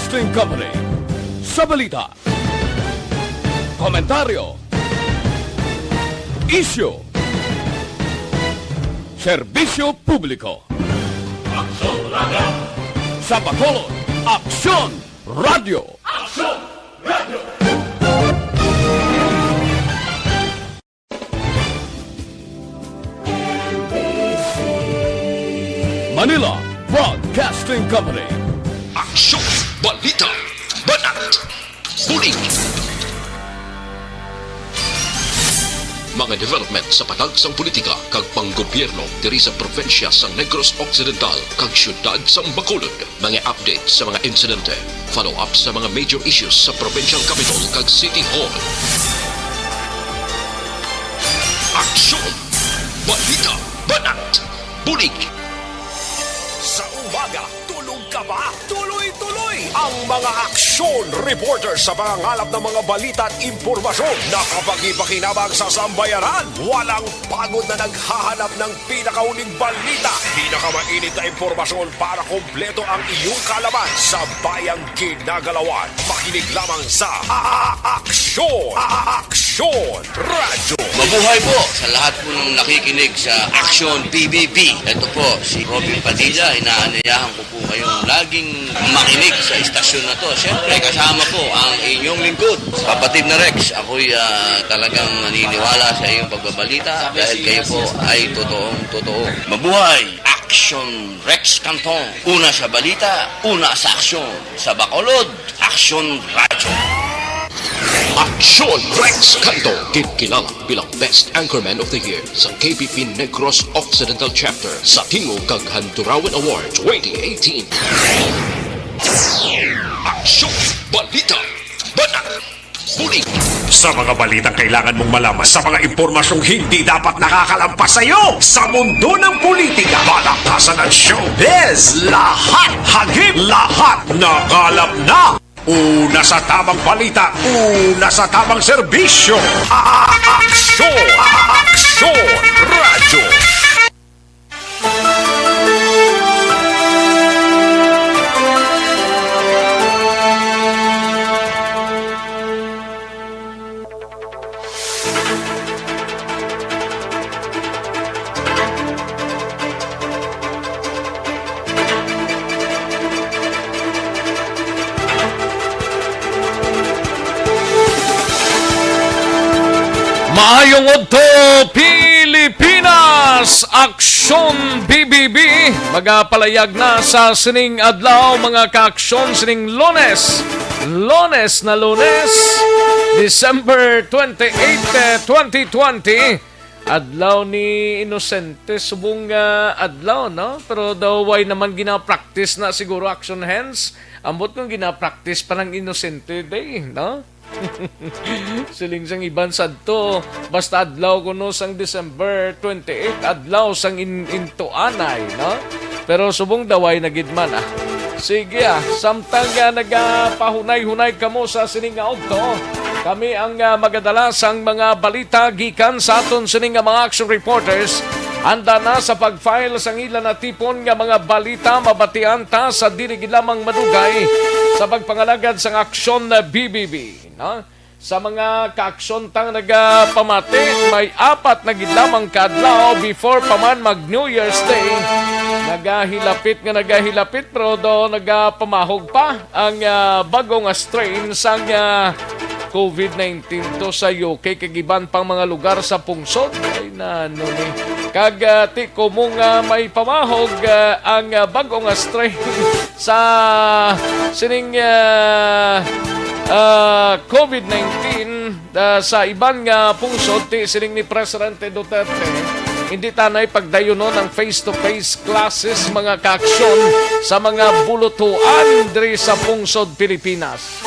Broadcasting Company. Sa balita, komentaryo, isyu, serbisyo publiko. Aksyon Radio! Sa Bacolod, Aksyon Radio! Aksyon Radio! Manila Broadcasting Company. Aksyon, balita, banat, huling. Mga development sa patagsang politika kag panggobyerno diri sa probinsya sa Negros Occidental kag syudad sa Bacolod. Mga update sa mga insidente, follow up sa mga major issues sa provincial capital kag City Hall. Aksyon, balita, banat, huling. Sa umaga, tulog ka ba? Tuloy-tuloy ang mga aksyon reporter sa pangangalap ng mga balita at impormasyon na kapag-ipakinabang sa sambayaran. Walang pagod na naghahanap ng pinakauling balita. Pinakamainit na impormasyon para kompleto ang iyong kalaman sa bayang kinagalawan. Makinig lamang sa Aksyon! Aksyon Radio! Mabuhay po sa lahat po ng nakikinig sa Aksyon PBB. Ito po si Robin Padilla. Inaanyayahan ko po kayong laging makinig sa istasyon na to. Siyempre, kasama po ang inyong lingkod. Kapatid na Rex, ako'y talagang naniniwala sa iyong pagbabalita dahil kayo po ay totoong-totoo. Mabuhay! Aksyon Rex Canton. Una sa balita, una sa aksyon. Sa Bacolod, Aksyon Radio. Aksyon Rex Canto, kilala bilang Best Anchorman of the Year sa KPP Negros Occidental Chapter sa Tingog kag Handurawan Award 2018. Aksyon, balita, banat, huling. Sa mga balitang kailangan mong malaman, sa mga impormasyong hindi dapat nakakalampas sa iyo, sa mundo ng politika, balakasan at showbiz, lahat hagip, lahat nakalap na. Una sa tamang balita, una sa tamang serbisyo. Aksyon! Aksyon! Radyo! Maayong Udto, Pilipinas! Aksyon BBB magapalayag na sa sining adlaw mga kaaksyon sining Lunes, December 28, 2020. Adlaw ni Inosente subong adlaw, no? Pero daw way naman gina-practice na siguro action hands. Ambot kung gina-practice pa ng Inosente Day, no? Siling sang iban sadto basta adlaw kuno sang December 28 adlaw sang intuanay, no? Pero subong daway na gidman sige samtang nagapahunay-hunay kamo sa sining udto, kami ang magadala sang mga balita gikan sa aton sining mga action reporters. Handa na sa pag-file sang ilan na tipon nga mga balita mabatian ta sa dili gid lamang madugay sa pagpangalagad sang aksyon na BBB, no? Sa mga kaaksyon tang nagapamati, may 4 na gid lamang kadlaw before pa man mag New Year's Day. Nagahilapit pero do nagapamahog pa ang bagong strain sang COVID-19 to sa UK kagiban pang mga lugar sa pungsod. Ay nano ni kagati ko mong may pamahog ang bagong strain sa sining COVID-19 sa ibang pungsod ti sining ni Presidente Duterte. Hindi tanay pagdayonon ng face-to-face classes mga kaaksyon sa mga bulutuan diri sa pungsod Pilipinas.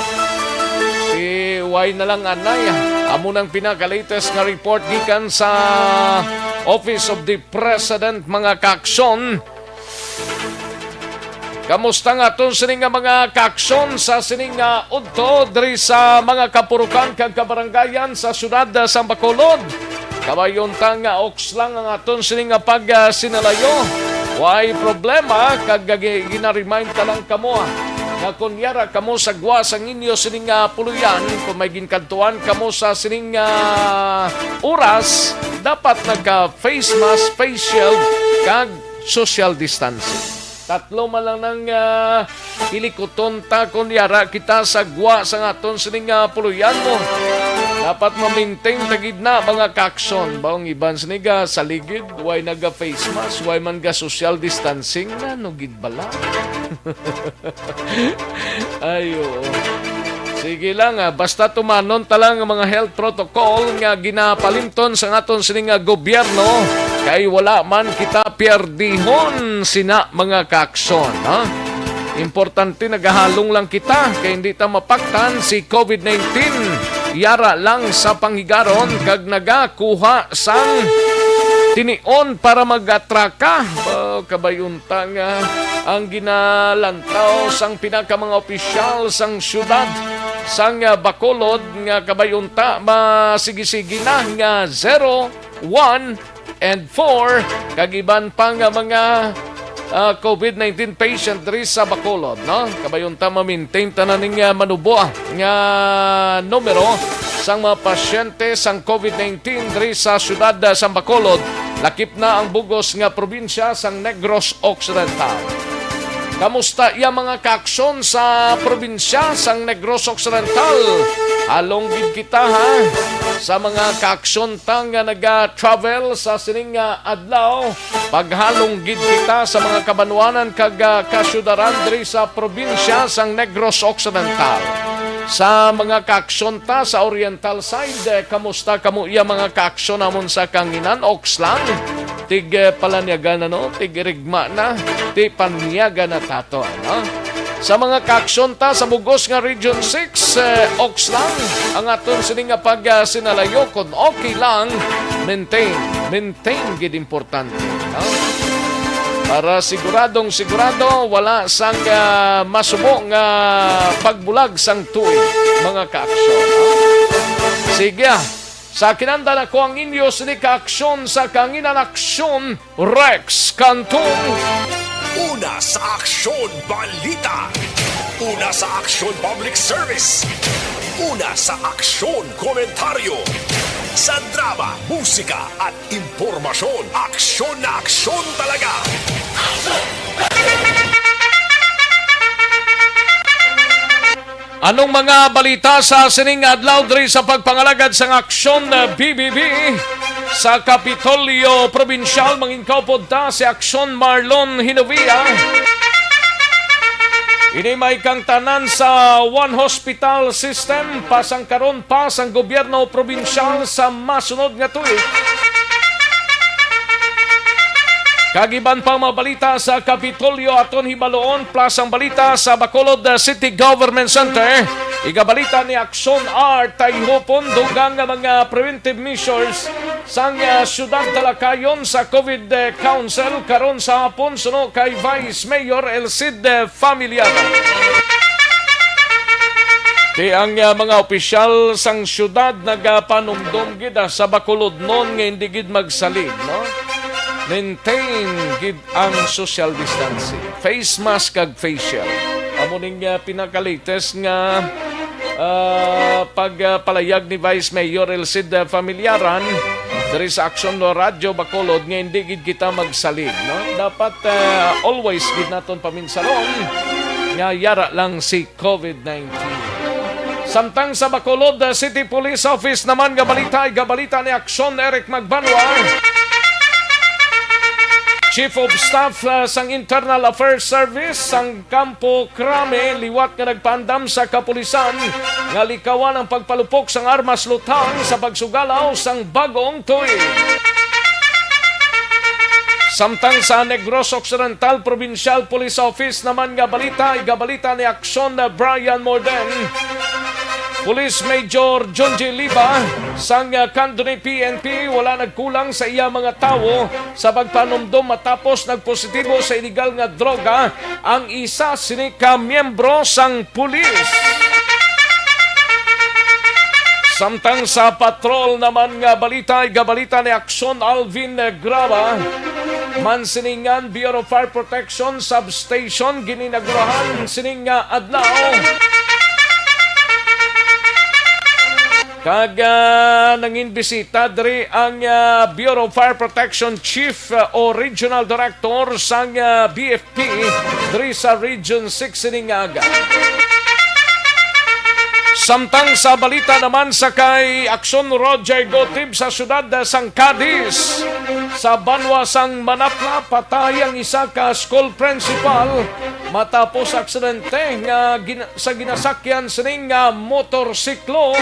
Way na lang anay. Amo nang pinaka-latest nga report gikan sa Office of the President mga kaaksyon. Kamusta nga itong sining mga kaaksyon sa sining udto diri sa mga kapurukan kag kabarangayan sa syudad sa Bacolod. Kabayon tang oks lang ang aton sining pag sinalayo. Why problema kag gina-remind ka lang kamo nga kunyara kamo sa gwa sa inyo sining puluyan, kung may ginkantuan kamo sa sining oras, dapat nagka-face mask, face shield, kag social distancing. Tatlo man lang ng hilikuton ta kunyara kita sa gwa sa aton sining puluyan mo. Dapat ma-maintain tagid na mga kakson. Baong iban siniga sa ligid, why naga-face mask, why man ga social distancing na, nugid bala. Ayo. Sige lang, basta tumanon talang ang mga health protocol nga ginapalimton sa aton sining gobyerno, kay wala man kita pierdihon sina mga kakson. Ha? Importante nagahalong lang kita kay hindi ta mapaktan si COVID-19. Yara lang sa panghigaron kag nagakuha sang tinion para mag-atraka. Kabayunta nga ang ginalantaw sang pinaka mga opisyal sang syudad sang Bacolod nga kabayunta masigisi na nga 0, 1, and 4 kag iban pa nga mga COVID-19 patient diri sa Bacolod, no? Kabayunta ma-maintain tanan ning manubo nga numero sang mga pasyente sang COVID-19 diri sa syudad sa Bacolod. Lakip na ang bugos nga probinsya sang Negros Occidental. Kamusta iya mga kakson sa probinsya sang Negros Occidental? Halong gid kita ha sa mga kakson tang nga naga-travel sa sining adlaw. Paghalong gid kita sa mga kabanwanan kag kasyudaran diri sa probinsya sang Negros Occidental. Sa mga kakson ta sa oriental side, kamusta kamo iya mga kakson namon sa Kanginan, Oxlang? Tig palanyaga na no, tig rigma na, tig panyaga na tato, no? Sa mga kakson ta sa bugos nga Region 6, Oxlang, ang aton sining nga pag sinalayo kung okay lang, maintain gid importante, no? Para siguradong wala sang masubo nga pagbulag sang tuig mga kaaksyon. Sige, sa kinanda na ko ang inyo sini kaaksyon sa Kanginan Aksyon, Rex Cantong. Una sa Aksyon Balita. Una sa Aksyon Public Service. Una sa Aksyon Komentaryo. Sa drama, musika at impormasyon, aksyon na aksyon talaga. Anong mga balita sa sining adlaw diri sa pagpangalagad sang aksyon na BBB? Sa Kapitolyo Provincial, mangingkawpod ta si Aksyon Marlon Hinovia. Ini may kang tanan sa One Hospital System, pasang karon pa sang gobyerno probinsyal sa masunod nga tuig. Kagiban pang mabalita sa Kapitolyo aton hibaloon plus ang balita sa Bacolod City Government Center. Igabalita ni Aksyon R Tayhopon dugang nga mga preventive measures sang syudad Talakayon sa COVID Council karon sa hapon suno kay Vice Mayor Elcid Familiar. Di ang mga opisyal sang syudad nagapanumdum gid sa Bacolod noon nga hindi gid magsalig, no? Maintain gid ang social distancing. Face mask kag facial. Amo ning pinaka-latest nga pagpalayag ni Vice Mayor Elcid Familiaran diri sa Aksyon no Radyo Bacolod nga hindi gid kita magsalig, no? Dapat always gid naton paminsalon nga yara lang si COVID-19. Samtang sa Bacolod City Police Office naman gabalita ni Aksyon Eric Magbanwa. Chief of Staff sang Internal Affairs Service sang Campo Crame liwat nga nagpandam sa kapulisan nga likawan ang pagpalupok sang armas lutang sa pagsugalaw sang bagong tuig. Samtang sa Negros Occidental Provincial Police Office naman gabalita ni Aksyon na Brian Morden. Police Major John J. Liba sang Candone PNP wala nagkulang sa iya mga tawo sa pagpanumdum matapos nagpositibo sa illegal nga droga ang isa sini ka miyembro sang pulis. Samtang sa patrol naman nga balita ni Aksyon Alvin Graba. Mansiningan Bureau of Fire Protection Substation gininagurahan sining adlaw. Kag nangin bisita diri ang Bureau of Fire Protection Chief o Regional Director sang BFP diri sa Region 6 sining aga. Samtang sa balita naman sa kay Aksyon Roger Gotib sa syudad sang Cadiz, sa banwa sang Manapla, patay ang isa ka school principal matapos aksidente nga sa ginasakyan sining motorsiklo.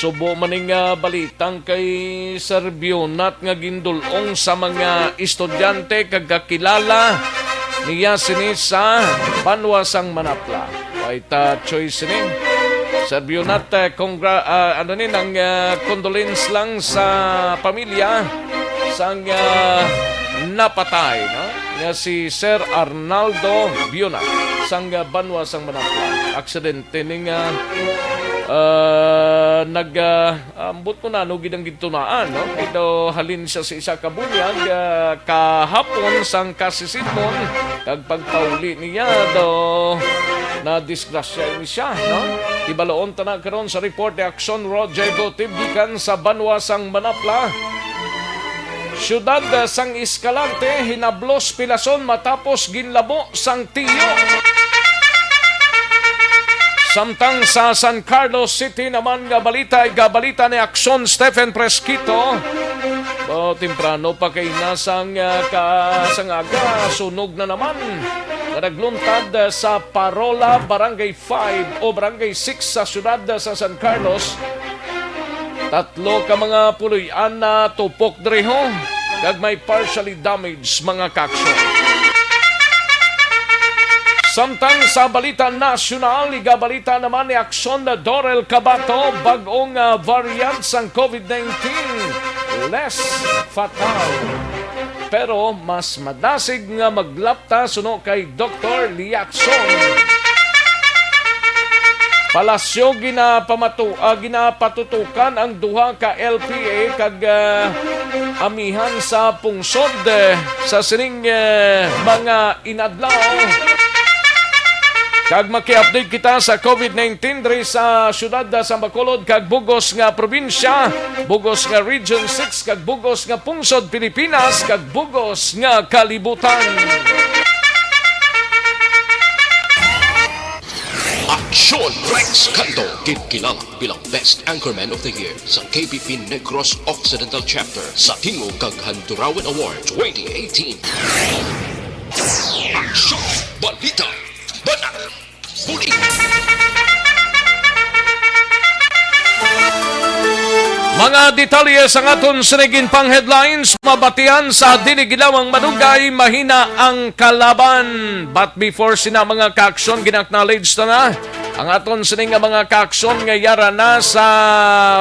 Subo maning balitang kay Serbionat nga gindulong sa mga estudyante kag kakilala niya sini sa banwa sang Manapla. Ita choice ni Serbionat ang condolence lang sa pamilya sang napatay no nga si Sir Arnaldo Bionat sang banwa sang Manapla. Aksidente ning ambot ko na no gidang gintunaan no ito halin siya sa isa ka bunyag kahapon sang kasisidmon kag pagpauli niya do na disgrasya ini siya no ibaloon ta na karon sa report ni Aksyon Roger Gotib gikan sa banwa sang Manapla. Syudad sang Escalante hinablos pilason matapos ginlabo sang tiyo. Samtang sa San Carlos City naman nga balita ay gabalita ni Aksyon Stephen Fresquito. Temprano pa kay nasang kasangaga sunog na naman. Nagluntad sa Parola, Barangay 5 o Barangay 6 sa syudad sa San Carlos. 3 ka mga puloy-an na tupok driho kag may partially damaged mga kaksyon. Samtang sa balita nasyonal, igabalita naman ni Aksyon na Dorel Cabato, bagong variant sang COVID-19, less fatal. Pero mas madasig nga maglapta suno kay Dr. Liacson. Palasyo ginapatutukan ang duha ka LPA kag amihan sa pungsod sa sining mga inadlaw. Kag maki-update kita sa COVID-19 diri sa syudad sa Bacolod kag Bugos nga probinsya, Bugos nga Region 6 kag Bugos nga pungsod Pilipinas kag Bugos nga kalibutan. Aksyon Rex Canto, kinilala bilang Best Anchorman of the Year sa KBP Negros Occidental Chapter sa Tingog kag Handurawan Award 2018. Aksyon Balita Banat Bulig. Mga detalye sa aton sinigin pang headlines, mabatian sa dinigilawang madugay, mahina ang kalaban. But before sina mga kaaksyon, ginacknowledge na ang aton sining mga kaaksyon ngayara na sa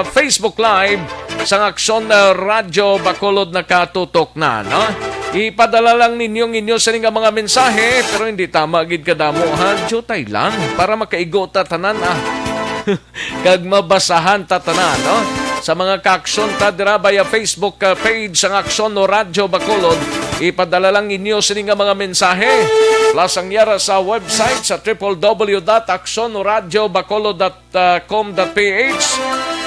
Facebook Live sa Aksyon Radyo Bacolod nakatutok na, no? Ipadala lang ninyo sa mga mensahe, pero hindi tama gid kadamo ha. Jutay lang para makaigo tatanan kag mabasahan tatanan, no? Sa mga kaaksyon ta dira via Facebook page sang Aksyon no Radyo Bacolod, ipadala lang inyo sa mga mensahe. Plus ang yara sa website sa www.aksyonoradyobacolod.com.ph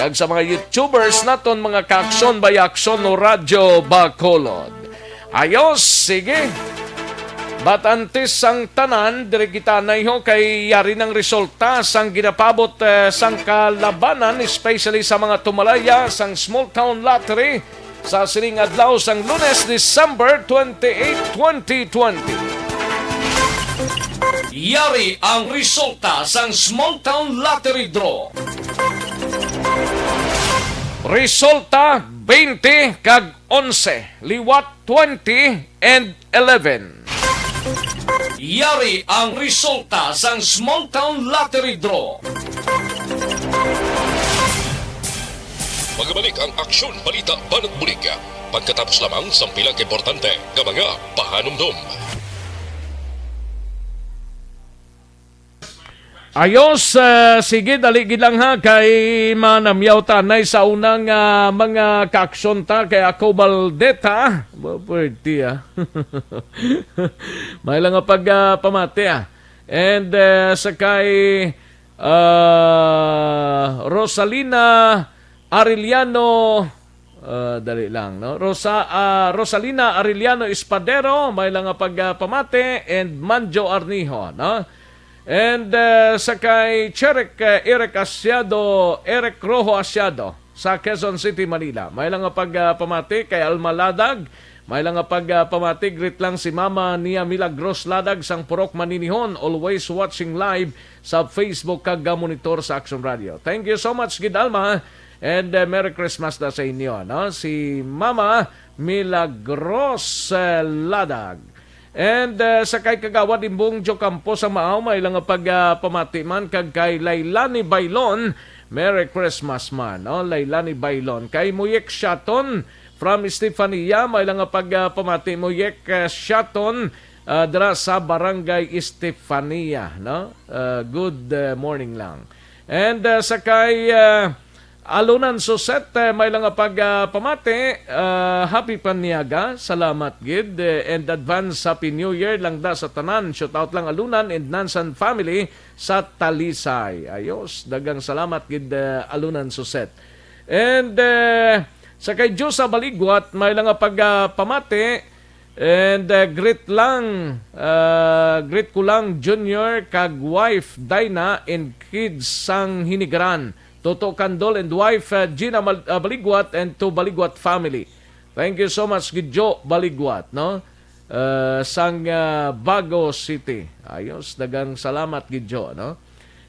kag sa mga YouTubers naton mga kaaksyon via Aksyon no Radyo Bacolod. Ayos, sige. Batantis sang tanan, diri kita na kay yari ng resulta sang ginapabot sang kalabanan, especially sa mga tumalaya sang Small Town Lottery sa sining adlaw sang Lunes, December 28, 2020. Yari ang resulta sang Small Town Lottery Draw. Resulta 20 kag 11, liwat 20 and 11. Yari ang resulta sang Small Town Lottery Draw. Magbalik ang Aksyon Balita Banat Bulig pagkatapos lamang sa pilang importante nga mga pahanumdum. Ayos, sige, dali gilang ha, kay manamyaw tanay sa unang mga kaaksyon ta, kay ako baldeta. Pwede may lang nga pagpamati And sakay Rosalina Arellano, dali lang, no? Rosalina Arellano Espadero, may lang nga pagpamati, and Manjo Arnijo, no? And sakay Cherek Eric Rojo Asiado sa Quezon City, Manila. May lang nga pagpamati kay Alma Ladag. May lang nga pagpamati, greet lang si Mama Nia Milagros Ladag sang Purok Maninihon, always watching live sa Facebook kag monitor sa Action Radio. Thank you so much, Gid Alma. And Merry Christmas na sa inyo, no? Si Mama Milagros Ladag. And sa kay Kagawad Imbong Jocampo sa Maaw, may lang pagpamati man kag kay Laylani Bailon, Merry Christmas man, no? Laylani Bailon. Kay Muyek Shaton from Estefania, may lang pagpamati, Muyek Shaton dira sa Barangay Estefania, no? Good morning lang. And sa kay Alunan Suset, may lang pagpamati, happy Paniaga, salamat gid, and advance happy new year lang da sa tanan. Shout out lang Alunan and Nansan family sa Talisay. Ayos, dagang salamat gid Alunan Suset. And sa kay Diyos sa Baligwat, may lang pagpamati, and greet ko lang Junior kag wife Dina and kids sang Hinigran. Toto Candol and wife Gina Baligwat and to Baligwat family. Thank you so much, Gidjo Baligwat, no? Sang Bago City. Ayos, dagang salamat, Gidjo, no?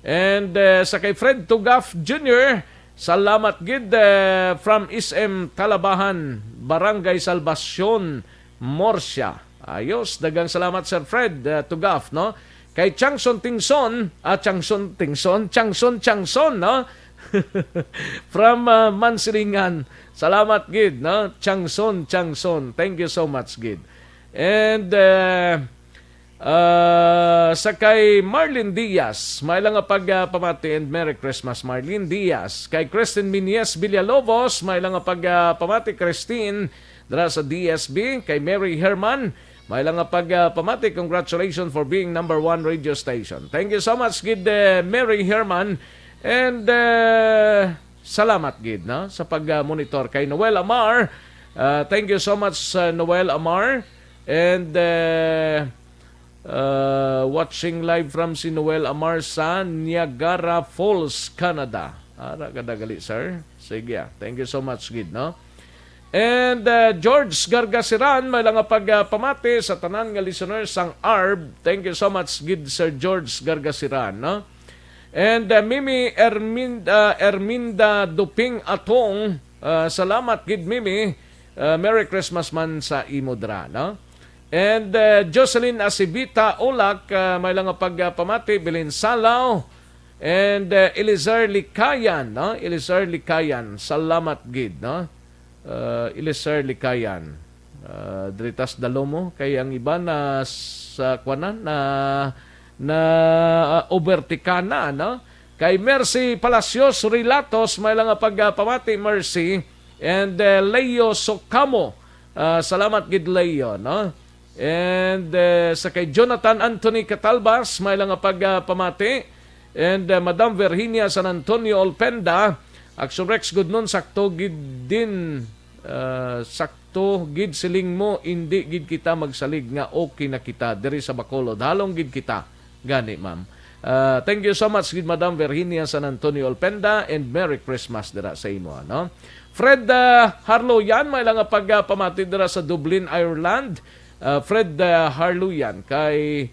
And sa kay Fred Tugaf Jr., salamat gid from SM Talabahan, Barangay Salvacion, Morsia. Ayos, dagang salamat, Sir Fred Tugaf, no? Kay Changson Tingson, Changson, no? From Mansilingan. Salamat gid, no? Changson. Thank you so much gid. And sa kay Marlene Diaz, may lang pagpamati and Merry Christmas, Marlene Diaz. Kay Christine Minies Villalobos, may lang pagpamati, Christine dara sa DSB. Kay Mary Herman, may lang pagpamati, congratulations for being number 1 radio station. Thank you so much gid, Mary Herman. And salamat gid, no, sa pag-monitor kay Noel Amar. Thank you so much, Noel Amar. And watching live from si Noel Amar sa Niagara Falls, Canada. Kadagali, sir. Sige, thank you so much gid, no. And George Gargasiran, may lang pagpamati sa tanan nga listeners sang ARB. Thank you so much gid, Sir George Gargasiran, no. And Mimi Erminda Duping Atong, salamat gid Mimi. Merry Christmas man sa imodra, no? And Jocelyn Asibita Olak, may lang pagpamati, Bilin Salaw. And Elizar Likayan, no? Elizar Likayan, salamat gid, no? Elizar Likayan. Dritas Dalomo, kay ang iba na sa kwanan na Oberticana, no? Kay Mercy Palacios Relatos, may lang pagpamati, Mercy. And Leo Socamo, salamat gid Leo, no? And sa kay Jonathan Anthony Catalbas, may lang pagpamati. And Madam Virginia San Antonio Olpenda, Action Rex good nun, sakto gid din, sakto gid siling mo, hindi gid kita magsalig nga okay na kita diri sa Bacolod, halong gid kita gani, ma'am. Thank you so much gid Madam Virginia San Antonio Olpenda, and Merry Christmas dira sa imo, no? Fred Harloyan, may lang pagpamati dira sa Dublin, Ireland. Fred Harloyan, kay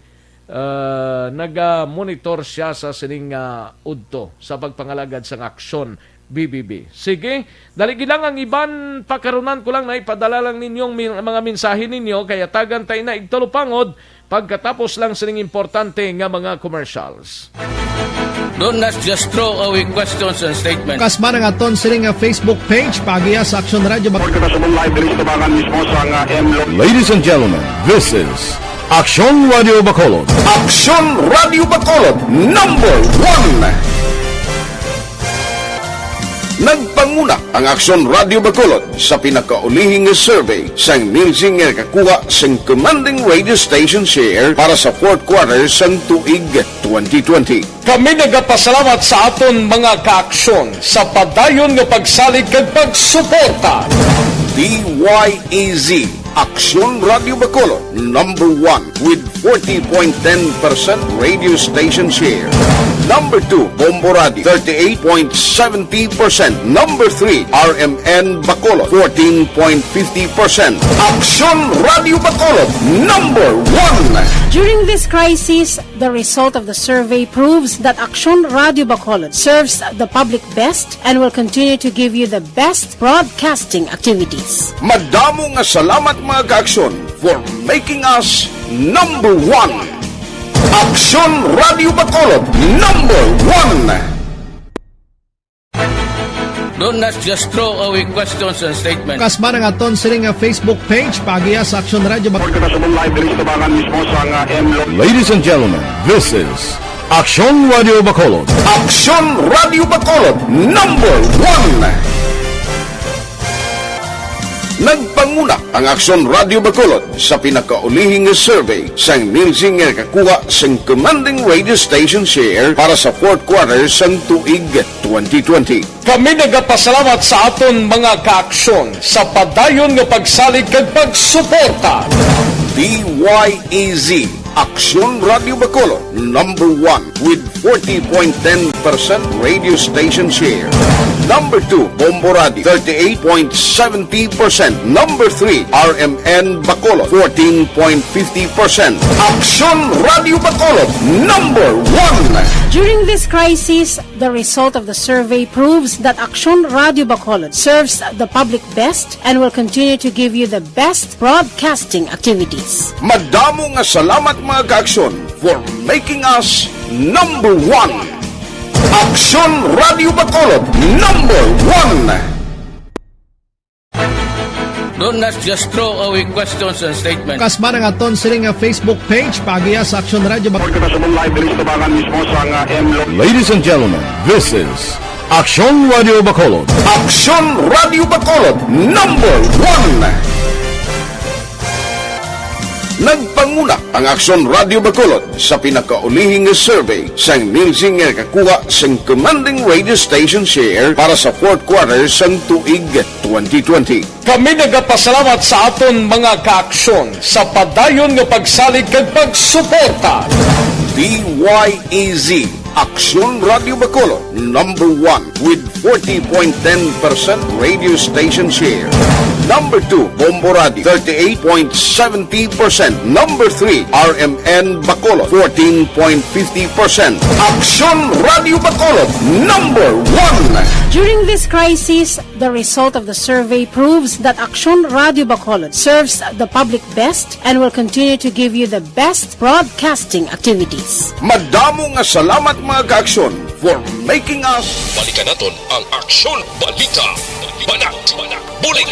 naga-monitor siya sa sining udto sa pagpangalagad sang aksyon BBB. Sige, dali lang ang iban pakarunan ko lang na ipadala lang ninyong mga mensahe ninyo, kaya tagan tayo na igtalupangod pagkatapos lang sining importante nga mga commercials. Do not just throw away questions and statements. Kasma ng aton sining Facebook page, pagiya sa Action Radio. Ladies and gentlemen, this is Aksyon Radio Bacolod. Aksyon Radio Bacolod number 1. Nagpanguna ang Aksyon Radio Bacolod sa pinakaulihing survey sa Nilsing kakuha sa commanding radio station share para sa fourth quarter sa tuig 2020. Kami nagapasalamat sa aton mga kaaksyon sa padayon nga pagsalig kag pagsuporta. DYEZ Aksyon Radio Bacolod number 1 with 40.10% radio station share. Number 2, Bombo Radio 38.70%. Number 3, RMN Bacolod 14.50%. Aksyon Radio Bacolod number 1. During this crisis, the result of the survey proves that Aksyon Radio Bacolod serves the public best and will continue to give you the best broadcasting activities. Madamo nga salamat mga kaaksyon for making us number 1. Aksyon Radio Bacolod number 1. Don't not just throw away questions and statements. Kasma ng aton sining Facebook page pagiya sa Aksyon Radio Bacolod. Ladies and gentlemen, this is Aksyon Radio Bacolod. Aksyon Radio Bacolod number 1. Nagpanguna ang Aksyon Radio Bacolod sa pinakaulihing survey sa Nilsing kakuha sa commanding radio station share para sa fourth quarter sa tuig 2020. Kami nagapasalamat sa aton mga kaaksyon sa padayon nga pagsalig kag pagsuporta. DYEZ Aksyon Radio Bacolod number 1 with 40.10% radio station share. Number 2, Bombo Radio 38.70%. Number 3, RMN Bacolod 14.50%. Aksyon Radio Bacolod number 1. During this crisis, the result of the survey proves that Aksyon Radio Bacolod serves the public best and will continue to give you the best broadcasting activities. Madamo nga salamat mga kaaksyon for making us number 1. Aksyon Radio Bacolod number 1. Don't not just throw away questions and statements. Kasma ng aton sining Facebook page pagiya sa Aksyon Radio Bacolod. Ladies and gentlemen, this is Aksyon Radio Bacolod. Aksyon Radio Bacolod number 1. Nagpanguna ang Aksyon Radio Bacolod sa pinakaulihing survey sa Nilsing kakuha sa commanding radio station share para sa fourth quarter sa tuig 2020. Kami nagapasalamat sa aton mga kaaksyon sa padayon nga pagsalig kag pagsuporta. DYEZ Aksyon Radio Bacolod number 1 with 40.10% radio station share. Number 2, Bombo Radio 38.70%. Number 3, RMN Bacolod 14.50%. Aksyon Radio Bacolod number 1. During this crisis, the result of the survey proves that Aksyon Radio Bacolod serves the public best and will continue to give you the best broadcasting activities. Madamo nga salamat mga kaaksyon for making us Balikan natin ang Aksyon Balita. Banat, bulig.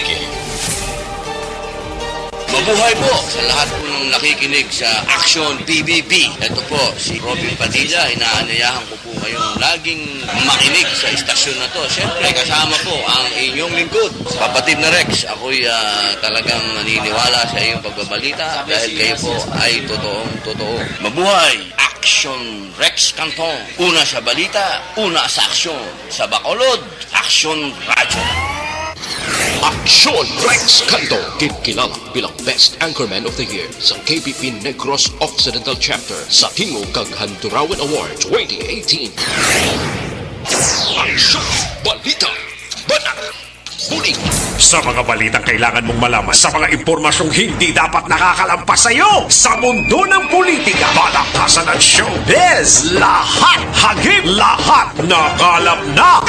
Mabuhay po sa lahat po ng nakikinig sa Aksyon PBB. Ito po si Robin Padilla. Inaanyayahan ko po kayong laging makinig sa istasyon na to. Siyempre, kasama po ang inyong lingkod. Kapatid na Rex, ako'y talagang naniniwala sa iyong pagbabalita dahil kayo po ay totoong-totoo. Mabuhay! Aksyon Rex Canton. Una sa balita, una sa aksyon. Sa Bacolod, Aksyon Radyo. Aksyon Rex Canto, kilala bilang Best Anchorman of the Year sa KBP Negros Occidental Chapter sa Tingog kag Handurawan Award 2018. Aksyon Balita. Banat. Bulig. Sa mga balitang kailangan mong malaman, sa mga impormasyong hindi dapat nakakalampas sa iyo, sa mundo ng politika, balakasan at showbiz, lahat hagip, lahat nakalap na.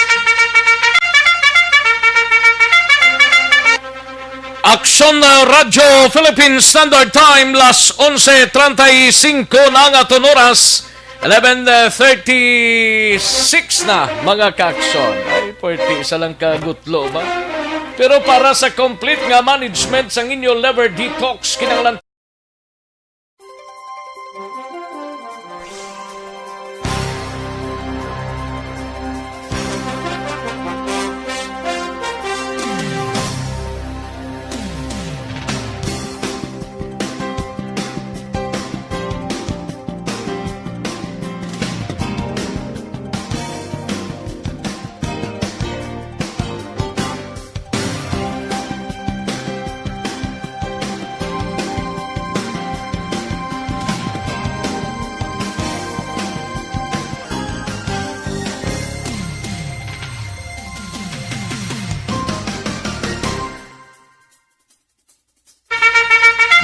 Aksyon Radio Philippine Standard Time, las 11:35 na ang aton oras. 11:36 na mga kaaksyon. Ay, 40 isa lang kagutlo ba? Pero para sa complete nga management sa inyo liver detox, kinanglan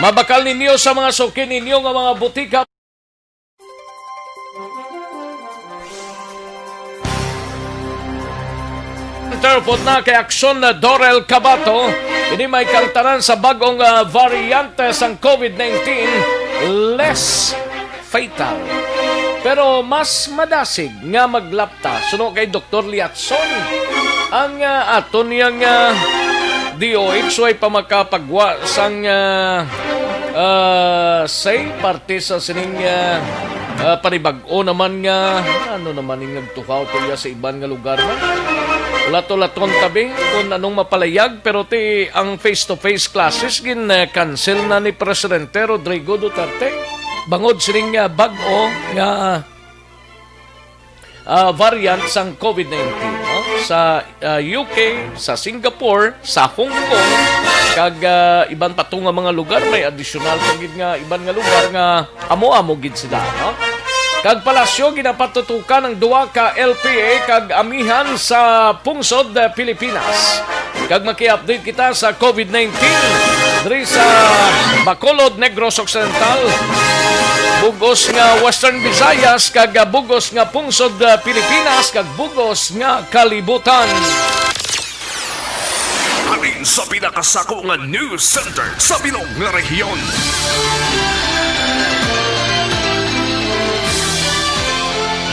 Mabakal ninyo sa mga suki ninyo nga mga butika. Interpot na kay Aksyon na Dorel Cabato, ini may kaltaran sa bagong variante sang COVID-19, less fatal. Pero mas madasig nga maglapta suno kay Dr. Liatson. Ang aton niyang DOH ay pamakapagwa sang say parte sa sining panibag-o naman nga ano naman yung nagtukaw to sa iban nga lugar na. Lato-laton tabi kung anong mapalayag pero ti ang face-to-face classes cancel na ni Presidente Rodrigo Duterte. Bangod sining bag-o nga variant sang COVID-19 no? Sa UK, sa Singapore, sa Hong Kong kag iban pa nga mga lugar may additional pagid nga iban nga lugar nga amo-amo gid sila no. Kag palasyo ginapatutukan ng duwa ka LPA kag amihan sa pungsod Pilipinas. Kag maki-update kita sa COVID-19 diri sa Bacolod, Negros Occidental, bugos nga Western Visayas kag bugos nga pungsod Pilipinas kag bugos nga kalibutan. Alin sa pinakasako nga news center sa bilog nga rehiyon.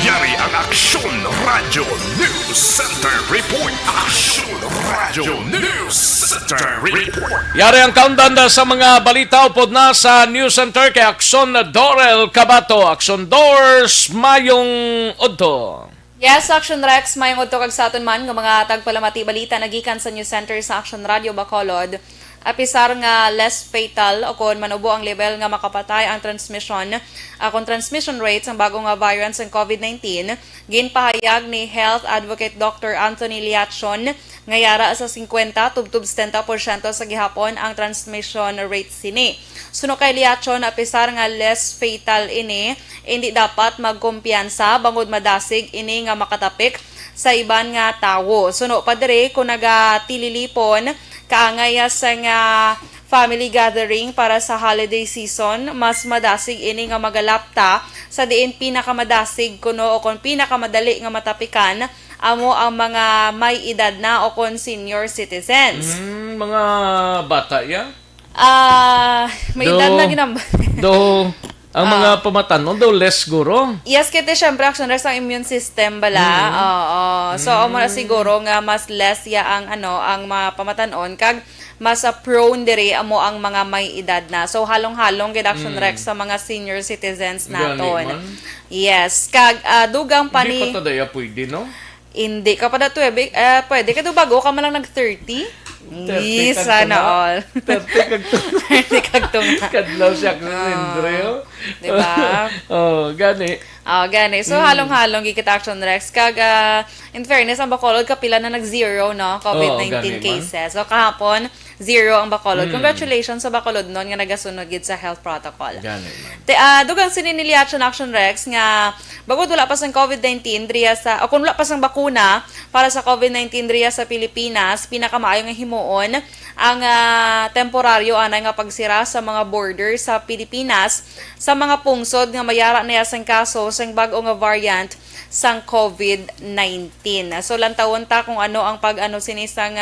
Yari ang Aksyon Radio News Center Report. Aksyon Radio News Center Report. Yari ang countdown sa mga balita upod na sa News Center kay Aksyon Dorel Cabato. Aksyon Doors, mayong udto. Yes, Action Rex, mayong udto kag sa aton man nga mga tagpalamati balita nagikan sa News Center sa Action Radio Bacolod. Apisar nga less fatal o kung manubo ang level nga makapatay ang transmission rates ang bagong nga variant ng COVID-19, ginpahayag ni Health Advocate Dr. Anthony Liatson nga yara sa 50 tubtub 70% sa gihapon ang transmission rate sini. Suno kay Liatson, apisar nga less fatal ini, hindi dapat magkumpiyansa bangod madasig ini nga makatapik sa iban nga tawo. Suno pa dire kung nagatililipon kaangay sa nga family gathering para sa holiday season, mas madasig ini nga magalapta sa diin pinakamadasig kuno o kung pinakamadali nga matapikan amo ang mga may edad na o kung senior citizens. Mga bata ya? May edad na ang mga pamatanon daw less guro. Yes, kaya syempre action rest ang immune system bala. So amo na siguro nga mas less ya ang ang mga pamatanon kag mas prone diri amo ang mga may edad na. So halong-halong gid action rex sa mga senior citizens naton. Yes, kag dugang pa ni Hindi pa tadaya pwede no? Hindi ka pa dato pwede ka do bago ka man lang nag-30. Yes, sana all. 30 kag tunga. Kadlaw siya kung Andreo. Diba? Gani. Gani. So, halong-halong gikit action Rex. Kag, in fairness, ang Bacolod kapila na nag-zero, no? COVID-19 cases. So, kahapon, 0 ang Bacolod. Congratulations sa Bacolod noon nga nagasunod gid sa health protocol. Gani. Dugang sininiliaction action Rex nga bagod wala pa sang COVID-19 driya sa o kung wala pa sang bakuna para sa COVID-19 driya sa Pilipinas, pinakamaayo nga himuon ang temporaryo anay nga pagsira sa mga border sa Pilipinas sa mga pungsod nga mayara na sang kaso sang bag-o nga variant sang COVID-19. So lantawon ta kung ano ang pag-ano sinisang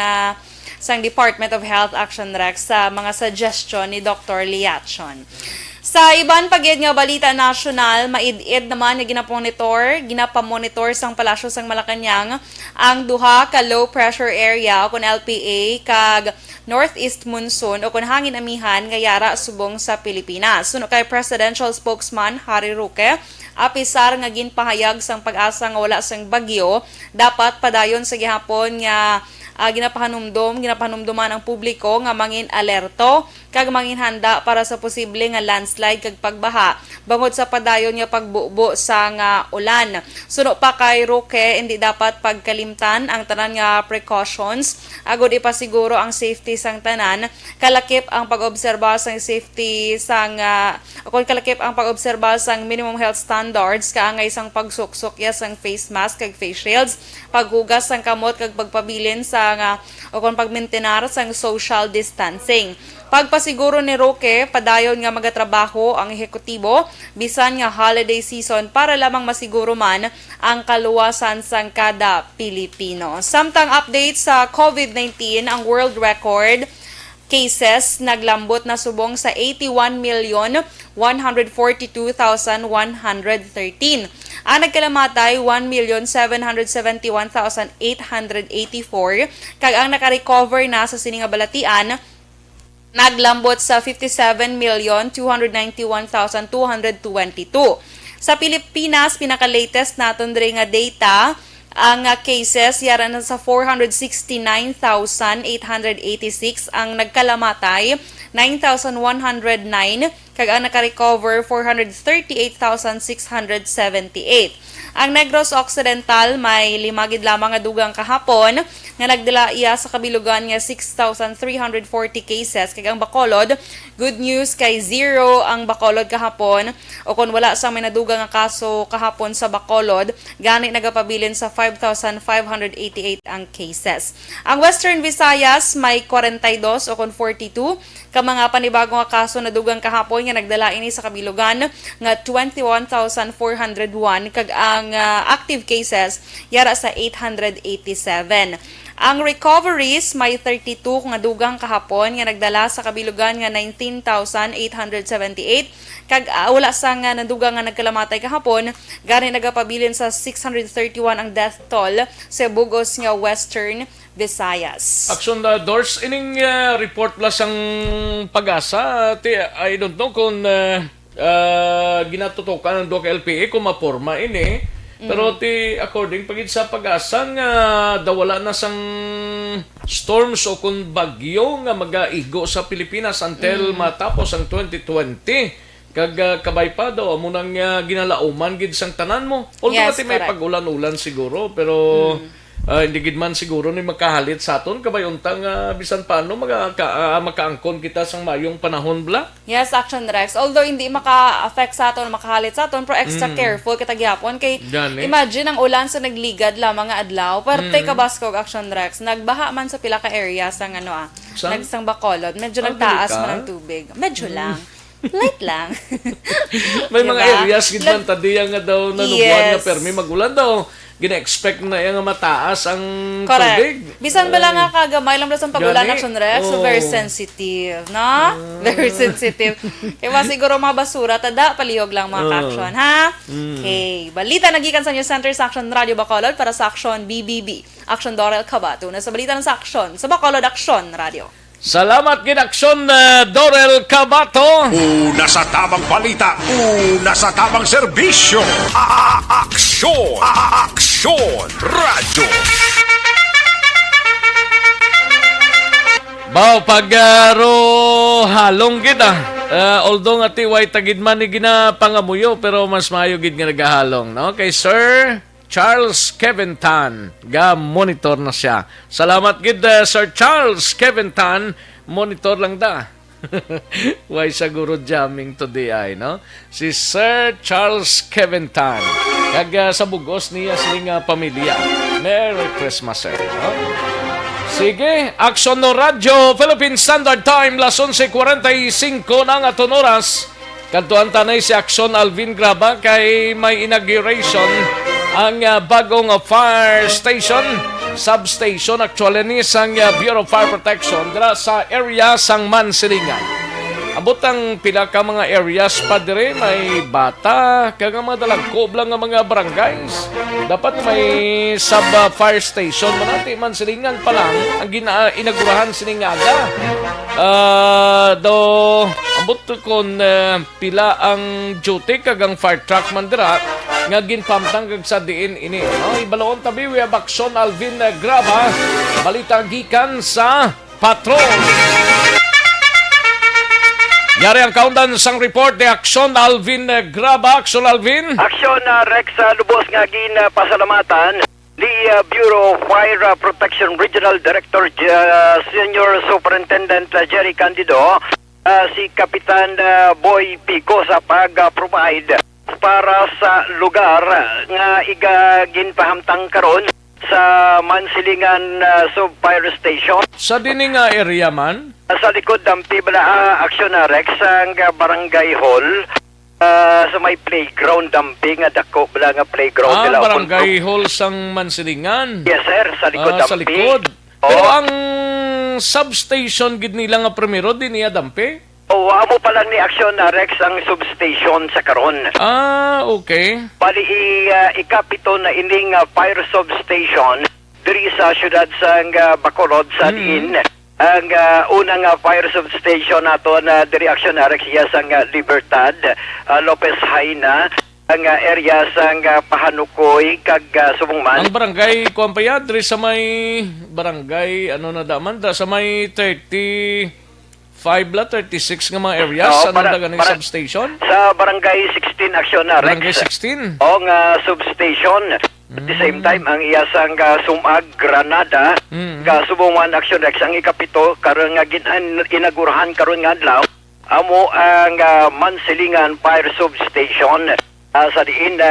sang Department of Health Action Rex sa mga suggestion ni Dr. Liatson. Sa iban pagid nga balita national, maid-id naman nga ginapamonitor sang palasyo sang Malacañang ang duha ka low pressure area o kun LPA kag northeast monsoon o kun hangin amihan nga yara subong sa Pilipinas. Suno kay presidential spokesman Harry Roque, apisar nga ginpahayag sang pag-asa nga wala sang bagyo, dapat padayon sa gihapon nga ginapahanumduman ang publiko nga mangin alerto kag mangin handa para sa posible nga landslide kag pagbaha bangod sa padayon nga pagbubo sa nga ulan. Suno pa kay Roque, hindi dapat pagkalimtan ang tanan nga precautions agud ipasiguro ang safety sang tanan, kalakip ang pag-obserba sang safety sang kung kalakip ang pag-obserba sang minimum health standards kaangay sang pagsuksok ya sang face mask kag face shields, paghugas sang kamot kag pagpabilin sa o kung pagmintenar sang social distancing. Pagpasiguro ni Roque, padayon nga magatrabaho ang ehekutibo bisan nga holiday season para lamang masiguro man ang kaluwasan sang kada Pilipino. Samtang update sa COVID-19, ang world record cases naglambot na subong sa 81,142,113. Ang nagkalamatay 1,771,884 kag ang nakarecover na sa sininga balatian naglambot sa 57,291,222. Sa Pilipinas, pinaka-latest naton diri nga data, ang cases yara na sa 469,886, ang nagkalamatay 9,109 kag ang naka-recover 438,678. Ang Negros Occidental may 5 gid lamang nga dugang kahapon nga nagdala iya sa kabilugan nga 6,340 cases kag ang Bacolod, good news kay 0 ang Bacolod kahapon, o kung wala sang may nadugang nga kaso kahapon sa Bacolod, gani nagapabilin sa 5,588 ang cases. Ang Western Visayas may 42 o kung 42 ka mga panibagong nga kaso na dugang kahapon nga nagdala ini sa kabilugan nga 21,401 kag ang active cases yara sa 887. Ang recoveries may 32 nga dugang kahapon nga nagdala sa kabilugan nga 19,878 kag wala sa nga nadugang nga nagkalamatay kahapon, gani nagapabilin sa 631 ang death toll sa bugos nga Western Visayas. Action Doors, ining report plus ang pag-asa. I don't know kung ginatutukan ng DOC LPA kung maporma ini. Pero according pagid sa pag-asa nga dawala na sang storms o kung bagyo nga magaigo sa Pilipinas until matapos ang 2020. Kag kabay pa daw amo nang ginalauman gid sang tanan mo. Although Yes, may correct. pag-ulan-ulan siguro pero hindi gid man siguro ni makahalit sa aton kabay untang bisan paano makaangkon kita sang mayong panahon bla. Yes, Action Rex. Although hindi maka-affect sa aton, makahalit sa aton, pero extra careful kita gyapon kay Gani. imagine ang ulan sa nagligad lamang nga adlaw. Parte ka Baskog, Action Rex. Nagbaha man sa pila ka area sang Saan? nagsang Bacolod. Medyo Ah, nagtaas dili ka? man ang tubig. Medyo lang. Light lang. May mga Diba? areas gid man tadiya nga daw nanubuan nga Yes. permi magulan daw. Gina-expect na nga mataas ang Correct. tubig. Bisan bala nga kagamay lang sa pagulan, Gani. Action Rex. So, Oh. very sensitive, no? Very sensitive. Kaya siguro mga basura, tada, palihog lang mga ka-action, ha? Okay. Balita nagikan sa News Center sa Action Radio Bacolod para sa Action BBB. Action Dorel Cabato. Na sa balita ng sa Action, sa Bacolod Action Radio. Salamat gid Action Dorel Cabato. Una sa tamang balita, una sa tamang serbisyo. Aksyon! Aksyon! Radyo! Bao pagaro halong gid although nga tiway tagid man ni ginapangamuyo pero mas maayo gid nga nagahalong no kay Sir Charles Kevin Tan ga monitor na siya. Salamat gid Sir Charles Kevin Tan, monitor lang da. Why siguro jamming today ay no? Si Sir Charles Kevin Tan kag sa bugos niya sining pamilya. Merry Christmas sir. No? Sige, Action no Radyo, Philippine Standard Time, las 11:45 ng aton oras. Kantuan tanay si Action Alvin Graba kay may inauguration ang bagong fire station, substation actually ni sang Bureau of Fire Protection dira sa area sang Mansilingan. Abot ang pila ka mga areas pa dire, may bata, kag mga dalagkob lang nga mga barangays. Dapat may sub-fire station man natin, Mansilingan pa lang, ang inaugurahan siningaga. Do, abot kon pila ang duty kag ang fire truck man dira, nga ginpamtang kag sa diin ini. No? Ibaloon tabi, we have Action Alvin Graba, balita gikan sa Patrol. Yari ang countdown sang report ni Action Alvin Graba. Action Alvin. Aksyon Rex lubos nga pasalamatan the Bureau of Fire Protection Regional Director Senior Superintendent Jerry Candido, si Kapitan Boy Pico sa pag-provide para sa lugar nga ginpahamtang karon sa Mansilingan Sub-Fire Station. Sa dini nga area man? Sa likod ng Pibla Action Rex ang Barangay Hall. Sa may playground damping dako bala nga playground nila. Barangay Hall sang Mansilingan. Yes sir, sa likod damping. Sa likod. Pero ang substation gid nila nga primero din niya dampi? Amo pa lang ni Action Rex ang substation sa karon. Okay. Bali ikapito na ining fire substation diri sa syudad sa Bacolod sa diin. Ang unang fire substation nato na diri Action Rex iya sa Libertad, Lopez Haina, ang area sa Pahanukoy kag Subongman. Ang barangay Kuampayad diri sa may barangay sa may 36 nga mga areas ano ganing substation? Sa barangay 16 Action Rex. Barangay 16. O nga substation. At the same time, ang iyasang Sumag, Granada, Subongan Action Rex, ang ikapito, karon nga inagurahan karon nga adlaw, amo ang Mansilingan Fire Substation. Sa diin,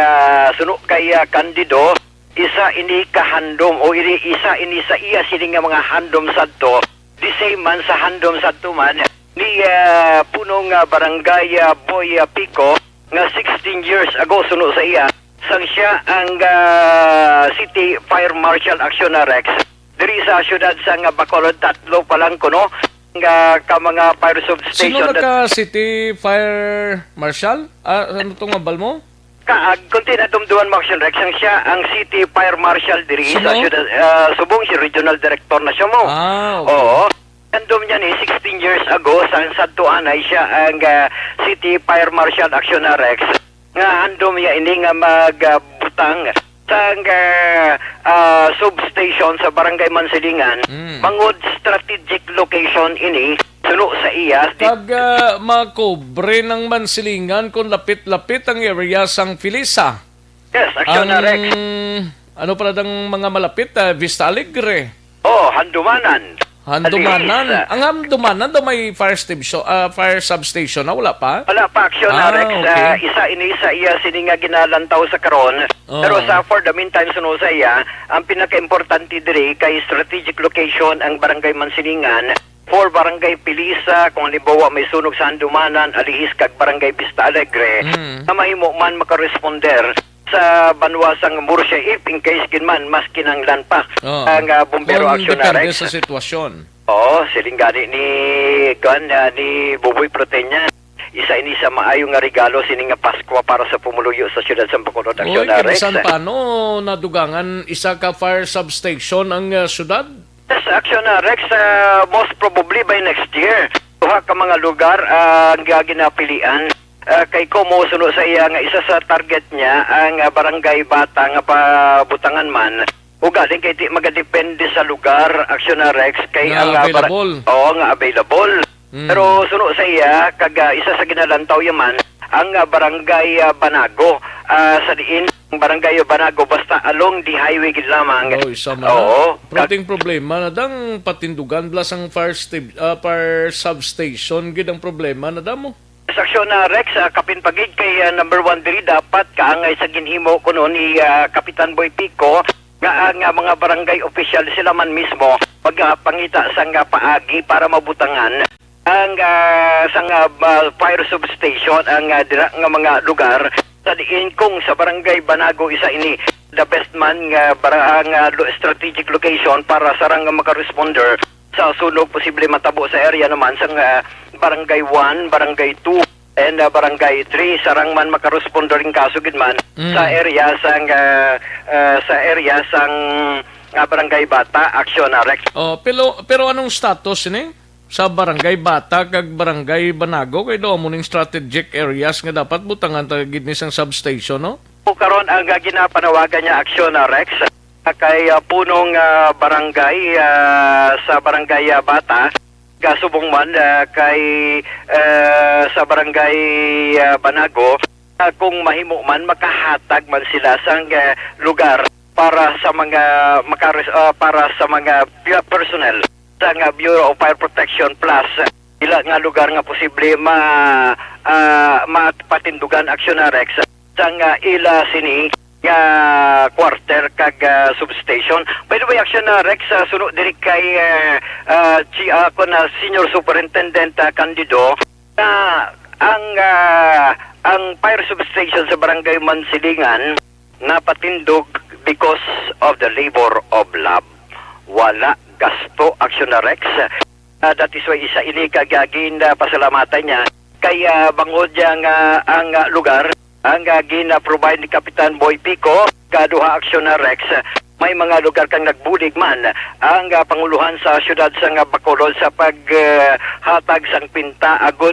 suno kay Candido, isa ini kahandom o isa ini sa iya sini nga mga handom sadto. Di same man sa handom sadto man ni punong barangay Boy Pico nga 16 years ago suno sa iya sang siya ang City Fire Marshal Action Rex diri sa syudad sa Bacolod. Tatlo pa lang kuno nga ka mga fire substation. Sino nagka City Fire Marshal? Ano tong mabal mo? Kunti na dumduan mo Action Rex ang siya ang City Fire Marshal diri sa syudad Subong, si Regional Director na siya mo. Okay. Oo. Andom niya ni 16 years ago sa Santuan ay siya ang City Fire Marshal Action Rex. Nga andom niya ini nga magbutang sa substation sa Barangay Mansilingan. Mangod strategic location ini suno sa iya. Pag makobre ng Mansilingan kung lapit-lapit ang area sang Filisa. Yes, Action Rex. Ano pala dang mga malapit? Vista Alegre. Handumanan. Handumanan. Ang Handumanan daw may fire substation na wala pa? Wala pa Action Rex. Okay. Isa ini sa iya sini nga ginalantaw sa karon. Pero sa for the meantime suno sa iya, ang pinaka-importante diri kay strategic location ang Barangay Mansilingan. For Barangay Pilisa, kung halimbawa may sunog sa Handumanan, alihis kag Barangay Vista Alegre, na mahimo man makaresponder sa banwasang Murcia if in case ginman mas kinanglan pa ang Bombero Action Rex sa sitwasyon. Silingani ni Buboy Proteña. Isa ini sa maayong nga regalo sini nga Pasko para sa pumuluyo sa siyudad sa Bacolod Action Rex. Kinsan paano nadugangan isa ka fire substation ang siyudad? Yes, Action Rex, most probably by next year. Duha ka mga lugar ang ginapilian. Kay Como suno sa iya nga isa sa target niya ang Barangay Bata nga pabutangan man. Ugaling kay di magadepende sa lugar Action Rex kay nga ang available. nga available. Pero suno sa iya kag isa sa ginalantaw yaman ang Barangay Banago. Sa diin Barangay Banago basta along the highway gid lamang. Isa man. Prating problema na dang patindugan blas ang fire substation gid ang problema na damo. Sa Action Rex, kapin pagid kay number 1 diri dapat kaangay sa ginhimo kuno ni Kapitan Boy Pico nga ang mga barangay official sila man mismo pagpangita sa paagi para mabutangan ang fire substation ang dira nga mga lugar sa diin kung sa Barangay Banago isa ini the best man nga strategic location para sarang makaresponder sa sunog posible matabo sa area naman sa Barangay 1, Barangay 2, and Barangay 3 sarang man makaresponder ring kaso gid man sa area sang Barangay Bata Action Rex. Pero anong status ni sa Barangay Bata kag Barangay Banago kay do mo ning strategic areas nga dapat butangan ta gid ni sang substation no? Karon ang ginapanawagan niya Action Rex kay punong barangay sa Barangay Bata Gasubong man kay sa Barangay Banago kung mahimo man makahatag man sila sa lugar para sa mga personnel sa Bureau of Fire Protection plus ila nga lugar nga posible mapatindugan Action Rex sa ila sini quarter kag substation. By the way, action Rex, sunod diri kay ako na Senior Superintendent Candido, ang fire substation sa Barangay Mansilingan napatindog because of the labor of love. Wala gasto, action Rex. That is why isa ini kagagin pasalamatan niya kaya bangod yang ang lugar ang gina-provide ni Kapitan Boy Pico kaduha action Rex. May mga lugar kang nagbulig man ang panguluhan sa syudad sa Bacolod sa paghatag sang pinta agud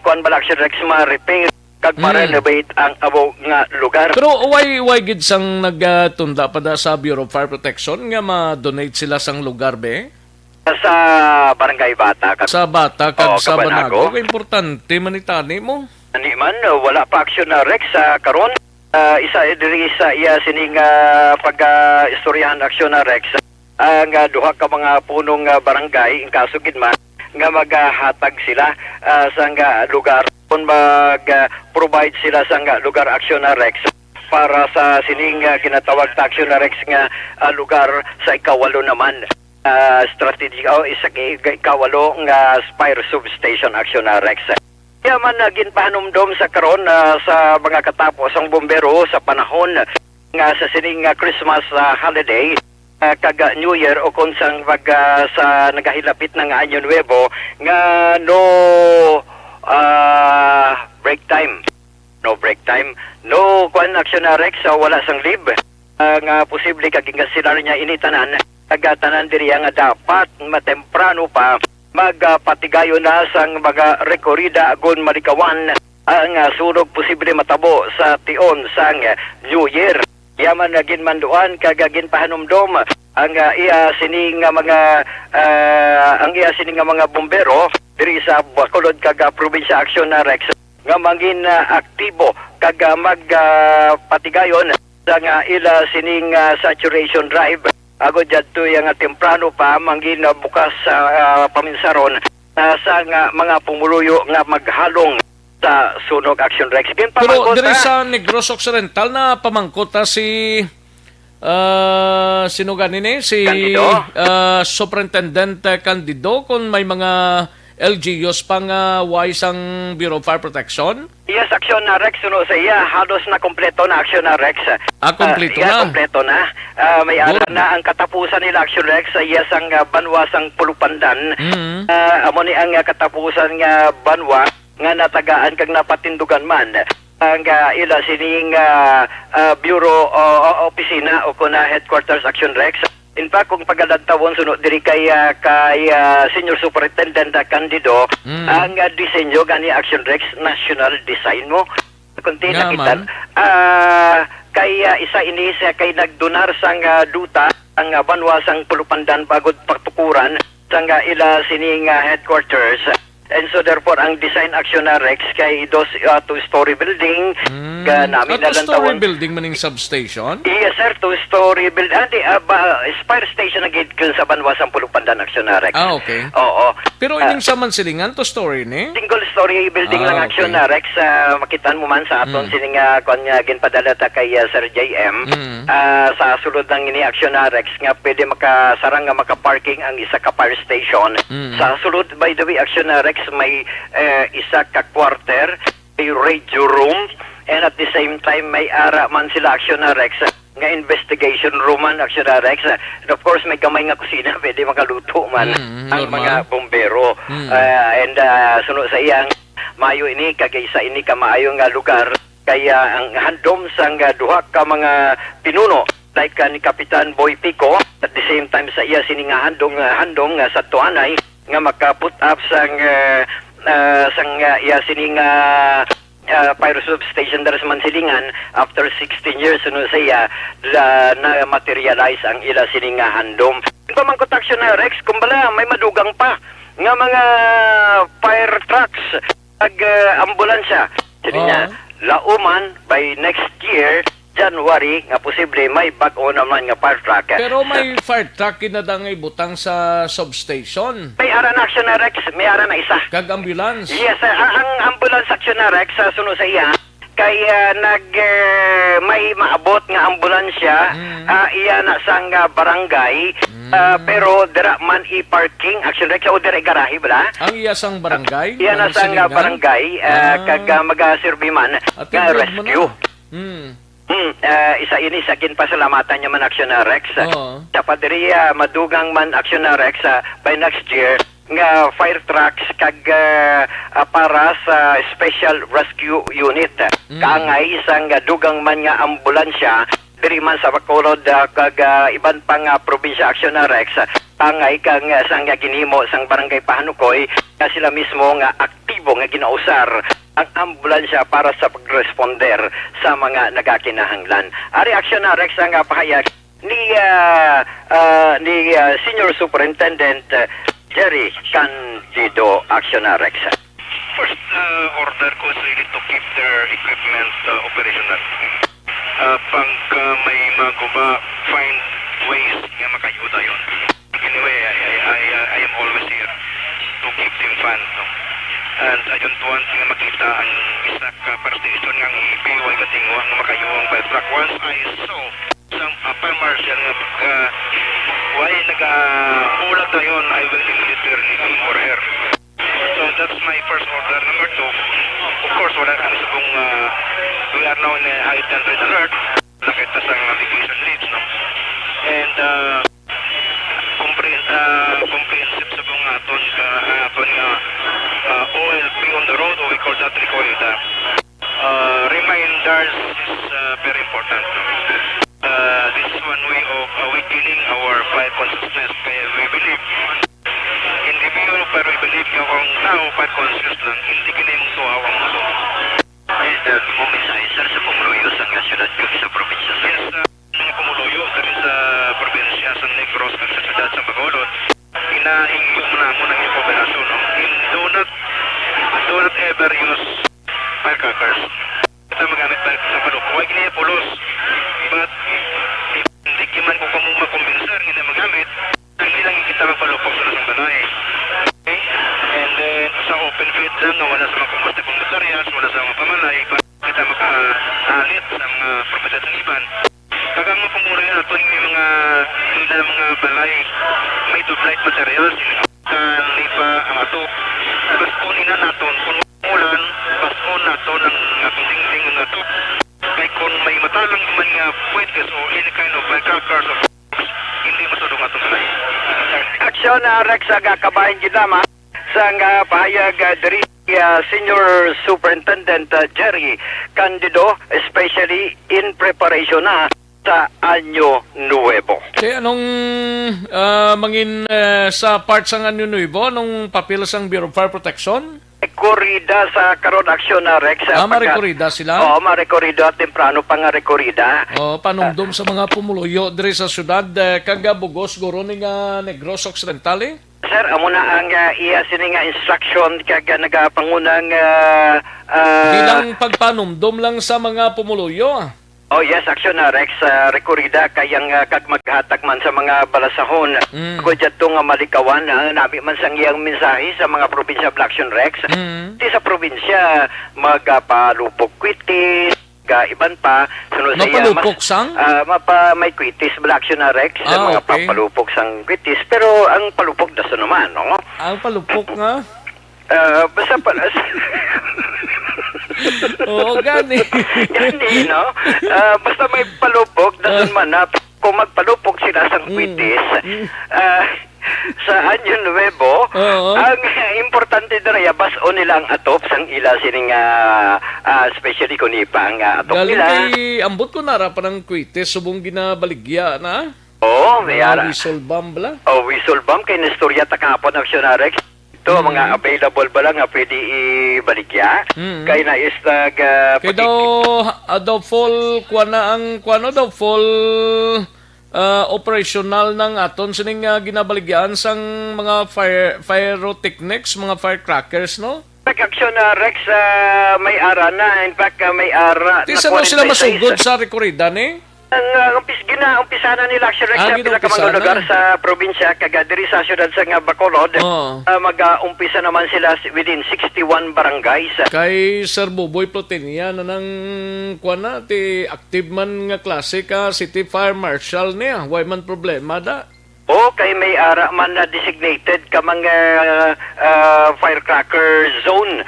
kuan bala action Rex ma-repair kag ma-renovate ang abo nga lugar. Pero why gid sang nagtunda pa da sa Bureau of Fire Protection nga ma-donate sila sang lugar be? Sa Barangay Bata kag Sa Bata kag sa Banago. Banago. Importante manitani mo. Ani man wala pa action Rex karon. Isa diri sa iya sining pag-istoryahan action Rex ang duha ka mga punong barangay in kasugid man nga maghatag sila sa lugar kung mag-provide sila sa lugar action Rex para sa sining ginatawag ta action Rex nga lugar sa ikawalo naman strategic isa ikawalo nga fire substation action Rex. Kaya man ginpahanumdom sa karon sa mga katapos ang bombero sa panahon nga sa sining Christmas holiday kag New Year o kung sang sa nagahilapit ng Año Nuevo nga no break time. No break time. No kwan action Rex wala sang leave. Nga posible kag sila niya initanan kag tanan diri nga dapat matemprano pa magpatigayo na sang mga rekorida agon malikawan ang sunog posible matabo sa tion sang New Year. Yaman na ginmanduan kagagin pahanumdom ang iya sining mga bombero diri sa Bacolod kag probinsya action Rex nga mangin aktibo kag magpatigayon sang ila sining saturation drive ago jadto yung temprano pa manggin bukas sa paminsaron sa mga pumuluyo nga maghalong sa sunog action Rex. Pero diri sa Negros Occidental na pamangkot si sino ganini si Superintendent Candido kung may mga LGUs pang wise ang Bureau of Fire Protection? Yes, action Rex suno sa iya halos na kompleto na action Rex. Kompleto na. Kompleto na. May ara na ang katapusan nila action Rex sa iya sang banwasang Pulupandan. Amo ni ang katapusan nga banwa nga natagaan kag napatindugan man ang ila sining bureau opisina o kuna headquarters action Rex. In fact, kung pagdadtawon sunod diri kay Senior Superintendent Candido, ang disenyo gani Action Rex national design mo. Kunti nakita kay isa ini sa kay nagdonar sang duta ang banwasang Pulupandan bagod pagtukuran sang ila sining headquarters. And so therefore ang design action Rex kay dos two-story building namin na lang two-story building maning substation? Yes sir, two-story building. Fire station na gate sa Banwasang Pulupandan action Rex. Okay. Oo. Pero ining sa Mansilingan two-story ni? Single story building lang action Rex. Makitaan mo man sa aton sining kon ginpadala ta kay Sir JM. Sa sulod ng ini action Rex nga pwede makasarang nga maka-parking ang isa ka fire station. Sa sulod by the way action Rex may isa ka quarter, may radio room, and at the same time may ara man sila action Rex nga investigation room man action Rex. And of course may gamay nga kusina, pwede makaluto man ang mga bombero. And sunod sa iyang maayo ini kagaysa ini ka maayo nga lugar kaya ang handom sang duha ka mga pinuno like ni Kapitan Boy Pico at the same time sa iya sini nga handom nga sa tuanay nga maka-put up sang iya sining fire substation dar sa Mansilingan after 16 years no sa iya na materialize ang ila sining handom. Pamangkot action Rex kumbala may madugang pa nga mga fire trucks ag ambulansya. Sige niya lauman by next year January nga posible may bag-o naman nga fire truck. Pero may fire truck kinadangay butang sa substation. May ara na action Rex, may ara na isa. Kag ambulance. Yes, ang ambulance action Rex sunod sa iya kaya may maabot nga ambulansya iya na sang barangay pero dira man i-parking action Rex o dira garahe bala Ang iyasang barangay? iya na ang sang silingan? barangay kag mag-serve man At nga tinrod mo rescue na. isa ini sa pasalamatan niya man action Rex Oo. sa padriya madugang man action Rex by next year nga fire trucks kag para sa special rescue unit kaangay isang dugang man nga ambulansya diri man sa Bacolod kag iban pang probinsya action Rex kaangay kang sang ginhimo sang barangay Pahanukoy nga sila mismo nga aktibo nga ginausar ang ambulansya para sa pagresponder sa mga nagakinahanglan. Ari action Rex ang pahayag ni Senior Superintendent Jerry Candido Action Rex. First order ko is really to keep their equipment operational. Pagka may maguba, find ways nga makayuda yun. Anyway, I am always here to keep them fun. No? And ayun tuwan nga makita ang isa ka station nga ipiway katingwa nga makayuwang by truck. Once I saw some farmers nga why nag-ulag na yun, I will immediately release for her. So that's my first order. Number two, of course, wala kami sa kung we are now in a heightened red alert. Nakita sa navigation leads, no? And comprehensive sa kung aton OLP on the road, or we call that recoil. Reminders is very important. This is one way of awakening our fire consciousness. Kaya we believe, hindi biro, pero we believe nga kung tao fire conscious lang, hindi kinayong tuwawang muso. And kumisay, sir, sa Pumuluyo sa syudad kami sa probinsya. Yes, mga Pumuluyo, kami sa probinsya sa Negros, kami sa syudad sa Bacolod, inahingyong na mo ng yung operasyon. No? Do not ever use firecrackers. Kita magamit sa palok. Huwag niya pulos. But hindi kiman ko kung makumbinser hindi magamit, hindi lang kita magpalupok sa lasang banay. Okay? And then sa open field lang na wala sa mga combustible materials, wala sa mga pamalay, para kita makaalit sa mga propiedad ng iban. Kagang mga pumuli na ito yung mga balay made of light materials, yung lipa, ang ato. Baskonin na natin, kung ulan, baskon natin ang dingding ng ato. Kaya kung may matalang man nga puwetes o any kind of firecrackers o hindi masudong atong balay. Action Rex aga kabahin gidama sang pahayag diri Senior Superintendent Jerry Candido, especially in preparation na sa Anyo Nuevo. Kaya anong mangin sa part sang Anyo Nuevo, anong papel sang Bureau of Fire Protection? Korida sa karon aksyon Rex. Marekorida sila? Oo, marekorida. Temprano pa nga rekorida. Panumdum sa mga pumuluyo diri sa syudad kag Bugos guro ni nga Negros Occidental eh? Sir, amo na ang iya sini nga instruction kag nagapangunang bilang pagpanumdum lang sa mga pumuluyo. Oh yes, action Rex, rekorida kayang kag maghatag man sa mga balasahon. Kung dito nga malikawan, nabi man sang iyang mensahe sa mga probinsya Action Rex. Di sa probinsya, magpalupog kwitis, iban pa. Sunod sa iya, Mapalupog sang? May kwitis Action Rex, mga okay. papalupog sang kwitis. Pero ang palupog daso naman, no? Ang palupok nga? Basta pala... Oo, gani. Gani, no? Basta may palupok, dasan man na kung magpalupok sila sa kwitis, sa Anyo Nuevo, ang importante na rin, baso nila ang atop sang ila sining, especially kung ipa ang atop Galing nila. kay ambot ko narapan ng kwites, subong ginabaligya na. Oo, may ara. Whistle bomb bala. Oh, whistle bomb, kay Nestorya takapon ng Sionarex. Ito, mga available ba lang nga pwede ibaligya? Kaya na is kaya daw full full operational ng aton sining ginabaligyan sang mga pyrotechnics, mga firecrackers, no? Action Rex, may ara na. In fact, may ara. Di saan sila masugod sa rekorida ni? Ang umpisa na nila Action Rex sa pinakamang lugar sa probinsya kag diri sa syudad sa nga Bacolod. Mag-umpisa naman sila within 61 barangays. Kay Sir Buboy Plotenia na nang kuan na ti active man nga klase ka City Fire Marshal niya. Why man problema da? Kay may ara man na designated ka mga firecracker zone.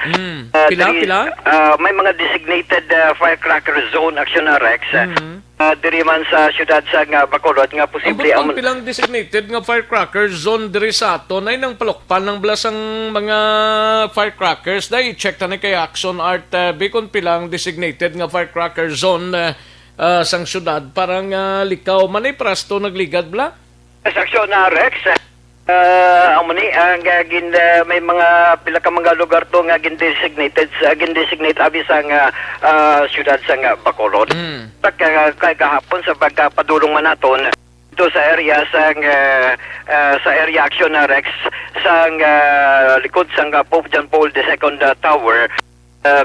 Pila? May mga designated firecracker zone Action Rex. Diri man sa syudad sa nga Bacolod nga posible ang pilang designated nga firecracker zone diri sa ato nay nang palukpan ng blasang mga firecrackers dai check ta ni kay Action Art bikon pilang designated nga firecracker zone sang syudad parang likaw manay prasto nagligad bla sa Action Rex. May mga pila ka mga lugar to nga gin-designate abi sa nga syudad sa nga Bacolod. Kay kahapon sa pagpadulong man naton dito sa area sa area Action Rex sa likod sa Pope John Paul II Tower.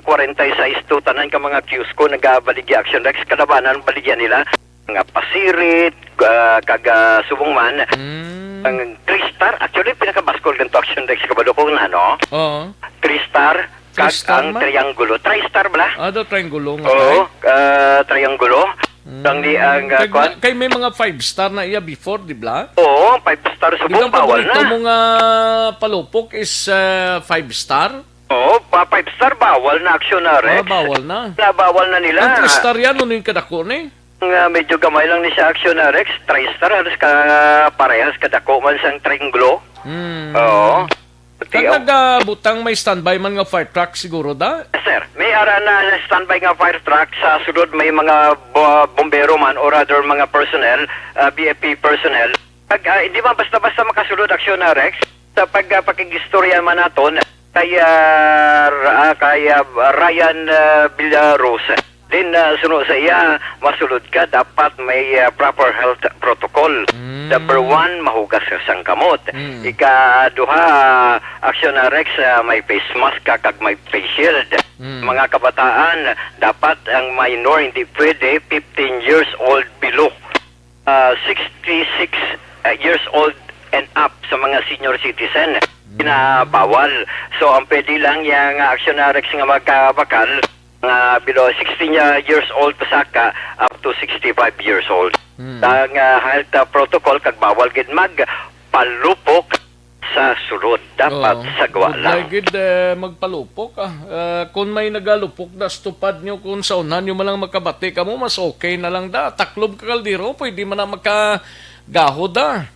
46 to tanan ka mga Cusco nagabaligya Action Rex kalabanan baligyan nila nga pasirit kaga subong man ang 3-star actually pinaka-baskol ganito Action Rex kabalo na no. 3-star kag ang triangulo 3-star bala do triangulo nga triangulo ang kay may mga 5-star na iya before di ba 5-star subong bawal na mga palupok is 5-star 5-star bawal na Action Rex bawal na bawal na nila ang 3-star yan ano yung kadako ni medyo gamay lang ni sa Action Rex 3-star halos ka parehas kadako man sang triangulo kag butang may standby man nga fire truck siguro da sir may ara na standby nga fire truck sa sulod may mga bombero man or other mga personnel BFP personnel hindi man basta-basta makasulod Action Rex sa pagpakigistorya man naton kay Ryan Villaros din sunod sa iya masulod ka dapat may proper health protocol. Number 1 mahugas ka sang kamot. Ika-duha Action Rex may face mask ka kag may face shield. Mga kabataan dapat ang minor hindi pwede 15 years old below 66 years old and up sa mga senior citizen bawal. So ang pwede lang yung Action Rex nga magkabakal below 16 years old pasaka up to 65 years old. Ang health protocol kag bawal gid magpalupok sa sulod dapat sagwa lang. Gid magpalupok kung may nagalupok da stupad nyo kung saunan nyo malang makabati kamo mas okay na lang da taklob ka kaldero pwede man na makagaho da.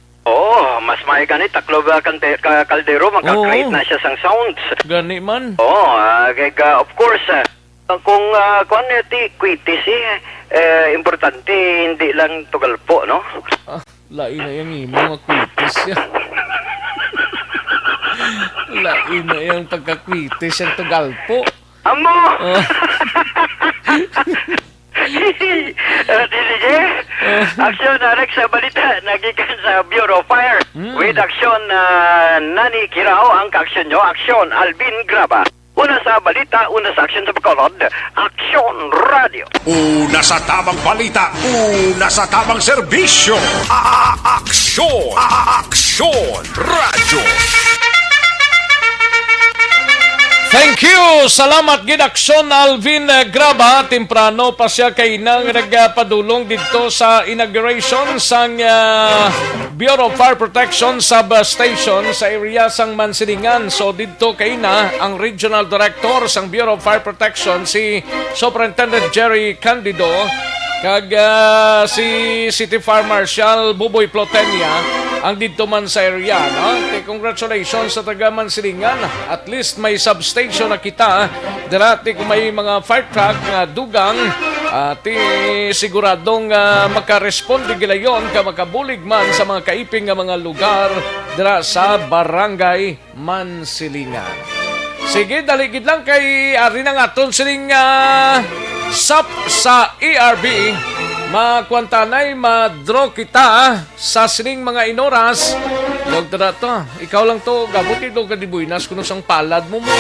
Mas may ganit taklob kaldero maka-create na siya sang sounds. Gani man. Of course kung kwitis importante hindi lang tugalpo no. Lain na yung imo nga kwitis ya. Lain na yung pagkakwitis yung tugalpo. Amo! Action Rex sa balita nagikan sa Bureau of Fire with Action Nani Kirao ang action nyo Action Alvin Graba. Una sa balita, una sa Action sa Bacolod, Action Radio. Una sa tamang balita, una sa tamang serbisyo. Aksyon! Aksyon Radio! Thank you! Salamat gid Action Alvin Graba. Temprano pa siya kay nang nagpadulong dito sa inauguration sang Bureau of Fire Protection Substation sa area sang Mansilingan. So dito kay na ang Regional Director sang Bureau of Fire Protection si Superintendent Jerry Candido kag si City Fire Marshal Buboy Plotenia ang dito man sa area, no? Congratulations sa taga Mansilingan. At least may substation na kita. Dati kung may mga fire truck na dugang, siguradong makaresponde gilayon ka makabulig man sa mga kaiping nga mga lugar dira sa Barangay Mansilingan. Sige, daligid lang kay ari na nga siling SAP sa ERB. Makwantanay, madraw kita sa sining mga inoras Huwag tada to. Ikaw lang to. Gabot ito ka di buinas kuno sang palad mo mo.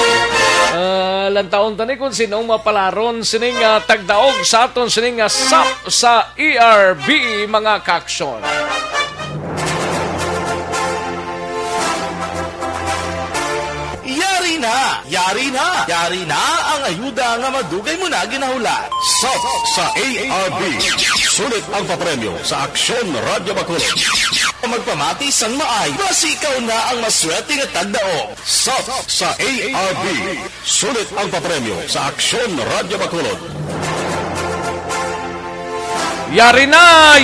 Lantaon tani kung sinong mapalaron sining tagdaog sa aton sining SAP sa ERB mga kaksyon. Yari na! Yari na! Yari na ang ayuda nga madugay mo na ginahula. SAP sa ARB. Sulit ang papremyo sa Aksyon Radyo Bacolod. Magpamati sang maay, basi ikaw na ang maswerte nga tagdaog. SAP sa ARB. Sulit ang papremyo sa Aksyon Radyo Bacolod. Yari na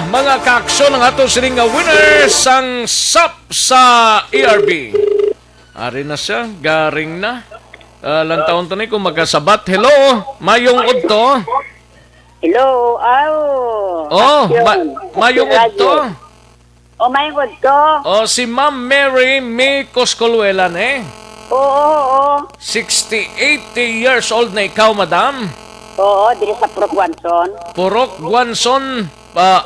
mga kaksyon ng ato sining winners sang SAP sa ERB. Ari na siya, garing na. Lantaon tani kung magkasabat. Hello, mayong udto. Hello, Mayong udto. Mayong udto. Si Ma'am Mary May Coscoluelan Oo. 68 years old na ikaw, madam. Oo, dito sa Purok Guanson. Purok Guanson,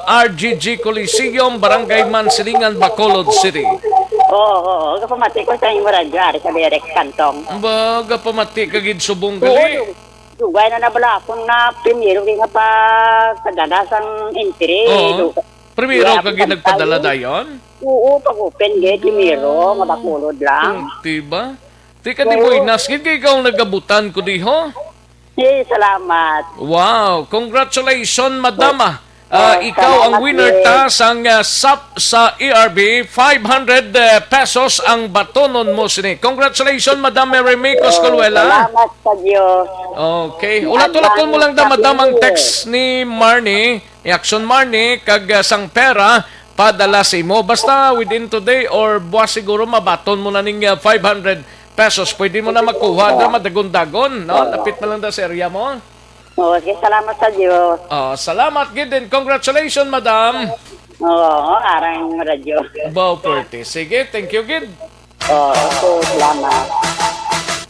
RGG Coliseum, Barangay Mansilingan, Bacolod City. Oo. Kapamati ko sa imo radyo, ari sa Derek Kantong. Baga pamati kagid subong gali. Dugay na nabala akong na primero rin nga pa kadadasang entry. Primero kagid nagpadala dayon? Oo, pag-open gate, primero, nga Bacolod lang. Diba? Di ka di buinas, gid kay ikaw nagabutan ko diho. Salamat. Wow, congratulations, madama. Ikaw ang winner ta sang SAP sa ERB, 500 pesos ang batonon mo sini. Congratulations, Madam Mary May Coscoluela. Salamat sa Diyos. Okay. Ulat-ulaton mo lang da, Madam, ang text ni Marnie, Action Marnie, kag sang pera, padala sa imo. Basta within today or buwas siguro mabaton mo na ning 500 pesos. Pwede mo na makuha da, madagon-dagon. No? Lapit na lang da sa area mo. Sige, salamat sa Diyos. Salamat gid din. Congratulations, madam. Arang radyo. Bow Perty. Sige, thank you gid. Salamat.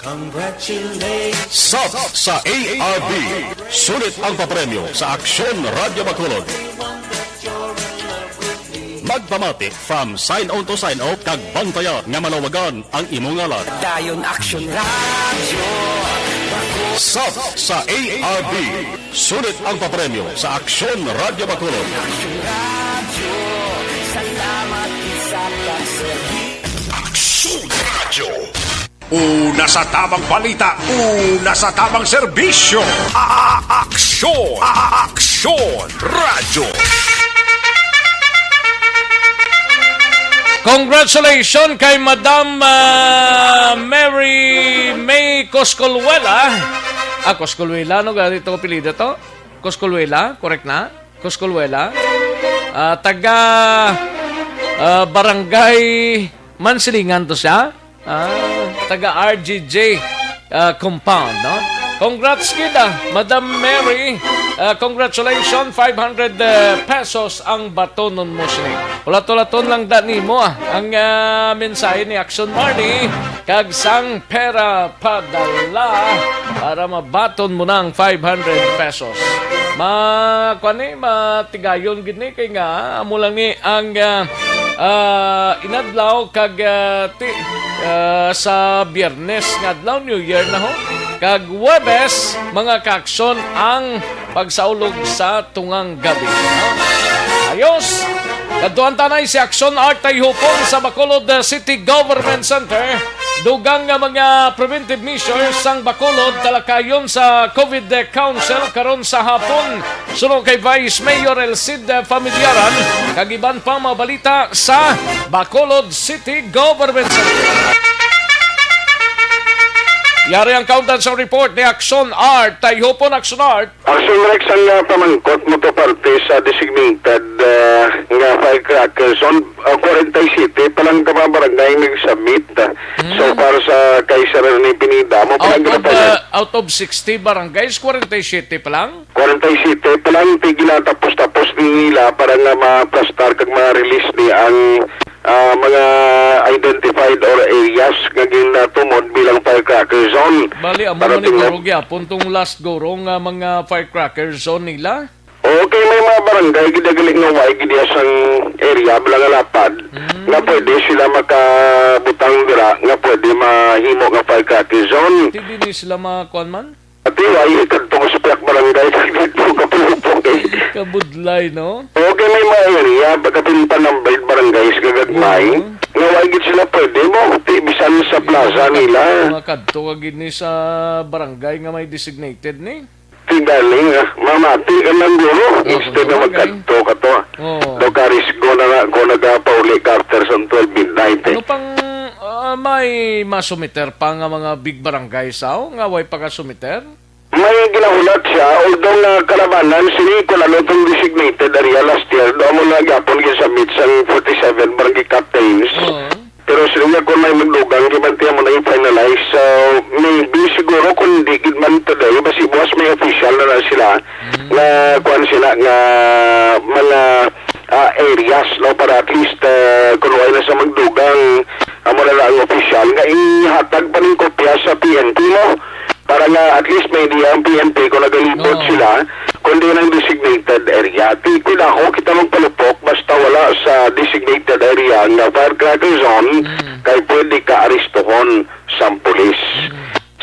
Congratulations. SAP sa ARB. Sulit ang papremyo sa Aksyon Radyo Bacolod. Magpamati from sign on to sign off kag bantayan nga malawagan ang imong ngalan. Dayon Aksyon Radio. SAP sa ARB. Sulit ang papremyo sa Aksyon Radyo Bacolod. Salamat sa pagserbi. Aksyon Radyo. Una sa tamang balita, una sa tamang serbisyo. Aksyon! Aksyon Radio. Congratulations kay Madam Mary May Coscoluela. Coscoluela, no? Ganito ko pilida to? Coscoluela, correct na? Coscoluela. Taga Barangay Mansilingan to siya. Taga RGJ compound, no? Congrats kita, Madam Mary. Congratulations, 500 pesos ang batonon mo siya. Ulat-ulaton lang dani mo ang mensahe ni Action Marnie. Kag sang pera padala para mabaton mo ng 500 pesos. Matigayon gini kay nga amo lang ni ang inadlaw kag sa Biyernes nga adlaw New Year na ho. Kag Huwebes, mga kaksyon ang pagsaulog sa tungang gabi. Ayos! Kaduan tanay si Action Art Tayhupon sa Bacolod City Government Center. Dugang nga mga preventive measures sang Bacolod talakayon sa COVID Council karon sa hapon. Sunod kay Vice Mayor Elcid Familiaran. Kagiban pa mabalita sa Bacolod City Government Center. Yari ang countdown sa report ni Action Art. Tayhupon Action Art. Action Rex ang pamangkot mo to parte sa designated nga firecrackers on 47 palang kababarangay nag-submit. So para sa Kaiser ni Pinida mo out of 60 barangays, 47 pa lang? 47 pa lang tigila-tapos nila para nga ma-plastar kag ma-release ni ang mga identified or areas nga ginatumod bilang firecracker zone. Bali, amo man ni Gorog yapon tong last gorong mga firecracker zone nila? Okay, may mga barangay gidagaling nga way gid sang area bilang lapad nga pwede sila makabutang dira nga pwede mahimo nga fire cracking zone. Hindi ni sila makuan man? Ati ay kadto ko sa piyak barangay dito kapulupong eh. Kabudlay, no? Okay, may mga area pagkapinpan ng barangay sa gagmay nga way gid sila pwede mo bisan sa plaza nila. Mga kadto ka gid ni sa barangay nga may designated ni. Tigaling mamati ka lang guro instead na magkanto ka to. Do ka risgo na nga kung nagapauli ka after some 12 midnight. Ano pang may masumiter pa nga mga big barangay sao nga way pagkasumiter? May ginahulat siya, although nga kalabanan, sinikon ano itong designated area last year, doon mo na gapon gisabit sa 47 barangay captains. Pero sila nga kung may maglugang, gibantiyan mo na i-finalize. So, maybe siguro kung di man today, basi buwas may official na sila, na kuhan sila nga mga areas, no, para at least kung wala na sa maglugang, mo na lang ang official, nga ihatag pa ng kopya sa PNP mo, para nga at least may idea ang PNP kung nagalipot sila, kundi ng designated area. Tikod ako, kita magpalupok, basta wala sa designated area na firecracker zone, kay pwede ka aristohon sa pulis.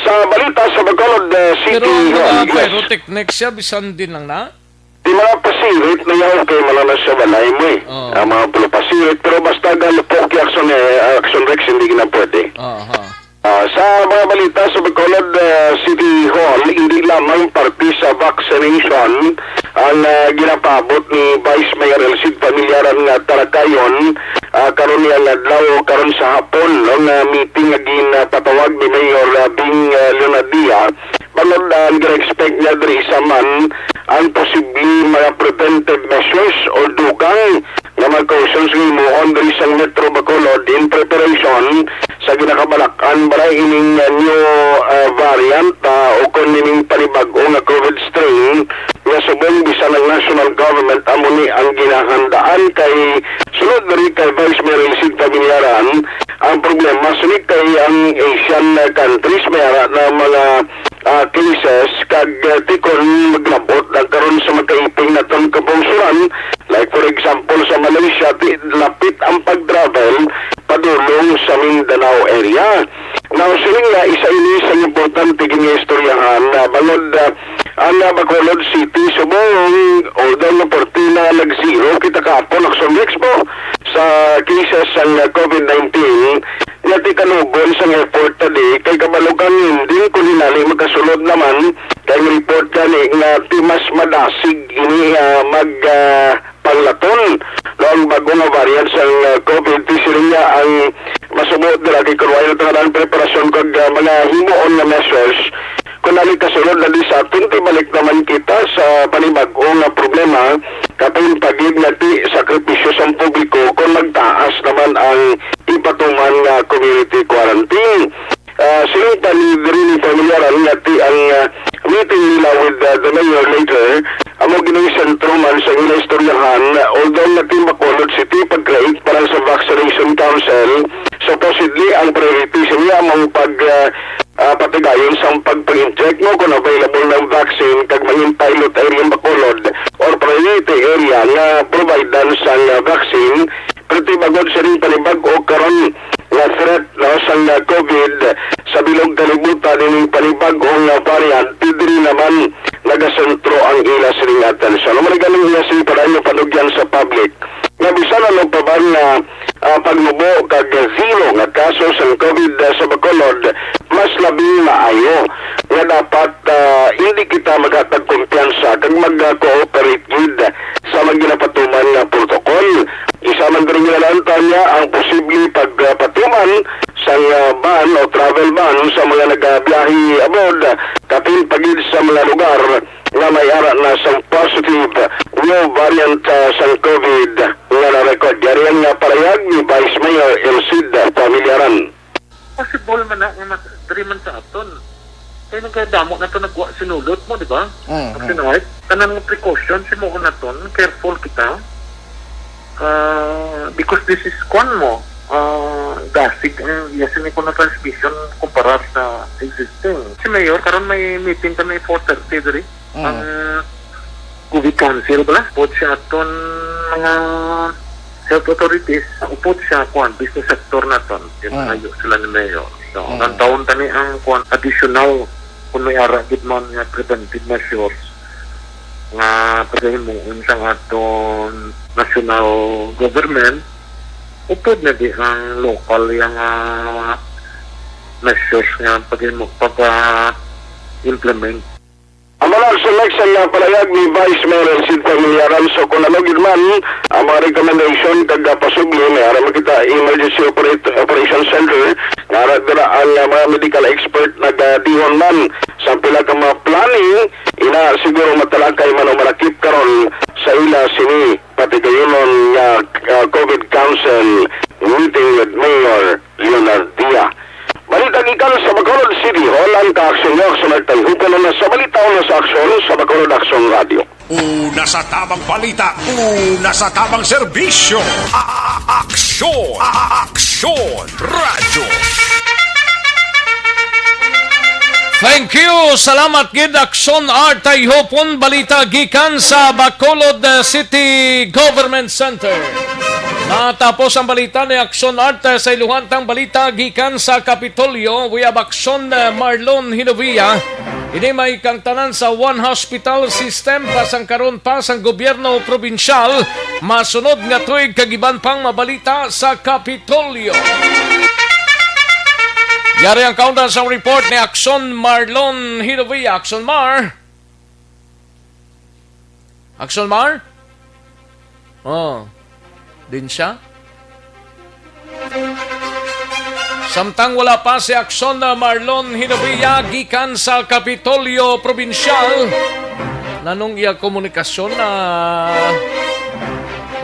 Sa balita sa Bacolod City... Pero mga pyrotechnics siya, bisan din lang na? Di mga pasirit na yan, kay malalas sa balay mo eh. Mga pulo pasirit, pero basta galupok yung action Rex, hindi na pwede. Sa mga balita sa Bacolod City Hall, hindi lamang parte sa vaccination ang ginapabot ni Vice Mayor Elcid Pamilyaran nga Tarakayon karon niyang adlaw karon sa hapon nga meeting nga ginapatawag ni Mayor Bing Leonadia. Bangod ang gina-expect niya diri sa man ang posible mga preventive measures o dugang na magkausyon sa imuon diri sa Metro Bacolod in preparation sa ginakabalakan balay ining new variant o kung ining panibag-o nga COVID strain nga subong bisan ng national government amo ni ang ginahandaan kay sulod diri kay Vice Mayor Elcid Pamilyaran ang problema sunik kay ang Asian countries may ara na mga cases kag tikon maglabot nagkaroon sa magkaiping na itong kapungsuran like for example sa Malaysia lapit ang pag-travel padulong sa Mindanao area. Now siling nga isa ini sa importante ginistoryahan na bangod ang Bacolod City subong although na porti na nag-zero kita kapon action expo sa cases ng COVID-19 yati kanubon sa airport tadi kay kabalugan hindi ko hinali magkasulod naman kay report gani nga timas madasig ini panglaton ang bago nga variant sa COVID niya ang masubot nila kay kurwayo ng preparasyon kag mga himuon na measures kung nali kasunod na di sa atin balik naman kita sa panibag-o nga problema kapag pagig nati sakripisyo sa publiko kung magtaas naman ang ipatuman nga community quarantine. Siling panidiri ni Pamilyaran nati ang meeting nila with the mayor later amo ginoy sentro man sa ilang istoryahan although nati Bacolod City pag-create para sa vaccination council supposedly ang priority siya among patigayon sa pag-inject mo kung available ng vaccine kag maging pilot area Bacolod or priority area nga providan sa vaccine pero bagod sa rin panibag o karon nga threat sa COVID sa bilog kalibutan ng panibag o nga variant diri naman nagasentro ang ila siring atensyon. Magaling ila siring padayon panugyan sa public nga bisan ano pa ba nga pagmubo kag zero nga kaso sa COVID sa Bacolod mas labing maayo nga dapat hindi kita maghatag kumpiyansa kag mag-cooperate with sa magginapatuman nga protocol. Isa man rin nilalanta niya ang posible pagpatuman sa ban o travel ban sa mga nagabiyahe abroad kapin pagid sa mga lugar na may ara na sa positive new variant sa COVID nga na-record. Yariyan nga parayag ni Vice Mayor Elcid Pamilyaran. Possible man na dari man sa aton. Kaya nagdamo na ito nagwa sinulot mo, di ba? Kasi right, kanang precaution si mo na ito, careful kita. Because this is kwan mo, dasig yasin ko na transmission kumparar sa existing. Si Mayor, karon may meeting kami 4:30 diri. COVID Council ba? Upod siya aton mga health authorities, upod siya business sector na ton. Yung ayo sila ni Mayor. So, ang taon tani ang additional kung may aragid man nga preventive measures nga paghimuon sa aton national government, upod na di ang local yung measures nga pag-implement. Ang mga selection na palayag ni Vice Mayor Sinta Miliaran, so kung nanogid man ang mga recommendation kagapasugli may aram kita Emergency Operation Center nga dira ang mga medical expert nagdihon man sa pila ka mga planning ina siguro matalakay man o malakip karon sa ila sini pati kayunon nga COVID Council meeting with Mayor Leonard Dia. Balitang ikan sa Bacolod City Hall ang ka-aksyon nyo sa nagtayhupan na sa balitaw na sa aksyon sa Bacolod Aksyon Radio. Una sa tamang balita, una sa tamang serbisyo. Aksyon! Aksyon! Radyo! Thank you. Salamat gid Aksyon Artay Hopon balita gikan sa Bacolod City Government Center. Natapos ang balita ni Aksyon Art sa iluhantang balita gikan sa Kapitolyo. We have Aksyon Marlon Hinovia. Ini may kang tanan sa One Hospital System pasang karon pa sang gobyerno probinsyal. Masunod nga tuig kagiban pang mabalita sa Kapitolyo. Yari ang countdown sa report ni Aksyon Marlon Hinovia. Aksyon Mar? Aksyon Mar? Oh. Din siya? Samtang wala pa si Aksyon Marlon Hinovia gikan sa Kapitolyo Probinsyal. Nanong iya komunikasyon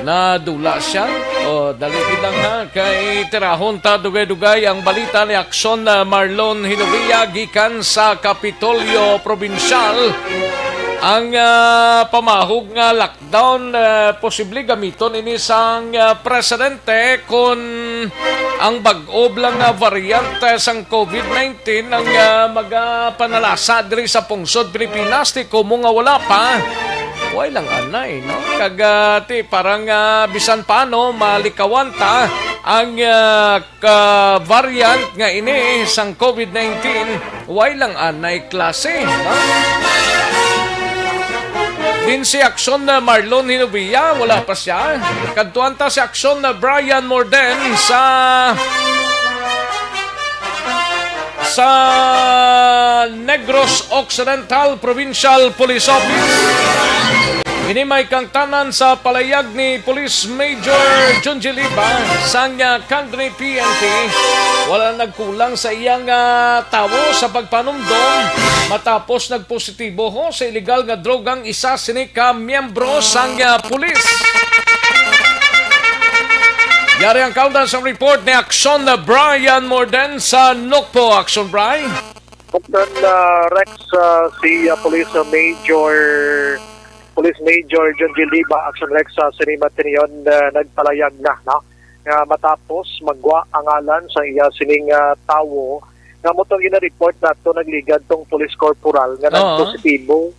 na dula siya. O dali lang ha kay tirahon ta dugay-dugay ang balita ni Aksyon Marlon Hinovia gikan sa Kapitolyo Probinsyal. Ang pamahog nga lockdown posible gamiton ini sang presidente kung ang bag-o lang nga variant sang COVID-19 ang magapanalasa diri sa pungsod Pilipinas ti kumo nga wala pa. Way lang anay, no? Kagati parang bisan paano malikawan ta ang variant nga ini sang COVID-19. Way lang anay klase, no? Din si Aksyon Marlon Hinovia, wala pa siya. Kadtuan ta si Aksyon Brian Morden sa Negros Occidental Provincial Police Office. Ini may kang tanan sa palayag ni Police Major Junji Liba sang Kandri PNP. Wala nagkulang sa iyang tawo sa pagpanumdom matapos nagpositibo ho sa illegal nga drogang isa sini ka miyembro sang pulis. Yari ang countdown sa report ni Aksyon Brian Morden sa Nokpo. Aksyon Brian. Captain Rex, si Police Major John Giliba, Action Rex sa Sinimatinion nagpalayag na, no? Matapos magwa ang alan sa iya sining tawo nga mo itong ina-report na ito nagligad tong police corporal nga nagpositibo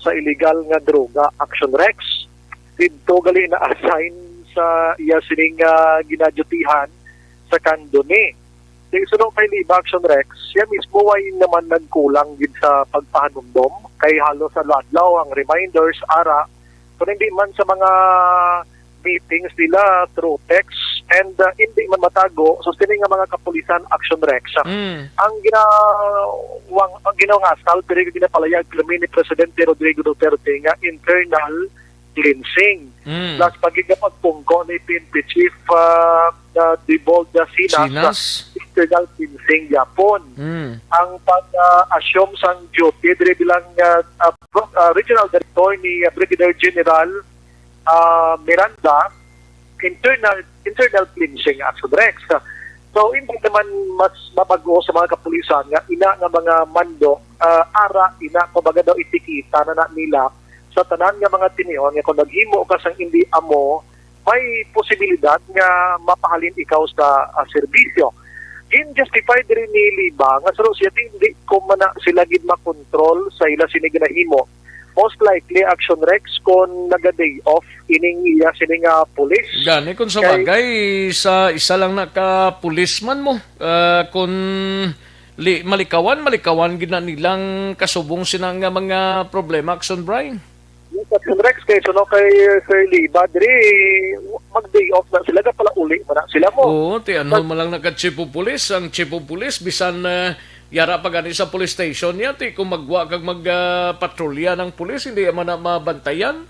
sa illegal nga droga. Action Rex dito gali na assign sa iya sining ginadutihan sa Candone. Sunod kay Liba, Action Rex, siya mismo ay naman nagkulang din sa pagpahanumdom kay halos sa ladlaw ang reminders ara kung hindi man sa mga meetings nila through text and hindi man matago so sila nga mga kapulisan Action Rex ang ginawang asal pero ginapalayag ni Presidente Rodrigo Duterte nga internal cleansing plus pagigapagpungko ni PNP Chief Dibold Sinas internal cleansing yapon ang pag-assume sang duty dire bilang regional director ni Brigadier General Miranda internal cleansing Action Rex. So hindi naman mas mabago sa mga kapulisan nga ina nga mga mando ara ina kumbaga daw itikita na nila sa tanan nga mga tinion nga kung naghimo ka sang hindi amo may posibilidad nga mapahalin ikaw sa serbisyo. In-justified rin ni Liba nga saro siya hindi ko man sila gid makontrol sa ila sini ginahimo most likely Action Rex kung naga-day off ining iya sining police. Gani kung sa bagay, sa isa lang naka-policeman mo. Kung malikawan gina nilang kasubong sinang mga problema, Action Brian. Yes, Action Rex, kay suno kay Sir Liba, diri mag-day off na sila, pala uli mo na sila mo. Oo, ano mo lang naka-chief of police. Ang chief of police, bisan yara pa gani sa police station niya, kung magwa kag magpatrolya ng police, hindi man na mabantayan.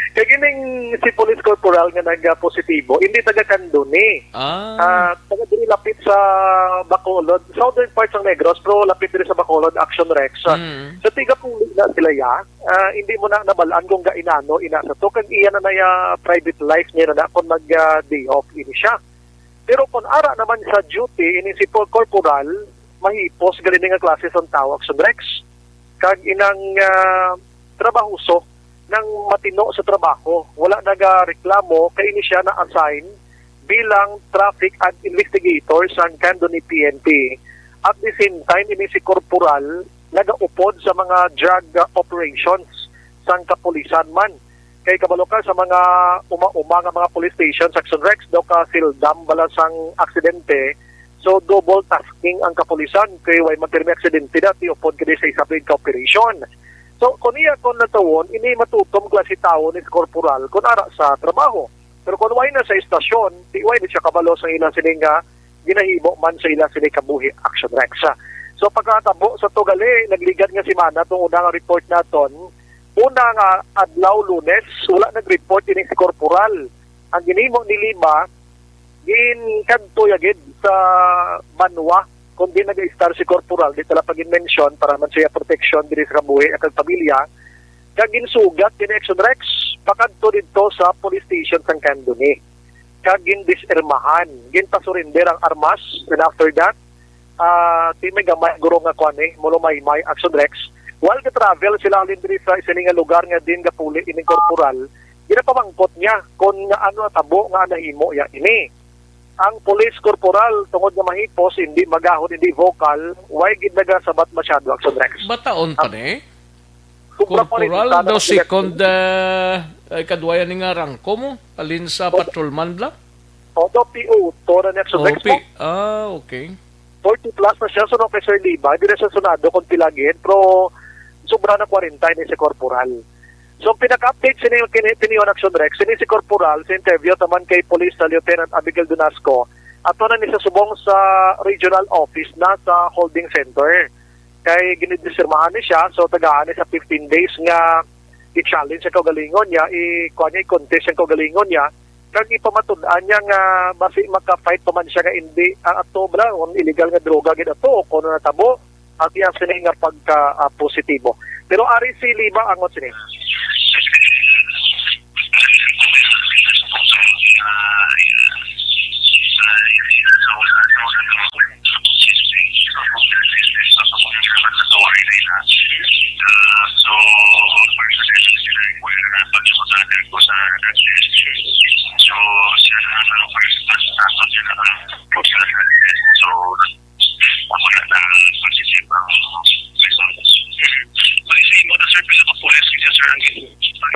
Kagining si Police Corporal nga nag-positibo, hindi taga-Candoni. Taga diri lapit sa Bacolod, southern parts ng Negros, pero lapit diri sa Bacolod, Action Rex. Sa tiga-puli na sila hindi mo na nabalaan kung gainano, ina sa to, kag iya na naya private life niya na kung mag-day off ini siya. Pero kung ara naman sa duty, ini si Corporal, mahipos, galing nga klase sa tao, Action Rex. Kag inang trabahuso ng matino sa trabaho. Wala nagareklamo, kay ini siya na-assign bilang traffic and investigator sa Candoni PNP. At the same time, ini si Corporal nagaupod sa mga drug operations sa kapulisan man. Kay kabalo ka sa mga uma-uma nga mga police stations, Action Rex, daw ka sildam balasang aksidente. So, double tasking ang kapulisan kay way magpirmi aksidente dati upod kadi sa isabing ka-operation. So, kung iya kung natawon, ini matutom klase tao ni Corporal kung ara sa trabaho. Pero kung way na sa istasyon, di way na siya kabalo sa ilang sining ginahimo man sa ilang sining kabuhi, Action Rex. So, pagkatabo sa Tugali, nagligad nga si Mana itong unang report naton. Una nga, adlaw Lunes, wala nag-report ini si Corporal. Ang ginimo ni Lima, ginkanto yagid sa Banwa, kung di nag-star si Corporal, di tala pag-mention para man siya protection diri sa kabuhi at pamilya, kagin sugat din Action Rex, pakadto dito sa police station sa Candoni. Kagin disirmahan, ginpasurinder ang armas, and after that, ti may gamay guro nga kwane, mulumay-may Action Rex. While ka-travel sila alin diri sa isa nga lugar nga din kapuli ini Corporal, ginapamangkot niya kung nga ano tabo nga nahimo ya ini. Ang Police Corporal, tungod nga mahipos, hindi magahon, hindi vocal, why ginaga sabat masyado, Action Rex? Bataon pa ni? Corporal daw second kadwayan ni nga rangko mo? Alin sa patrolman lang? O, do PO, to na ni Action Rex mo. Okay. 40 plus na siya, sunod kay Sir Liba, hindi na siya sunado kung pilagin, pero sobra na 40 ni si Corporal. So, pinaka-update siniyon Action Rex, si Corporal, sa interview taman kay Police Lieutenant Abigail Dunasco, at na ni sa subong sa regional office na sa holding center. Kay ginidisirmahan ni siya, so tagaan ni sa 15 days nga i-challenge ang kagalingon niya, i-contest ang kagalingon niya, kag ipamatud-an niya nga basi maka-fight pa man siya nga hindi ato bala, illegal nga droga gid ato, kung natabo, at yan sila nga pagka-positibo. Pero ari si Liba ang sini.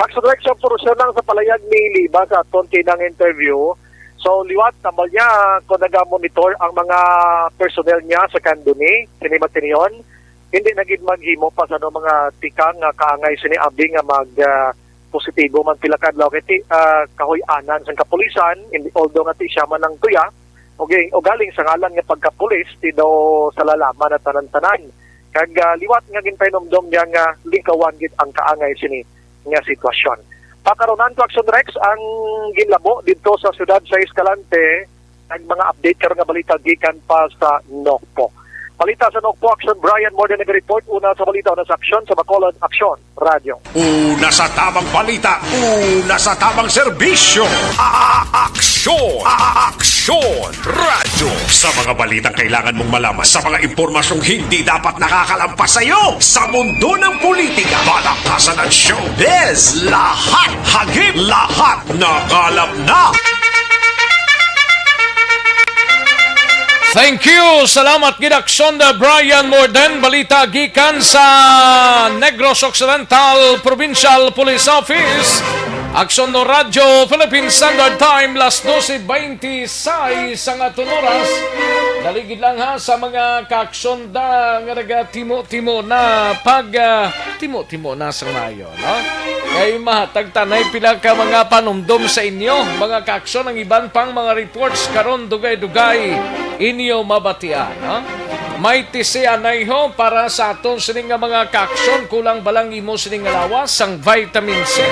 Action Rex ang porosyon lang sa palayag ni Liba sa aton kinang interview. So, liwat, tambal niya kung nag-monitor ang mga personnel niya sa Candoni, sinimatiniyon. Hindi naging maghimo pa sa mga tikang kaangay siniabdi nga mag-positibo man pilakadlaw kiti kahoy-anan sa kapulisan, although nga ti siya man ang tuya, o galing sa ngalan nga pagkapulis, ti daw sa lalaman at tanan-tanan. Kag liwat nga ginpainomdom niya nga likawan gid ang kaangay sini nga sitwasyon. Pakaronan ko Action Rex ang ginlabo dito sa siyudad sa Escalante, ang mga update karon nga balita gikan pa sa Nokpo. Balita sa Nokpo, Action Brian more than nag-report una sa balita na sa Action sa Bacolod Action Radio. Una sa tamang balita, una sa tamang serbisyo. Aksyon! Aksyon! Radyo! Sa mga balitang kailangan mong malaman, sa mga impormasyong hindi dapat nakakalampas sa iyo, sa mundo ng politika, balakasan at showbiz, lahat hagip, lahat nakalap na! Thank you. Salamat Gidaksyon Brian Morden. Balita gikan sa Negros Occidental Provincial Police Office. Aksyon no Radyo Philippine Standard Time las 12:26 sa atong oras. Daligid lang ha sa mga kaaksyon da nga naga timo-timo na pag timo-timo na sa mayo, no? Kay mahatag tanay pila ka mga panumdum sa inyo, mga kaaksyon ang iban pang mga reports karon dugay-dugay inyo mabatian, no? May tisianay ho para sa aton sining nga mga kaaksyon kulang balang imo sining nga lawas sang vitamin C.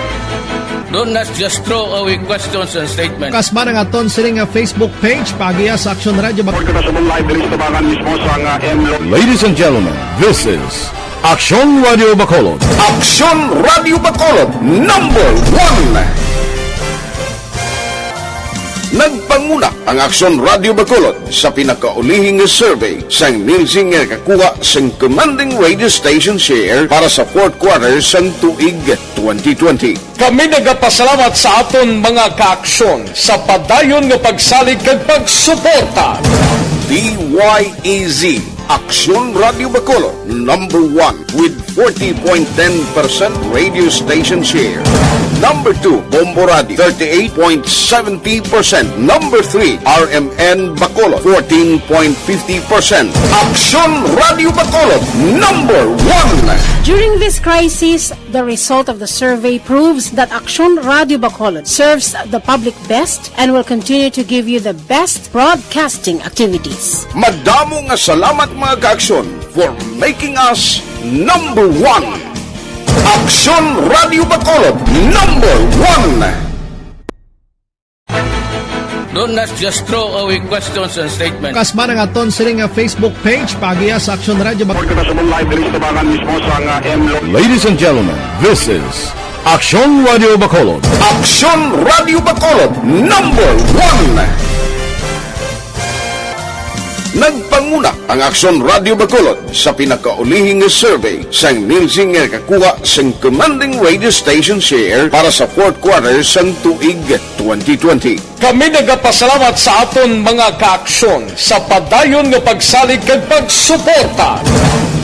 Don't not just throw away questions and statements. Kasma ng aton sining nga Facebook page pagiya sa Aksyon Radio Bacolod. Ladies and gentlemen, this is Aksyon Radio Bacolod. Aksyon Radio Bacolod #1. Nagpanguna ang Aksyon Radio Bacolod sa pinakaulihing survey sang Nilsing nga kakuha sang commanding radio station share para sa fourth quarter sang tuig 2020. Kami nagapasalamat sa aton mga kaaksyon sa padayon nga pagsalig kag pagsuporta. DYEZ Aksyon Radio Bacolod #1 with 40.10% radio station share. Number 2, Bombo Radio, 38.70%. Number 3, RMN Bacolod, 14.50%. Aksyon Radio Bacolod #1. During this crisis, the result of the survey proves that Aksyon Radio Bacolod serves the public best and will continue to give you the best broadcasting activities. Madamo nga salamat mga kaaksyon for making us #1. Aksyon Radio Bacolod #1. Don't not just throw away questions and statements. Kasma ng aton sining nga Facebook page pagiya sa Aksyon Radio Bacolod. Ladies and gentlemen, this is Aksyon Radio Bacolod. Aksyon Radio Bacolod #1. Nagpanguna ang Aksyon Radio Bacolod sa pinakaulihing survey sang Nilsing nga kakuha sang commanding radio station share para sa fourth quarter sang tuig 2020. Kami nagapasalamat sa aton mga kaaksyon sa padayon nga pagsalig kag pagsuporta.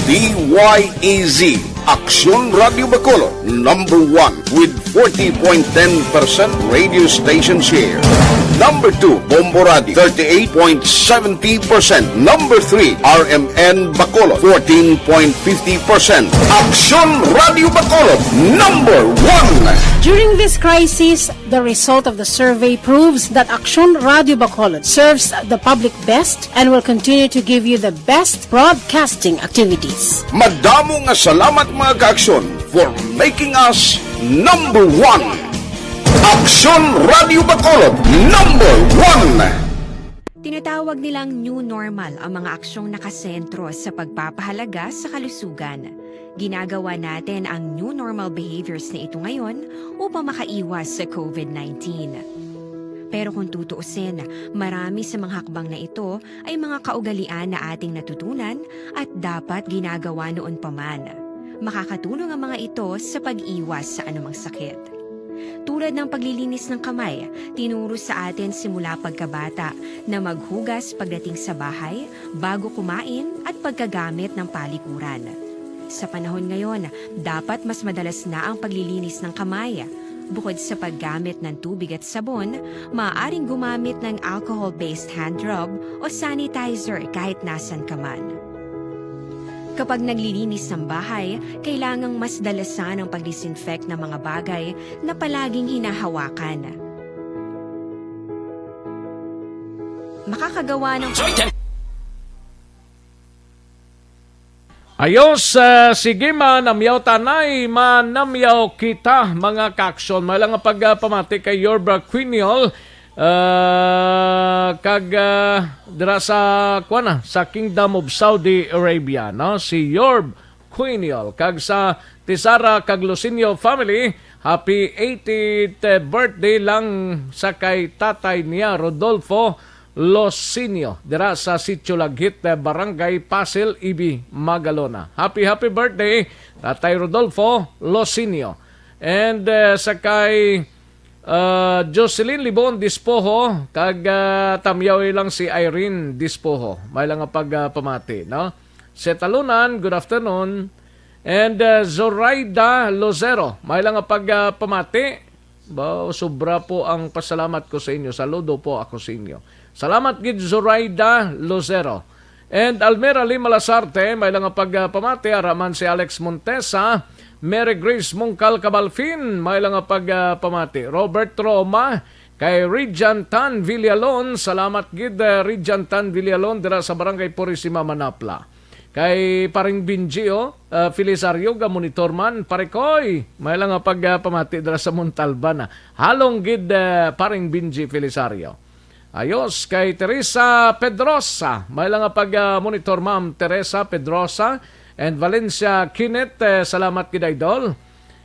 DYEZ Aksyon Radio Bacolod #1 with 40.10% radio station share. Number 2, Bombo Radio, 38.70%. Number 3, RMN Bacolod, 14.50%. Aksyon Radio Bacolod #1. During this crisis, the result of the survey proves that Aksyon Radio Bacolod serves the public best and will continue to give you the best broadcasting activities. Madamo nga salamat mga kaaksyon for making us #1. Aksyon Radio Bacolod #1. Tinatawag nilang new normal ang mga aksyong nakasentro sa pagpapahalaga sa kalusugan. Ginagawa natin ang new normal behaviors na ito ngayon upang makaiwas sa COVID-19. Pero kung tutuusin, marami sa mga hakbang na ito ay mga kaugalian na ating natutunan at dapat ginagawa noon pa man. Makakatulong ang mga ito sa pag-iwas sa anumang sakit. Tulad ng paglilinis ng kamay, tinuro sa atin simula pagkabata na maghugas pagdating sa bahay, bago kumain at pagkagamit ng palikuran. Sa panahon ngayon, dapat mas madalas na ang paglilinis ng kamay. Bukod sa paggamit ng tubig at sabon, maaaring gumamit ng alcohol-based hand rub o sanitizer kahit nasan ka man. Kapag naglilinis ng bahay, kailangang mas dalasan ang pag-disinfect ng mga bagay na palaging hinahawakan. Makakagawa ng... Ayos, sige manamyaw tanay, manamyaw kita mga kaaksyon. Malang pagpamati kay Yorba Quiniol, kag dira sa kuana sa Kingdom of Saudi Arabia, no? Si Yorb Quiniol kag sa Tisara kag Lucinio family, happy 80th birthday lang sa kay tatay niya Rodolfo Losinio dira sa Sitio Laghit, Barangay Pasil, Ibi, Magalona. Happy birthday tatay Rodolfo Losinio. And sa kay Jocelyn Libon Dispoho, kag tamyaw lang si Irene Dispoho. May lang nga pamati, no? Setalunan, good afternoon. And Zoraida Lozero, may lang nga pamati. Sobra po ang pasalamat ko sa inyo. Saludo po ako sa inyo. Salamat gid Zoraida Lozero. And Almera Lima Lasarte, may lang nga pamati. Araman si Alex Montesa. Mary Grace Mungkal Cabalfin, may lang nga pamati. Robert Roma, kay Rijan Tan Villalon, salamat gid Rijan Tan Villalon dira sa Barangay Purisima, Manapla. Kay Paring Binjio, Felisario ga monitorman, Parekoy, may lang nga pamati dira sa Montalbana. Halong gid Paring Binji Felisario. Ayos, kay Teresa Pedrosa, may lang nga monitor Ma'am Teresa Pedrosa. And Valencia Kinet, salamat gid idol.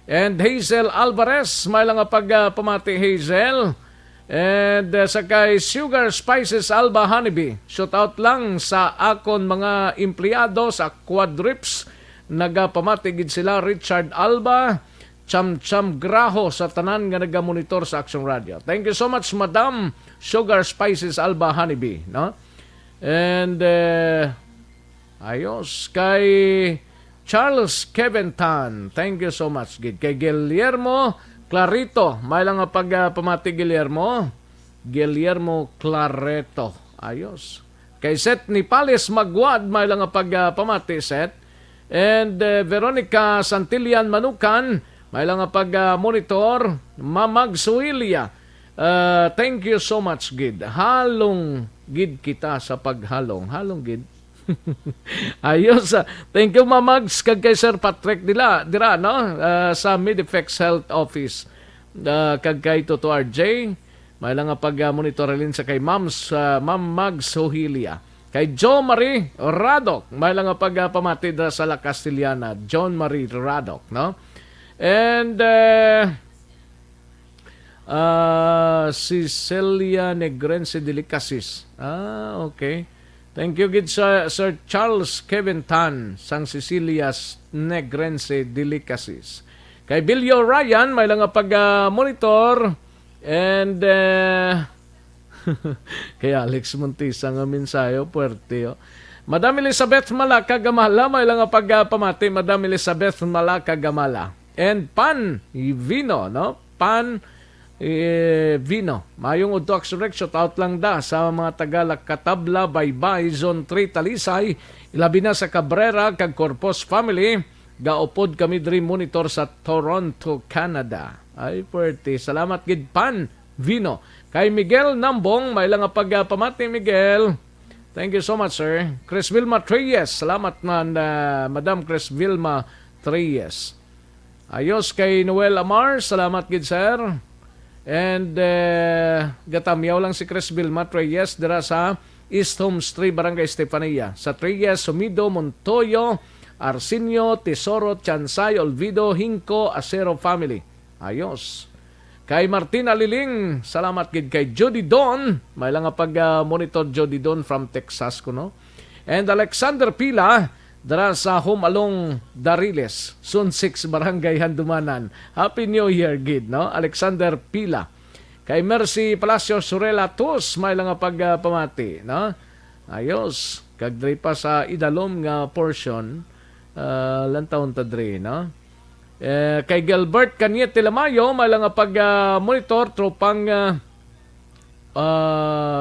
And Hazel Alvarez, may lang nga pamati Hazel. And sakay Sugar Spices Alba Honeybee, shout out lang sa akon mga empleyado sa Quadrips. Nagapamati gid sila Richard Alba, Cham Graho sa tanan nga nagamonitor sa Action Radio. Thank you so much Madam Sugar Spices Alba Honeybee, no? And ayos, kay Charles Kevin Tan, thank you so much. Kay Guillermo Clarito, may lang nga pamati Guillermo Clareto, ayos. Kay Seth Nipales Magwad, may lang nga pamati Seth. And Veronica Santillan Manukan, may lang nga monitor. Mamag Suilia, thank you so much gid. Halong gid kita sa paghalong. Halong gid. Ayos. Thank you Mamags kag kay Sir Patrick dira no sa Midifex Health Office. Kag kay Toto RJ, may lang nga monitor rin sa kay Ma'am Mags Sohilia. Kay John Marie Radok, may lang nga pamati dira sa La Castellana, John Marie Radok, no? And si Celia Negrense Delicasis. Okay. Thank you gid Sir Charles Kevin Tan, San Cecilias Negrense Delicacies. Kay Bilyo Ryan, may lang nga monitor. And kay Alex Montisa nga mensayo, puwerte. Madam Elizabeth Malaka Gamala, may lang nga pamati. Madam Elizabeth Malaka Gamala. And Pan Vino, no? Pan Vino. Mayong Udto Action shout out lang da sa mga Tagalog Katabla, Baybay, Zone 3, Talisay, ilabi na sa Cabrera, kag Corpus family, gaupod kami dream monitor sa Toronto, Canada. Ay, puwerte. Salamat gid Pan Vino. Kay Miguel Nambong, may lang nga pamati Miguel. Thank you so much, sir. Chris Vilma Treyes. Salamat man, Madam Chris Vilma Treyes. Ayos kay Noel Amar. Salamat gid, sir. And gatamyaw lang si Chris Vilma Treyes dira sa East Homes 3, Barangay Estefania. Sa Treyes, Sumido, Montoyo, Arsenio, Tesoro, Chansay, Olvido, Hinco, Acero family. Ayos. Kay Martina Liling, salamat gid. Kay Jody Don, may lang nga monitor Jody Don from Texas ko, no? And Alexander Pila, dara sa Home Along Dariles, Zone 6, Barangay Handumanan. Happy New Year, gid, no? Alexander Pila. Kay Mercy Palacio Surela Tus, may lang nga pamati, no? Ayos. Kag dre pa sa idalom nga portion, lantaon ta dre, no? Kay Gilbert Caniete Lamayo, may lang nga monitor tropang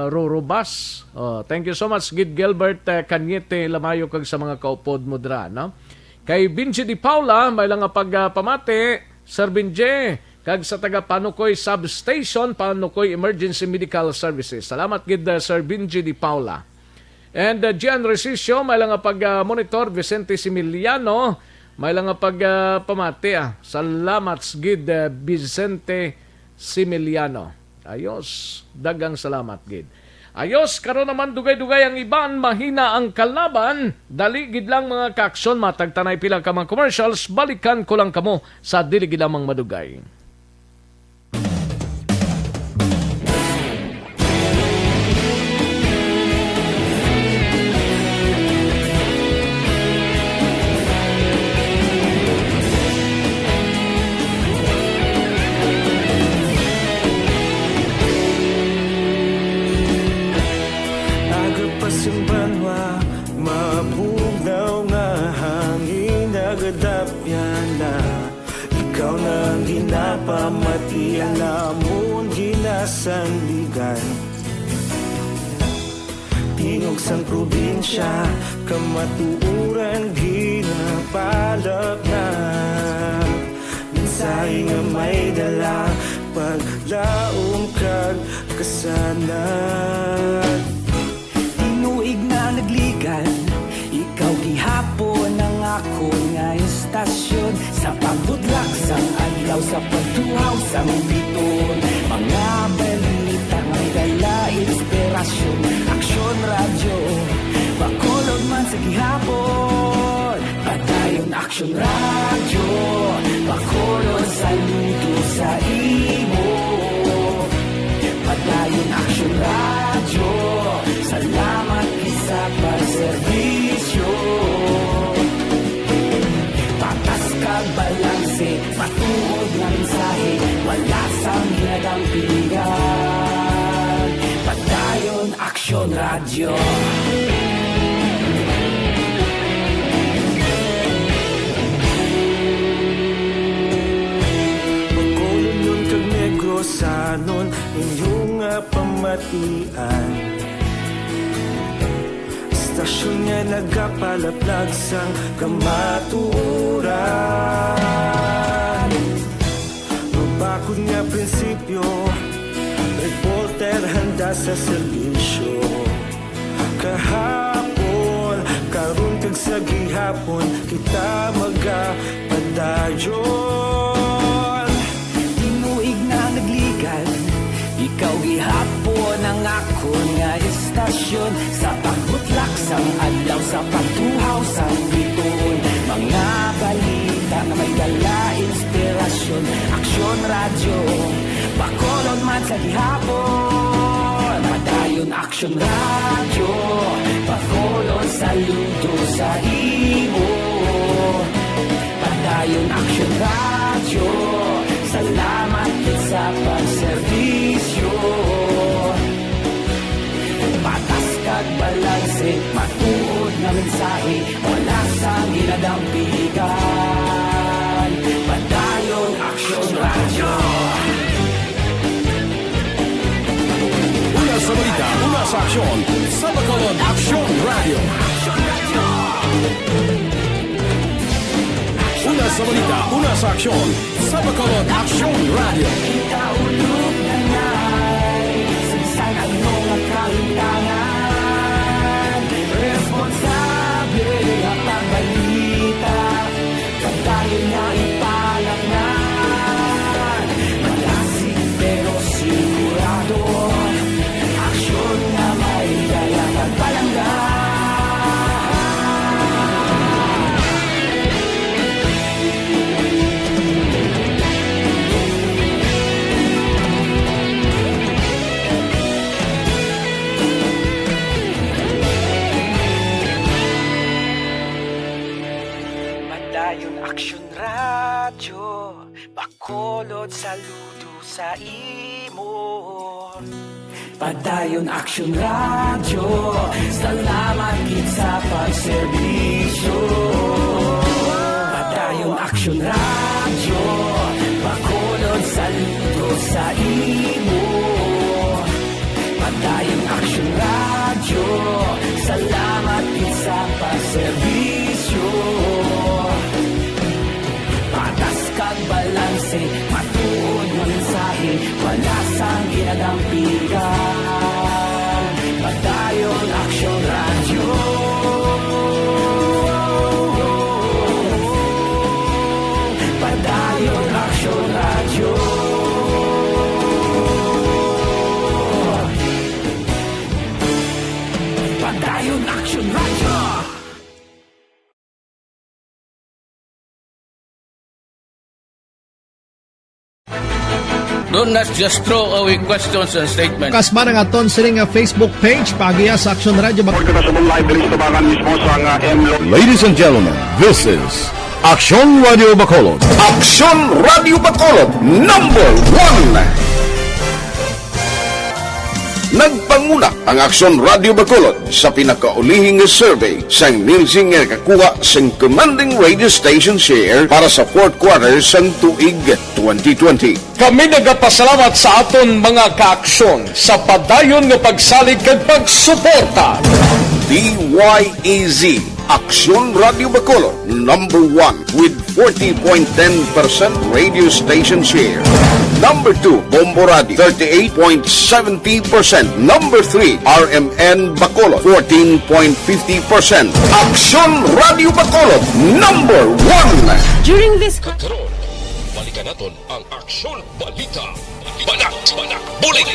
Rurubas. Thank you so much gid Gilbert Caniete Lamayo kag sa mga kaupod mo dra, no? Kay Binji Di Paula, may lang nga pamati Sir Binji kag sa taga Panukoy Substation, Panukoy Emergency Medical Services. Salamat gid Sir Binji Di Paula. And Gian Resisio, may lang nga monitor Vicente Similiano, may lang nga pamati. Salamat gid Vicente Similiano. Ayos, dagang salamat gid. Ayos, karon naman dugay-dugay ang iban, mahina ang kalaban. Dali gid lang mga kaaksyon, matagtanay pila ka mga commercials, balikan ko lang kamo sa dili gid lamang madugay. sandigan. Tingog sang probinsya, kamatuuran ginapalap na. Minsay nga may dala, paglaom kag kasanag. Tinuig na nagligan, ikaw gihapon ang ako nga istasyon. Sa pagbudlak sang adlaw, sa pagtuhaw sang biton. Mga balita may dala inspirasyon. Aksyon radyo, bakulog man sa gihapon. Padayon aksyon radyo, bakulog sa luto sa imo. Padayon aksyon radyo, salamat isa pagserbisyo. Patas kag balanse, patuod nga mensahe, wala sang ginadampingan. Padayon aksyon radyo. Pagkulong yun kag negrosanon, inyong pamatian. Istasyon nga nagapalaplag sang kamatuuran. Mabakod nga prinsipyo, reporter handa sa serbisyo. Kahapon, karon kag sa gihapon, kita magapadayon. Tinuig na nagligan, ikaw gihapon ang ako nga istasyon. Sa pagbutlak sang adlaw, sa pagtuhaw sang biton. Mga balita na may dala inspirasyon. Aksyon radyo, bakolon man sa gihapon. Padayon aksyon radyo, bakolon saludo sa imo. Padayon aksyon radyo, salamat sa pagserbisyo. Patas kag balanse, matuod na mensahe, wala sang ginadampigan. Padayon aksyon radyo. Una sa balita, una sa aksyon, sa Bacolod Aksyon Radio. Una sa balita, una sa aksyon, sa Bacolod Aksyon Radio. Kita ulog na ngay, sinsan ang mga kahintangan. Responsable at ang balita, pagdayon na ipalaknan. Malasig pero sigurado, aksyon na may dala pagpalanggan. Padayon aksyon radyo, bakolod saludo sa imo. Padayon aksyon radyo, salamat gid sa pagserbisyo. Padayon aksyon radyo, bakolod saludo sa imo. Padayon aksyon radyo, salamat gid sa pagserbisyo. Patas kag balanse, matuod nga mensahe, wala sang ginadampigan. Padayon aksyon radyo. Padayon aksyon radyo. Padayon aksyon radyo. Do not just throw away questions and statements. Kasma ng aton sining Facebook page pagiya sa Aksyon Radio. Ladies and gentlemen, this is Aksyon Radio Bacolod. Aksyon Radio Bacolod, #1. Nagpanguna ang Aksyon Radio Bacolod sa pinakaulihing survey sa Nielsen nga kakuha sa commanding radio station share para sa fourth quarter sa tuig 2020. Kami nagapasalamat sa aton mga kaaksyon sa padayon nga pagsalig kag pagsuporta. DYEZ Aksyon Radio Bacolod, number 1 with 40.10% radio station share. Number 2, Bombo Radio, 38.70%. Number 3, RMN Bacolod, 14.50%. Aksyon Radio Bacolod, number 1. During this Karon, balikan naton ang Aksyon Balita. Banat Bulig.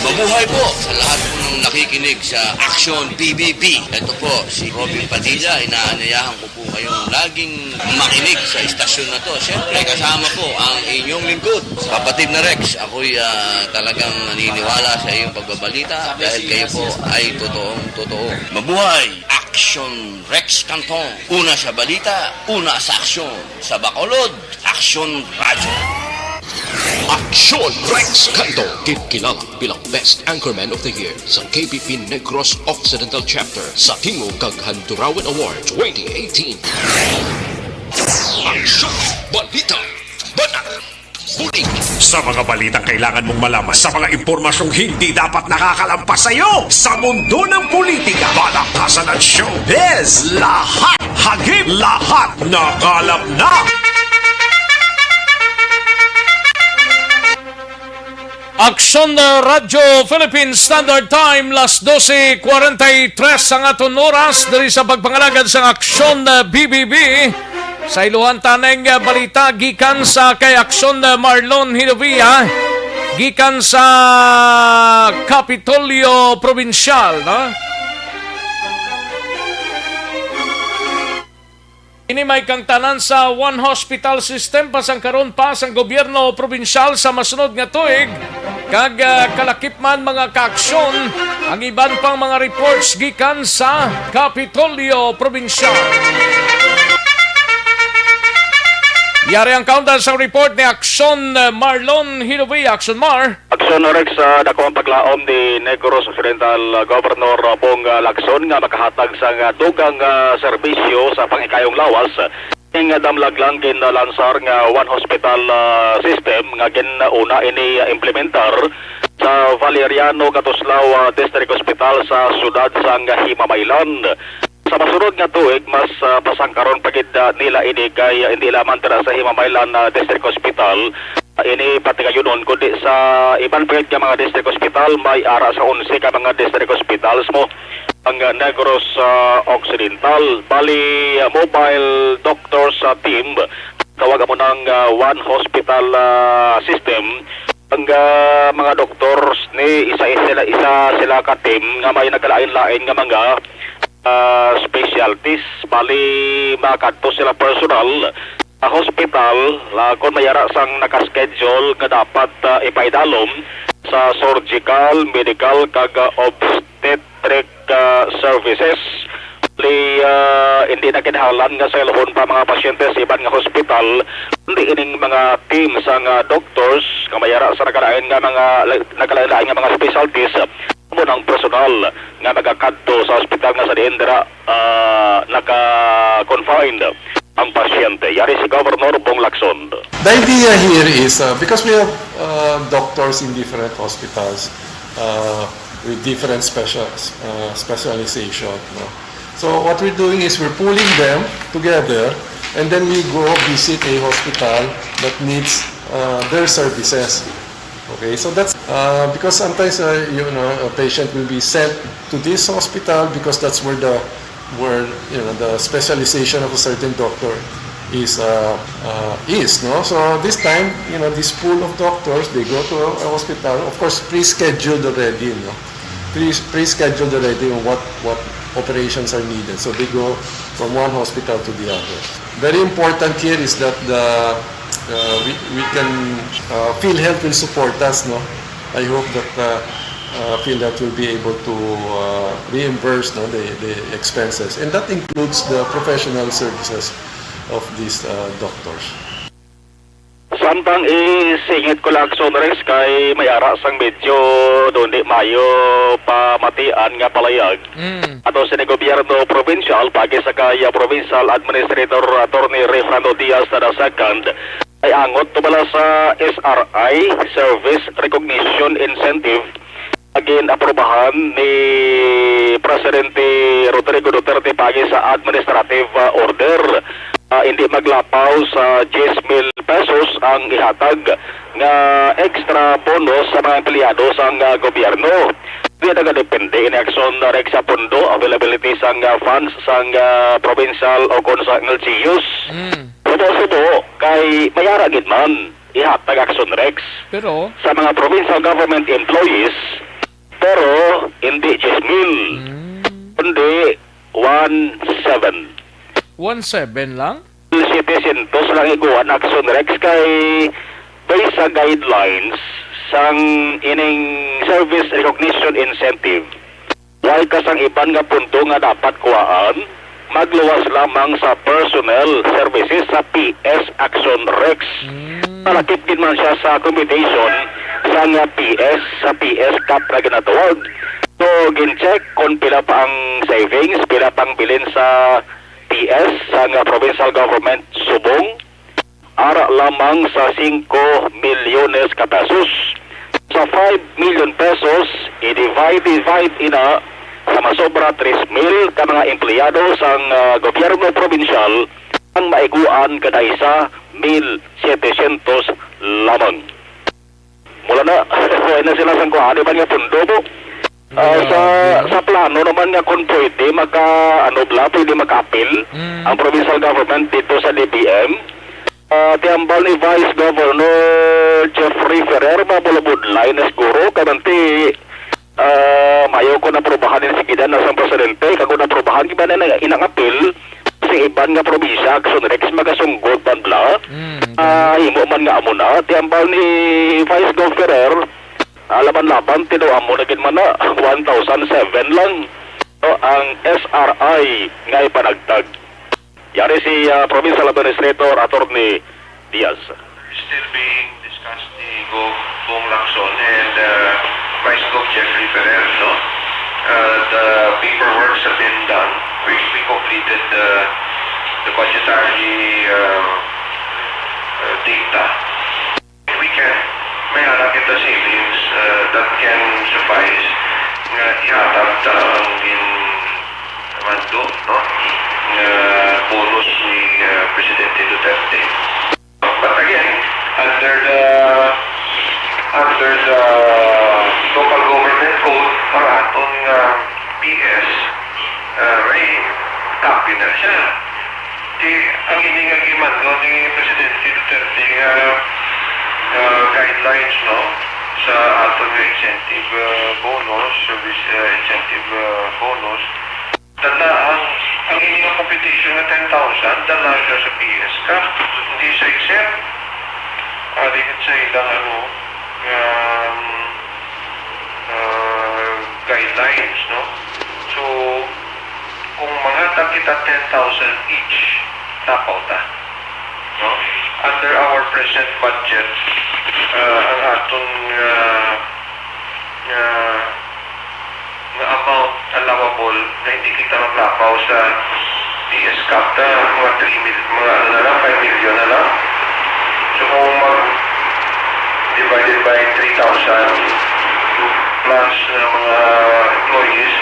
Mabuhay po sa lahat po ng nakikinig sa Action PBB. Ito po si Robin Padilla. Inaanayahan ko po kayong laging makinig sa istasyon na to. Siyempre kasama po ang inyong lingkod, kapatid na Rex. Ako'y talagang naniniwala sa iyong pagbabalita dahil kayo po ay totoong-totoo. Mabuhay Action Rex Canton. Una sa balita, una sa aksyon. Sa Bacolod, Action Radio. Aksyon Rex Canto, kilala bilang Best Anchorman of the Year sa KPP Negros Occidental Chapter sa Tingog kag Handurawan Award 2018. Aksyon Balita. Banat Bulig. Sa mga balitang kailangan mong malaman, sa mga impormasyong hindi dapat nakakalampas sa iyo, sa mundo ng politika, balakasan at showbiz, lahat hagip, lahat nakalap na. Aksyon na Radyo Philippines Standard Time, las 12:43 ang aton oras dari sa pagpangalagad sa Aksyon na BBB. Sa iluhan taneng balita gikan sa kay Aksyon na Marlon Hinovia, gikan sa Kapitolyo Provincial, no? Ini may kang tanan sa One Hospital System pasang karon pa sang gobyerno probinsyal sa masunod nga tuig. Kag kalakip man mga kaaksyon ang iban pang mga reports gikan sa Kapitolyo Provincial. Yari ang countdown sa report ni Aksyon Marlon Hinovia. Aksyon Mar. Aksyon Rex, dako ang paglaom ni Negros Occidental Governor Bong Lacson nga makahatag sa dugang serbisyo sa pangikayong lawas. Ing damlag lang lansar nga One Hospital System nga ginauna ini implementar sa Valeriano Catuslao District Hospital sa siyudad sang Himamaylan. Sa masunod nga tuig, mas pasangkaron pagid nila ini kay hindi lamang tira sa Himamaylan District Hospital. Ini pati kayunon kundi sa iban pagid nga mga district hospital, may ara sa 11 ka mga district hospitals mo ang Negros Occidental. Bali mobile doctors team, tawag mo ng One Hospital System. Ang mga doctors ni isa sila ka team nga may nagkalain-lain nga mga specialties. Bali makadto sila personal sa hospital kung mayara sang nakaschedule nga dapat ipaidalom sa surgical, medical kag obstetric services. Bali hindi na kinahanglan nga sa ilahon pa mga pasyente sa iban nga hospital. Hindi ining mga team sang doctors nga mayara sa nagkalain nga mga specialties mo ng personal nga nagakadto sa hospital nga sa Diendra naka-confined ang pasyente. Yari si Governor Bong Lacson. The idea here is because we have doctors in different hospitals with different specialization. No? So what we're doing is we're pulling them together and then we go visit a hospital that needs their services. Okay, so that's because sometimes a patient will be sent to this hospital because that's where the specialization of a certain doctor is no. So this time, this pool of doctors, they go to a hospital, of course pre-scheduled already, pre-scheduled already on what operations are needed. So they go from one hospital to the other. Very important here is that we can PhilHealth will support us, no. I hope that PhilHealth will be able to reimburse the expenses, and that includes the professional services of these doctors. Sa Samtang isingit ko lang Action Rex kay mayara sang medyo doon di mayo pamatian nga palayag. Ato sa gobyerno provincial pagi sa kaya Provincial Administrator Attorney Refrando Diaz na second ay angot tumala sa SRI Service Recognition Incentive agin aprobahan ni Presidente Rodrigo Duterte pagi sa administrative order. Hindi maglapaw sa 10,000 pesos ang ihatag nga extra bonus sa mga empleyado sa gobyerno. Di nagadepende in Action Rex sa pondo, availability sa funds sa provincial o kung sa LGUs. Subo kay mayara gid man ihatag Action Rex Pero sa mga provincial government employees, pero hindi 10,000, kundi 17. 17 lang? Citizens lang iguan Action Rex kay based sa guidelines sang ining service recognition incentive. Why kasang iban nga punto nga dapat kuhaan, magluwas lamang sa personnel services sa PS Action Rex. Malakip din man siya sa computation sa nga PS, sa PS Cap na ginatawag. So, gin-check kung pila pa ang savings, pila pang bilin sa PS sa nga provincial government subong ara lamang sa 5 milyones ka pesos. Sa 5 million pesos i-divide ina sa masobra 3,000 ka mga empleyado sa gobyerno provincial ang maiguan kada isa 1,700 lamang. Mula na wala na sila sang kuha ba nga pundo mo. Sa plano naman nga kung pwede pwede maka-appeal ang provincial government dito sa DBM. Tiambal ni Vice Governor Jeffrey Ferrer mabulabudlay na siguro kamanti mayo ko na probahan din si Gidan na sa presidente kago na probahan kiba na inang-appeal si iban nga probinsya Action Rex magasunggod banbla himo man nga amo na tiambal ni Vice Governor Ferrer laban-laban tinuam mo na gid man na 1,007 lang ang SRI nga ipanagtag. Yari si Provincial Administrator Attorney Diaz. Still being discussed ni Bong Lacson and Vice Gov Jeffrey Ferrer, no? The paperwork have been done. We completed the budgetary data. We can may anak kita savings that can suffice nga ihatag ang mando, no? Bonus ni Presidente Duterte. But again, under the local government code para atong PS may copy na siya. Ang iningagiman ni Presidente Duterte guidelines, no, sa atong incentive bonus, service incentive bonus, dala ang inyong competition na 10,000 dala siya sa PS ka, hindi sa exempt dikit sa ilang guidelines, no. So kung mga kita 10,000 each tapaw ta, no, under our present budget ang atong amount allowable na hindi kita maglapaw sa PS Cap na mga 5 million na lang. So kung divided by 3,000 plus mga employees,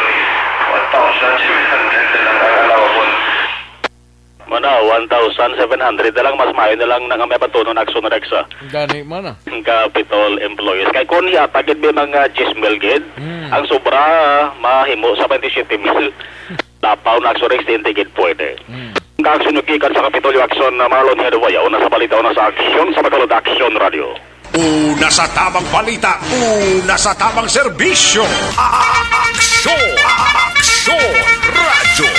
1,700 na lang ang allowable. Mana 1,700 na lang, mas mayo na lang nga may patunon Action Rex Gani mana Capital employees. Kay kung ihatagid may mga 10,000 gid, ang sobra mahimo sa 27,000. Tapaw na Action Rex hindi gid pwede. Ka-action yukikan sa Kapitolyo Action na Marlon Hedowayaw na sa balita na sa Action sa Bacolod Action Radio. Una sa tamang balita, una sa tamang serbisyo. Action Radio.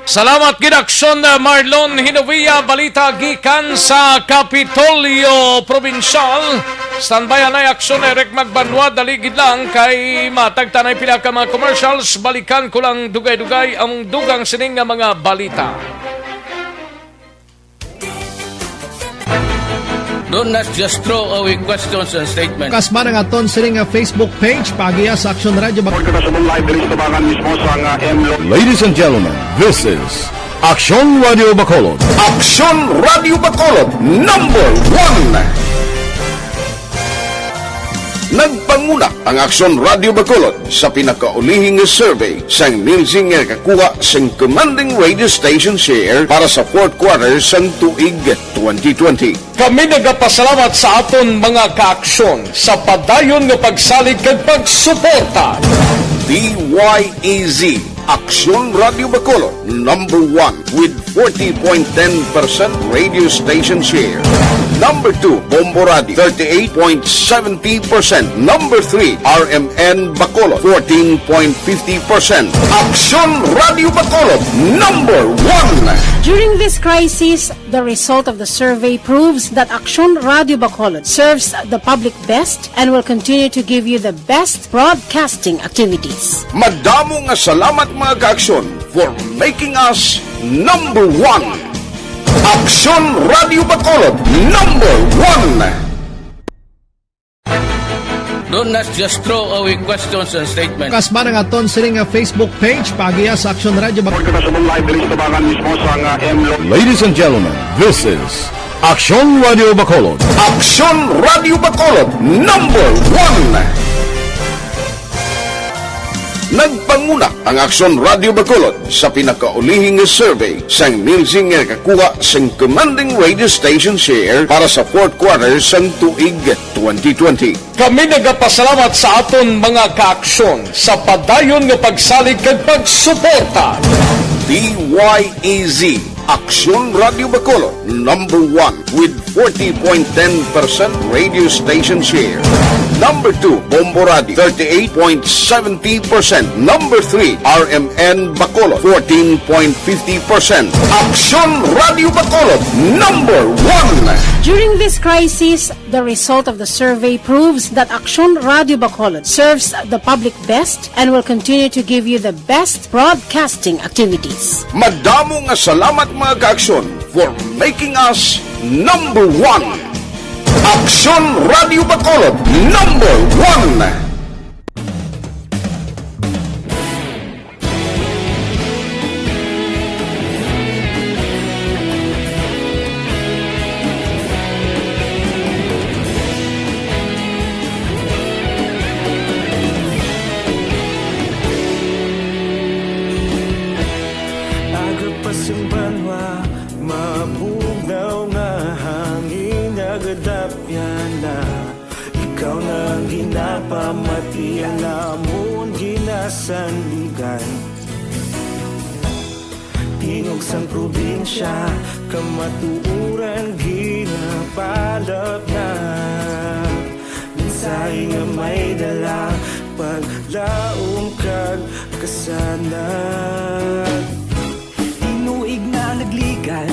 Salamat gidaksyon Marlon Hinovia, balita gikan sa Kapitolyo Provincial. Standby na aksyon Eric Magbanwa, daligid lang kay matagtanay pila ka mga commercials. Balikan ko lang dugay-dugay ang dugang sining nga mga balita. Don't not just throw away questions and statements. Kasma ng aton sining Facebook page pagiya sa Action Radio Bacolod. Ladies and gentlemen, this is Action Radio Bacolod. Action Radio Bacolod #1. Nagpanguna ang Action Radio Bacolod sa pinakaulihing survey sang Nilsing nga kakuha sang commanding radio station share para sa fourth quarter sang tuig 2020. Kami nagapasalamat sa aton mga kaaksyon sa padayon nga pagsalig kag pagsuporta. DYEZ Action Radio Bacolod #1 with 40.10% radio station share. Number 2, Bombo Radio, 38.70%. Number 3, RMN Bacolod, 14.50%. Action Radio Bacolod #1. During this crisis, the result of the survey proves that Action Radio Bacolod serves the public best and will continue to give you the best broadcasting activities. Madamo nga salamat mga kaaksyon for making us #1. Action Radio Bacolod #1. Don't not just throw away questions and statements. Kasma ng aton sining Facebook page pagiya sa Action Radio Bacolod. Ladies and gentlemen, this is Action Radio Bacolod. Action Radio Bacolod #1. Nagpanguna ang Action Radio Bacolod sa pinakaulihing survey sang Nilsing nga kakuha sang commanding radio station share para sa fourth quarter sang tuig 2020. Kami nagapasalamat sa aton mga kaaksyon sa padayon nga pagsalig kag pagsuporta. DYEZ Action Radio Bacolod #1 with 40.10% radio station share. Number 2, Bombo Radio, 38.70%. Number 3, RMN Bacolod, 14.50%. Action Radio Bacolod #1. During this crisis, the result of the survey proves that Action Radio Bacolod serves the public best and will continue to give you the best broadcasting activities. Madamo nga salamat mga kaaksyon for making us #1. Action Radio Bacolod #1. Agapasumbanwa, mabugnaw nga hangin agadapyan na. Ikaw na ginapamatian namon ginasandigan. Tingog sang probinsya, kamatuuran ginapalap na. Minsay nga may dala, paglaom kag kasanag. Tinuig na nagligan,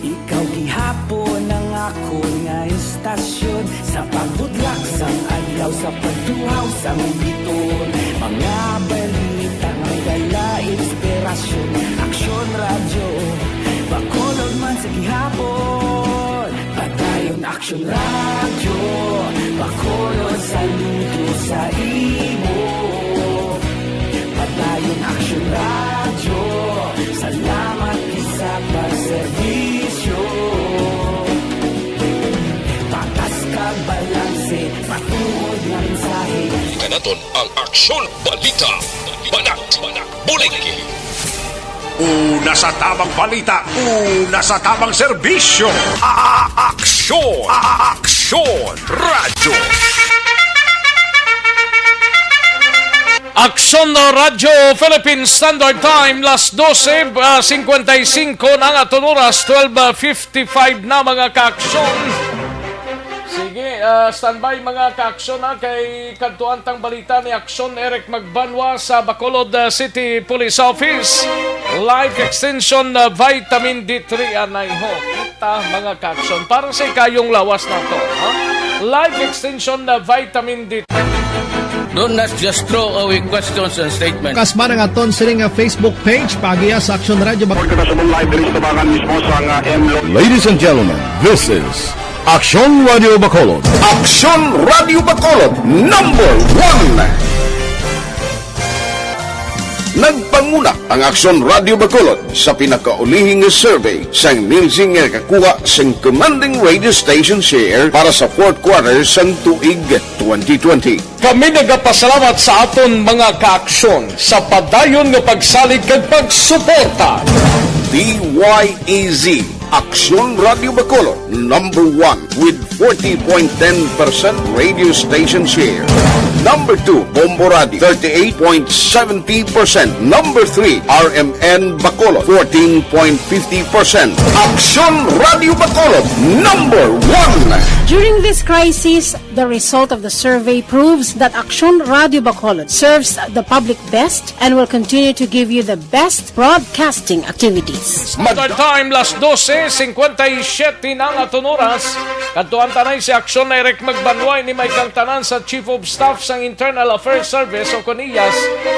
ikaw gihapon ang ako nga istasyon. Sa pagbudlak sang adlaw, sa pagduhaw sang biton. Mga balita nga dala inspirasyon. Aksyon radyo, Bacolod man sa gihapon. Padayon Aksyon radyo, Bacolod saludo sa imo. Padayon Aksyon radyo, salamat sa pagserbisyo. Patas kag balanse, patuod nga mensahe. Kanaton ang Aksyon Balita. Banat, bulig. Una sa tamang balita, una sa tamang serbisyo. Aksyon Radyo. Aksyon Radio Philippine Standard Time, las 12:55 na nga aton oras, 12:55 na mga kaaksyon. Sige, standby mga kaaksyon na kay kadtuantang balita ni Aksyon Eric Magbanwa sa Bacolod City Police Office. Life Extension Vitamin D3 anay ho. Kita mga kaaksyon para sa kayong lawas na to. Life Extension Vitamin D3. Don't not just throw away questions and statements. Kasma ng aton sining Facebook page pagiya sa Action Radio Bacolod. Ladies and gentlemen, this is Aksyon Radio Bacolod. Aksyon Radio Bacolod number 1. Nagpanguna ang Aksyon Radio Bacolod sa pinakaulihing survey sang Nilsing nga kakuha sang commanding radio station share para sa fourth quarter sang tuig 2020. Kami nagapasalamat sa aton mga kaaksyon sa padayon nga pagsalig kag pagsuporta. DYEZ Aksyon Radio Bacolod number 1 with 40.10% radio station share. Number 2, Bombo Radio, 38.70%. Number 3, RMN Bacolod, 14.50%. Aksyon Radio Bacolod, number 1. During this crisis, the result of the survey proves that Aksyon Radio Bacolod serves the public best and will continue to give you the best broadcasting activities. Standard time, las 12:57 ng aton oras. Kantuan tanay si Aksyon na Eric Magbanway ni may kang tanan sa Chief of Staff sang Internal Affairs Service o koniyas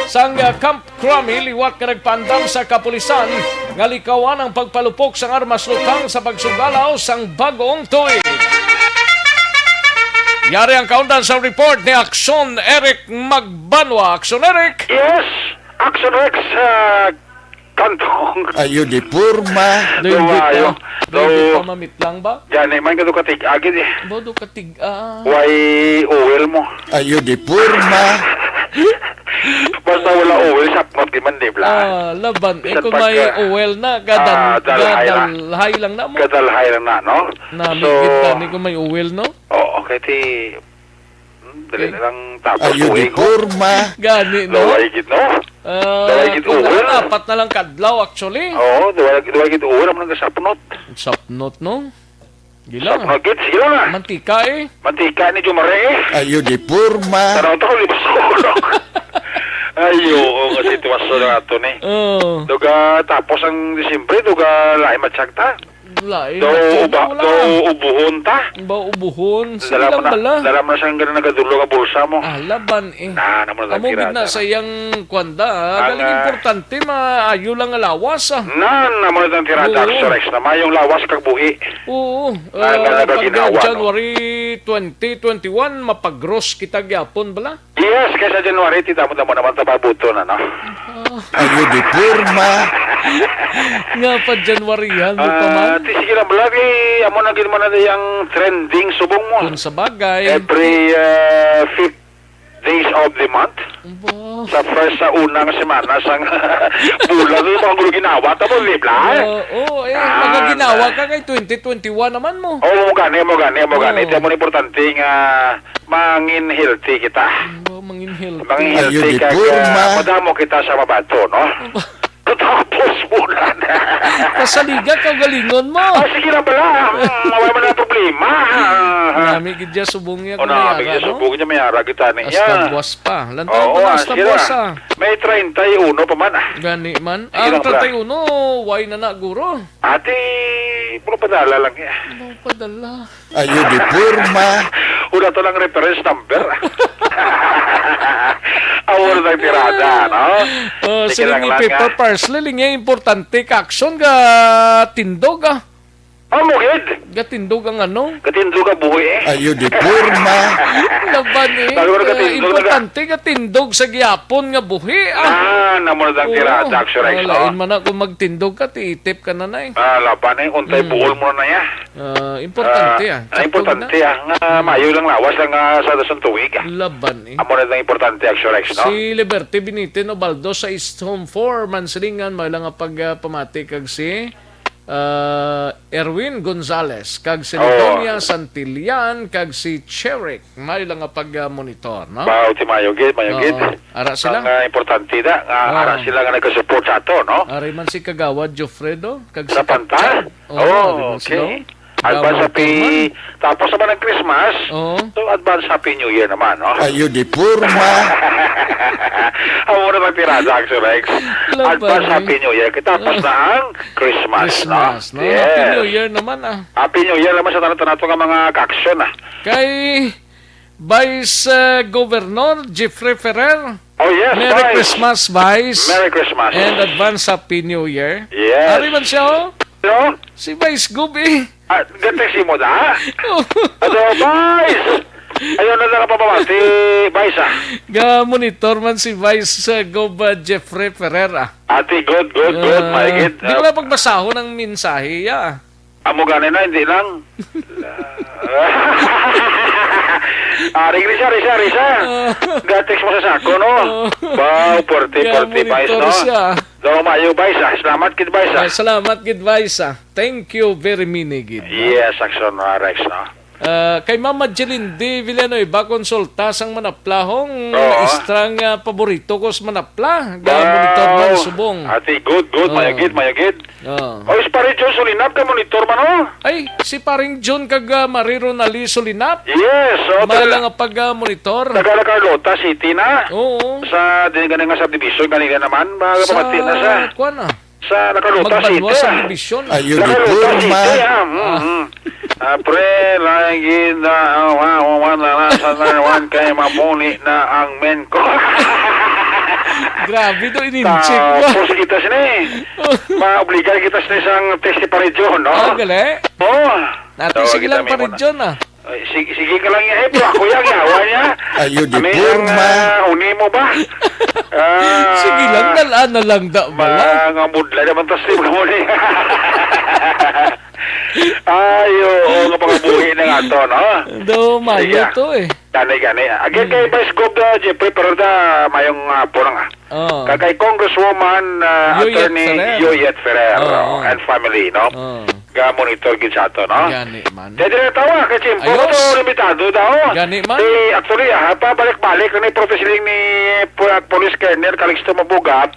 sang Camp Crummy liwat nga nagpandam sa kapulisan nga likawan ang pagpalupok sang armas lutang sa pagsugalaw sang bagong tuig. Yari ang kaundan sa report ni Aksyon Eric Magbanwa. Aksyon Eric! Yes, Action Rex, kantong. Ayo di purma. Dumayo. Hindi pa mamit lang ba? Yan, man ka katig agad eh. Bodo katig Why oil mo? Ayo di purma. Basta wala oil, sapnot di man di bla. Laban. Bisan Kung may oil na, gadalhay lang na mo. Gadalhay lang na, no? Namigit ka ni kung may oil, no? Oo, okay, ti... Dali na lang tapos Ayo di purma. Gani, no? Dawagit, no? Dawagit Kung oil. apat na lang kadlaw, actually. Oo, dawagit oil, naman nga sapnot. Sapnot, no? Gila. Sapnot, git, sige na. Mantika eh. Mantika ni Jumare eh. Ayo di purma. Tanaw to, libas ko. Ayo, kasi tuwaso na ito ni. Duga, tapos ang Disyembre, duga lahi matsagta. Lahi ubuhon ta. Ba ubuhon? Sige lang bala. Dala mo na siyang ganun nagadulo ka bulsa mo. Laban eh. Naman na Among gid na sa iyang kwanda. Galing importante, maayo lang nga lawas. Naman na tirada, Rex, na mayong lawas kag buhi. Oo. Pag January 2021, mapag-gross kita gyapon bala? Yes, kaysa January, titamo mo naman tapabuto na, no? Ayo di purma. Nga pa Januaryan mo pa man. Sige lang, lagi, amo na ginawa na yung trending subong mo. Kung sa bagay. Every 5 days of the month. Sa first sa unang semana sang bulan, yung mga gulo ginawa, tamo libla. Mga ginawa ka kay 2021 naman mo. Mo gani. Ito mo importante nga mangin healthy kita. Mangin healthy. Mangin healthy ka. Madamo kita sa mabato, no? Tapos muna na. Pasaliga ka galingon mo. Sige na pala. Wala mo na problema. Nami gidya subong niya. Nami gidya subong niya mayara kita niya. Hasta buwas pa. Lantaw pa na hasta buwas ah. May 31 pa man ah. Gani man. Ang 31, why na na guro? Ate, puro padala lang yan. Puro padala. Ayo di purma. Una to lang reference number. Awal ng tirada, no? Siling paper parcel, linya importante ka aksyon ga tindog ah. Mugid. Gatindog ang ano? Gatindog ang buhay eh. Ayo di purma. Laban eh. Importante gatindog sa gyapon nga buhi ah. Naman ang tirada, aksyon Rex, no? Lain man na kung magtindog ka, tiitip ka na na eh. Laban eh, untay buhol mo na ya. Importante ah. Importante ah. Mayo lang lawas lang sa dasang tuwig ah. Laban eh. Amo na lang importante, aksyon Rex, no? Si Liberty Benitez Obaldo sa East Home 4 mansilingan may lang pagpamati kag si Erwin Gonzalez kag si Lidonia Santillan kag si Cherick may lang pag-monitor, no? Bao ti mayugid. Ara sila. Ang importante da, ara sila nga nagasupport sa ato, no? Ari man si Kagawad Jofredo kag si Panta. Okay. Advance happy, tapos naman ng Christmas, so advance happy New Year naman, no? Ayo di purma. Amo na magtirada, Action Rex. Advance happy New Year, tapos na ang Christmas, no? Yes. Happy New Year naman ah. Happy New Year naman sa tanong-tanong ng mga ka-action ah. Kay Vice Governor Jeffrey Ferrer. Oh yes, Merry Christmas, Vice. Merry Christmas. And advance Happy New Year. Yes. Ari man siya, oh? No? Si Vice Gubi. Gateksi mo da? Ano, Vice? Ayun na lang papamati, Vice Ga monitor man si Vice Gob Jeffrey Ferreira. Ate, good. Maigit. Di ba pagbasahon ng mensahe ya? Amo ganin na, hindi lang. Risa. Gatex mo sa sako, no? Wow, 40, Vice, no? Daw mayo, Vice, Salamat, kid Vice, Salamat, kid Vice, Thank you very many, kid. Yes, Action Rex, no? Kay Mama Jelindi Villanueva, konsulta sang manaplahong istrang paborito ko sa manapla. Monitor man subong. Ate, good. Mayagid. O, isparin John Solinap ka monitor man, no? Ay, si paring John kag Mariro Nali Solinap. Yes. Mala nga pag-monitor. Tagala Carlota City na. Oo. Sa ganun nga subdivision, ganun naman. Pamatin na sa... Kuan na. Sa Nakalota City. Magbanwa sa division. Nakalota City, Pre, lagi na one kay mamuni na ang men ko. Grabe to, inincheck mo. Tapos kita sini. Maobligan kita sini sang testi paridyon, no? Gali? Natin sige lang paridyon, Sige ka lang yan, pero ako yung yawa niya. Uni mo ba? Sige lang, dalaan na lang da ba? Mga mudla naman tas mo muli. Nga pangabuhi na nga to, no? Mayo to Gani. Again kay Vice Gov Jeffrey Peroda, mayong po lang Kay Congresswoman Attorney Yoyet Ferrer and family, no? Ga-monitor gid sa ato, no? Gani man. Dede na tawa, kasi po ito limitado daw. Gani man. Actually, pabalik-balik ni professional ni Police Colonel Calixto Mabugat,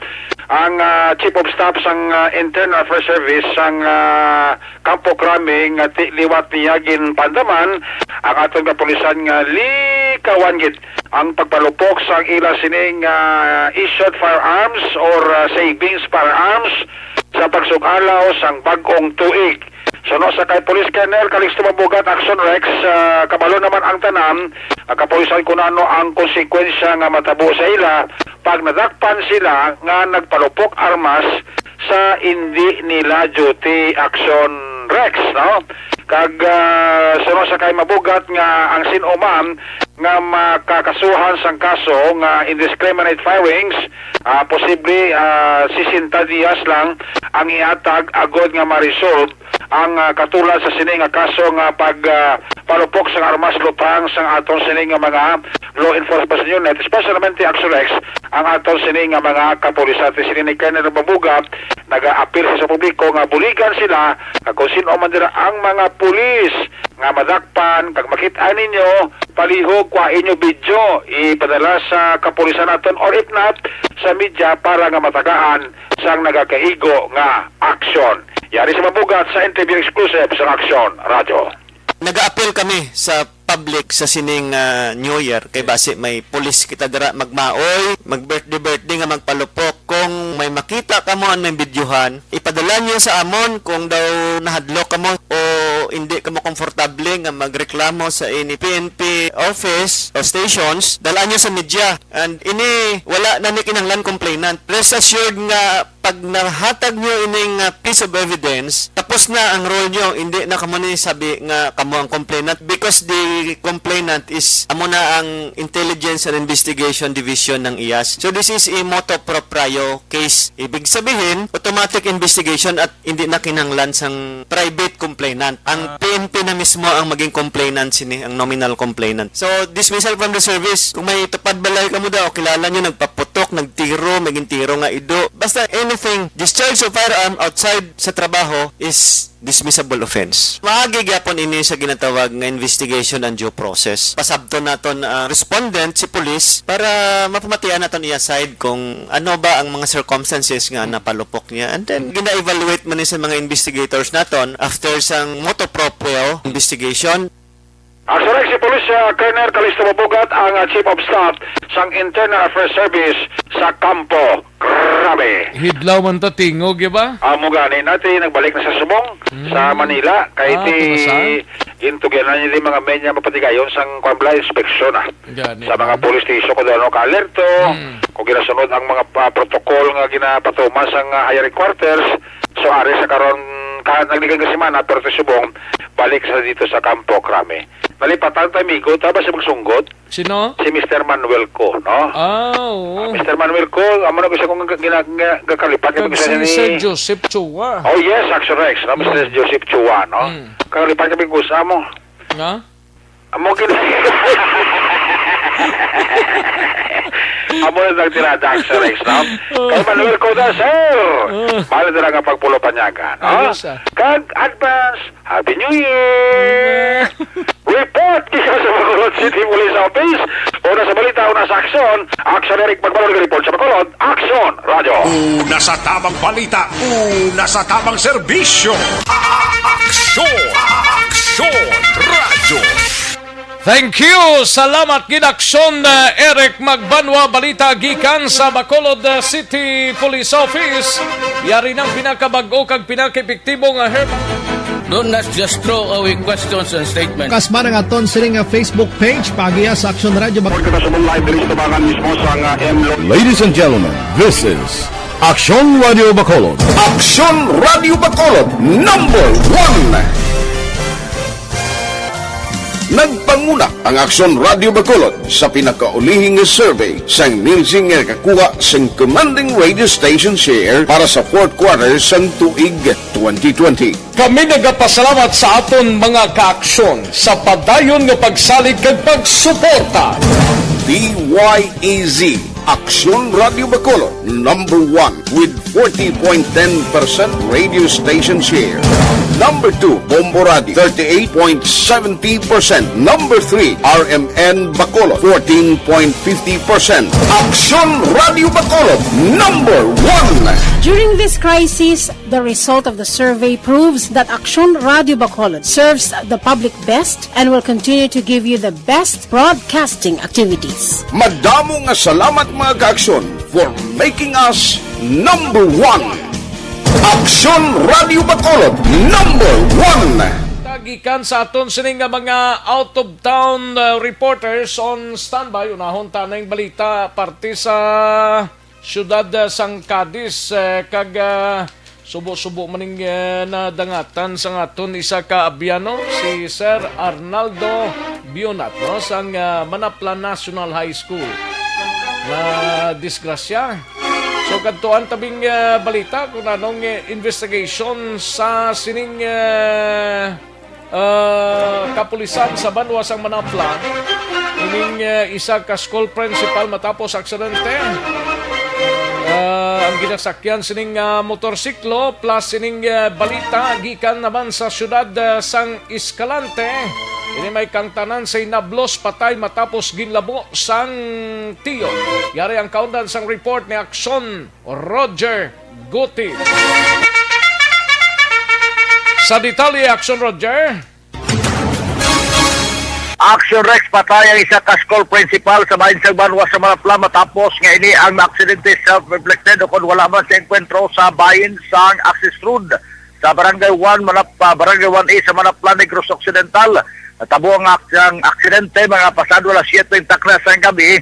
ang Chief of Staff sang Internal Affairs Service sang Campo Crame nga liwat niya gin Pandaman, ang atong kapulisan nga likawan gid ang pagpalupok sang ila sining issued firearms or savings firearms sa pagsugalaw sang bag-ong tuig. So no, sa kay Police Colonel Calixto Mabugat Action Rex, kabalo naman ang tanan, kapulisan ko na ang konsekwensya nga matabo sa ila pag nadakpan sila nga nagpalupok armas sa hindi nila duty Action Rex, no? Kag suno sa kay Mabugat nga ang sinuman nga makakasuhan sang kaso nga indiscriminate firings, posible 60 dias lang ang iatag agod nga ma-resolve ang katulad sa sining nga kaso nga palupok sang armas lupang sang aton sining nga mga law enforcement unit, especially Action Rex, ang aton sining nga mga kapulisan. Sining ni Colonel Mabugat naga-appeal sa publiko nga buligan sila kung sino man dira ang mga pulis nga madakpan. Kag makita ninyo, palihog kwa inyo video ipadala sa kapulisan naton or if not sa media para nga matagaan sang nagakaigo nga action. Yari sa Mabugat sa interview exclusive sa Action Radio. Nag-a-appeal kami sa public sa sining New Year kay base may pulis kita dira magmaoy, mag-birthday nga magpalupok. Kung may makita ka mo ang may videohan, ipadala niyo sa amon kung daw nahadlok ka mo o hindi ka mo komportable nga magreklamo sa ini PNP office o stations, dalaan niyo sa media. And ini wala na ni kinahanglan complainant. Rest assured nga pag nahatag nyo ining piece of evidence, tapos na ang role nyo, hindi na kamo ni sabi nga kamo ang complainant because the complainant is amo na ang Intelligence and Investigation Division ng IAS. So this is a motu proprio case. Ibig sabihin, automatic investigation at hindi na kinahanglan sang private complainant. Ang PNP na mismo ang maging complainant sini, ang nominal complainant. So dismissal from the service, kung may tupad balay ka mo daw, kilala nyo, nagpaputok, nagtiro, maging tiro nga ido. Basta anything, discharge of firearm outside sa trabaho is dismissible offense. Maagi gyapon ini sa ginatawag nga investigation and due process. Pasabton naton respondent si police para mapamatian naton iya side kung ano ba ang mga circumstances nga napalupok niya, and then gina-evaluate man ni sa mga investigators naton after sang motu proprio investigation. Action si Police Colonel Calixto Mabugat ang Chief of Staff sang Internal Affairs Service sa Campo Crame. Hidlaw man to tingog, ba? Amo gani natin nagbalik na sa Subong sa Manila kay intugyan na nila mga menya mapatigayon sang kwambla inspeksyon sa mga police station ko daw ka-alerto kung ginasunod ang mga protocol nga ginapatuman sang higher quarters. So ari sa karon nagligang kasi man at Torte Subong, balik sa dito sa Campo Crame. Nalipatan tayo, Migo, tapos siya magsunggot. Sino? Si Mr. Manuel Co, no? Oo. Mr. Manuel Co, amo na gusto kong gakalipat. Si Sir Joseph Chua. Oh yes, Action Rex, no? Mr. Joseph Chua, no? Kakalipat kami gusto mo. Nga? Amo amo na nagtirada Action Rex, no? Kay Manuel Co da, sir! Bala na nga pagpulo panyaga, no? Kag advance, Happy New Year! Report isa sa Bacolod City Police Office. Una sa balita, una sa aksyon. Action Eric Magbalon report sa Bacolod. Action Radio. Una sa tamang balita, una sa tamang serbisyo. Aksyon! Aksyon Radio. Thank you! Salamat ginaksyon Eric Magbanwa, balita gikan sa Bacolod City Police Office. Yari ng pinakabago kag pinakepektibo nga Do not just throw away questions and statements. Kasma ng aton sining Facebook page pagiya sa Action Radio Bacolod. Ladies and gentlemen, this is Action Radio Bacolod. Action Radio Bacolod #1. Nagpanguna ang Action Radio Bacolod sa pinakaulihing survey sang Nilsing nga kakuha sang commanding radio station share para sa fourth quarter sang tuig 2020. Kami nagapasalamat sa aton mga kaaksyon sa padayon nga pagsalig kag pagsuporta. DYEZ Action Radio Bacolod #1 with 40.10% radio station share. #2 Bombo Radio 38.70%. #3 RMN Bacolod 14.50%. Action Radio Bacolod #1. During this crisis, the result of the survey proves that Action Radio Bacolod serves the public best and will continue to give you the best broadcasting activities. Madamo nga salamat mga kaaksyon for making us #1. Action Radio Bacolod #1. Tagikan sa aton sining nga mga out of town reporters on standby. Unahon ta na yung balita parte sa siyudad sang Cadiz kag subo-subo maning nadangatan sang aton isa ka abyano si Sir Arnaldo Bionat, no, sang Manapla National High School na disgrasya. So kadtuan tabing balita kung anong investigation sa sining kapulisan sa Banwa sang Manapla. Ining isa ka school principal matapos aksidente. Ang ginasakyan sining motorsiklo plus sining balita gikan naman sa syudad sang Escalante. Ini may kangtanan sa inablos patay matapos ginlabo sang tiyo. Yari ang kaundan sang report ni Action Roger Guti. Sa detalye, Action Roger. Action Rex, patay ang isa ka school principal sa bahin sa Banwa sa Manapla matapos nga ini ang aksidente self-reflected o kung wala man sa enkwentro sa bahin sa Access Road sa Barangay 1 Barangay 1A sa Manapla, Negros Occidental. Tabo ang aksidente mga pasado alas 7 yung takna sa gabi.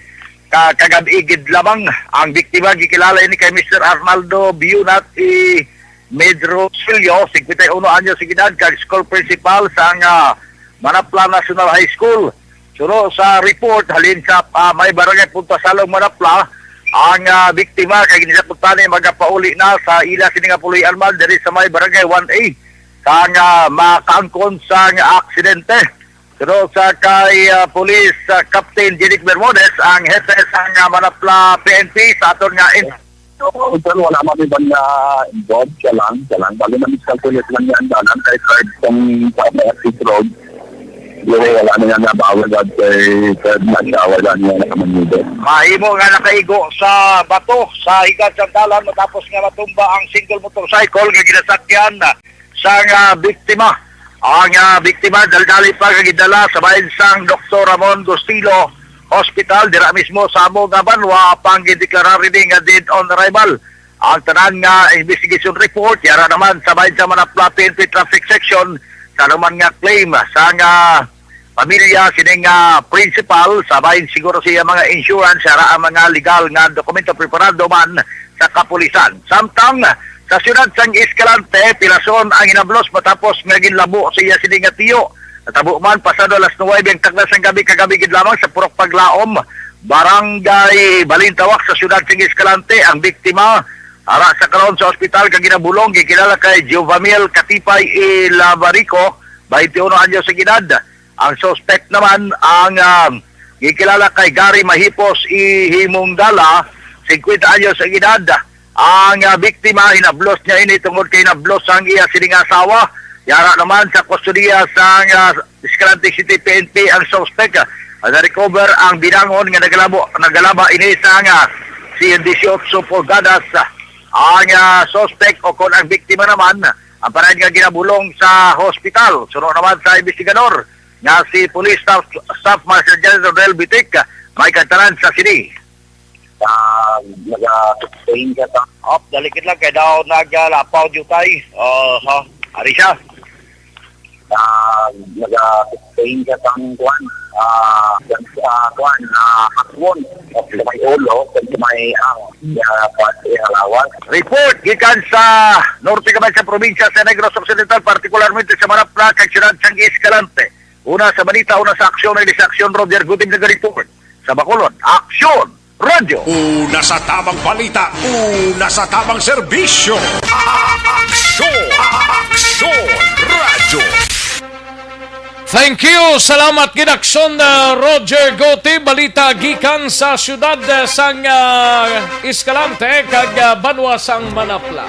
Kagabi igid lamang ang biktima gikilala ini kay Mr. Arnaldo Bionat Medro Silio, 51 anyos sigidad, kag school principal sa Manapla National High School. Suno sa report halin sa may barangay Punta Salong Manapla, ang biktima kay ginisaputan ni magapauli na sa ila sini nga puloy-an man diri sa may barangay 1A sa makaangkon sa aksidente. Pero sa kay Police Captain Jeric Bermudez, ang hepe sa Manapla PNP sa aton nga pero wala mabiban na involved siya lang. Bali na miscalculate lang yan dalan kahit kung sa exit road. Wala na yan nabawal at third na siya, wala niya nakamanide. Mahimo nga nakaigo sa bato sa higad sa dalan matapos nga matumba ang single motorcycle nga ginasakyan sa biktima. Ang biktima daldali pa kagidala sa bahin sang Dr. Ramon Gustilo Hospital dira mismo sa amo nga Banwa pang gideklara rin nga dead on arrival. Ang tanan nga investigation report yara naman sa bahin sa Manapla PNP Traffic Section sa naman nga claim sa nga pamilya sining principal sa bahin siguro siya mga insurance yara ang mga legal nga dokumento preparado man sa kapulisan. Samtang Sa siyudad sang Escalante, Pirason ang inablos matapos naging labo sa iya sining nga tiyo. Natabo man pasado alas 9 ang tagnas ng gabi kagabi gid lamang sa Purok Paglaom, Barangay Balintawak sa siyudad sang Escalante. Ang biktima ara sa karon sa ospital kag ginabulong gikilala kay Jovamil Katipay Ilavarico, 21 anyos sa edad. Ang suspect naman ang gikilala kay Gary Mahipos Ihimungdala, 50 anyos sa edad. Ang biktima, hinablos niya ini tungod kay hinablos ang iya sining asawa. Yara naman sa kustodiya sa Escalante City PNP ang suspect. Na-recover ang binangon nga nagalaba ini sa si 18 pulgadas. Ang suspect o kung ang biktima naman, ang parang nga ginabulong sa hospital. Sunod naman sa investigador nga si Police Staff Marshal General Del Bitic, may kantaran sa city. Nag-sustain ka ta. Dalikit lang kay daw naglapaw jutay. Ari siya. Nag-sustain ka ta ng kuwan. Hakwon. Sa may ulo, sa may halawan. Report gikan sa norte kaman sa probinsya sa Negros Occidental, partikularmente sa Manapla, kag siyudad sang Escalante. Una sa balita, una sa aksyon, ay sa aksyon, Roger Gutim nag-report. Sa Bacolod, Aksyon Radyo. Una sa tamang balita, una sa tamang serbisyo. Aksyon Radyo. Thank you. Salamat ginaksyon Roger Gotti. Balita gikan sa siyudad sang Escalante kag Banwa sang Manapla.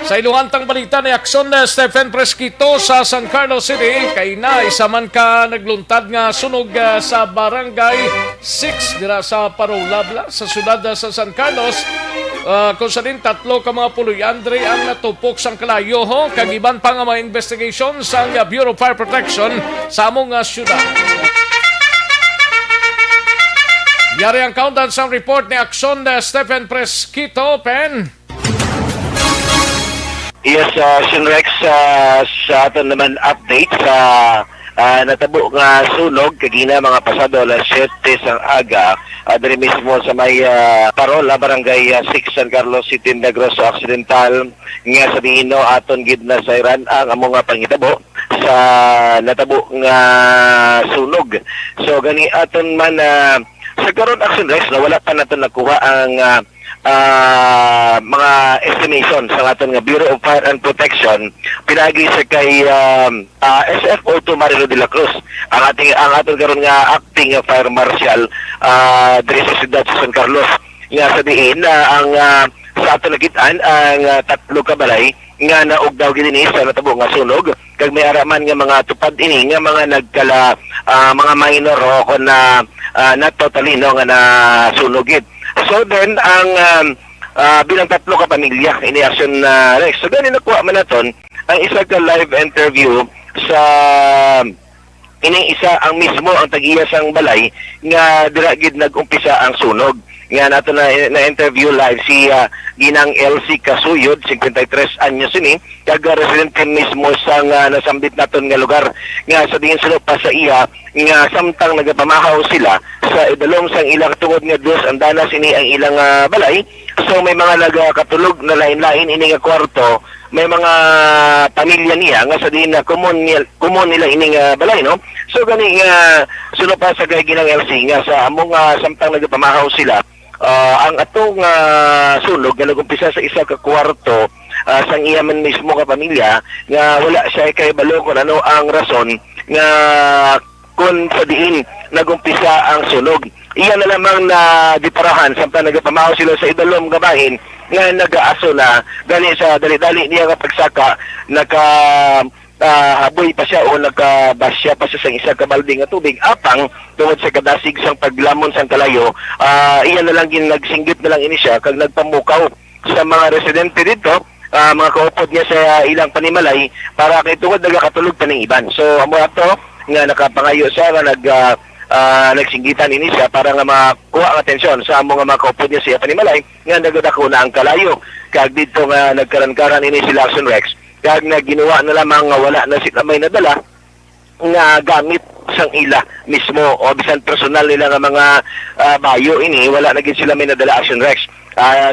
Sa iluhantang balita ni Aksyon Stephen Presquito sa San Carlos City, kay na isa man ka nagluntad nga sunog sa Barangay 6 dira sa Parolabla sa siyudad sa San Carlos. Kung sa din 3 ka mga puloy-andre ang natupok sang kalayo ho, kag iban pa nga mga investigation sa Bureau of Fire Protection sa among siyudad. Yari ang countdown sa report ni Aksyon Stephen Presquito, Pen. Yes, Shinrex, sa aton naman update sa natabo nga sunog kagina mga pasado alas 7 sang aga diri mismo sa may Parola, Barangay 6, San Carlos City, Negros Occidental. Nga sabihin no, aton gid na sa Iran ang among pangitabo sa natabo nga sunog. So gani aton man sa karon action Rex na wala pa naton nakuha ang mga estimation sa aton nga Bureau of Fire and Protection pinagi sa kay SFO2 Marilo de la Cruz ang aton karon nga acting fire marshal diri sa siyudad sa San Carlos. Nga sabihin ang sa aton nakitaan ang 3 ka balay nga naog daw gid ni sa natabo nga sunog kag may araman nga mga tupad ini nga mga nagkala mga minor o kon na not totally no nga na sunogit. So then ang bilang 3 ka pamilya ini action Rex. So ganin nakuha man naton ang isa ka live interview sa ining isa ang mismo ang tag-iya sang balay nga dira gid nag-umpisa ang sunog. Nga nato na interview live si Ginang LC Kasuyod, 53 anyos ini, kag residente mismo sang nasambit naton nga lugar. Nga sabihin sila pa sa iya nga samtang nagapamahaw sila sa idalom sang ilang tungod nga dos ang danas ini ang ilang balay. So may mga nagakatulog na lain-lain ini nga kwarto, may mga pamilya niya nga sa din na common nila ining balay no. So gani nga suno pa sa Ginang LC nga sa among samtang nagapamahaw sila ang atong sunog nga nagumpisa sa isa ka kwarto sang iya man mismo ka pamilya nga wala siya kay balo kung ano ang rason nga kung sa diin nagumpisa ang sunog. Iya na lamang na diparahan samtang nagapamahaw sila sa idalom nga bahin nga nagaaso na gani sa dali-dali niya nga pagsaka haboy pa siya o nagkabasya pa siya sa isa ka balde nga tubig apang tungod sa kadasig sang paglamon sang kalayo. Iya na lang nagsinggit na lang ini siya kag nagpamukaw sa mga residente dito, mga kaupod niya sa ilang panimalay para kay tungod nagakatulog pa ng iban. So amo ato nga nakapangayo siya nga nagsinggitan ini siya para nga makuha ang atensyon sa mga kaupod niya sa panimalay nga nagadako na ang kalayo kag dito nga nagkaran-karan ini si Lawson Rex kag na ginawa na lamang nga wala na sila may nadala nga gamit sang ila mismo o bisan personal nila nga mga bayo ini wala na gid sila may nadala action Rex.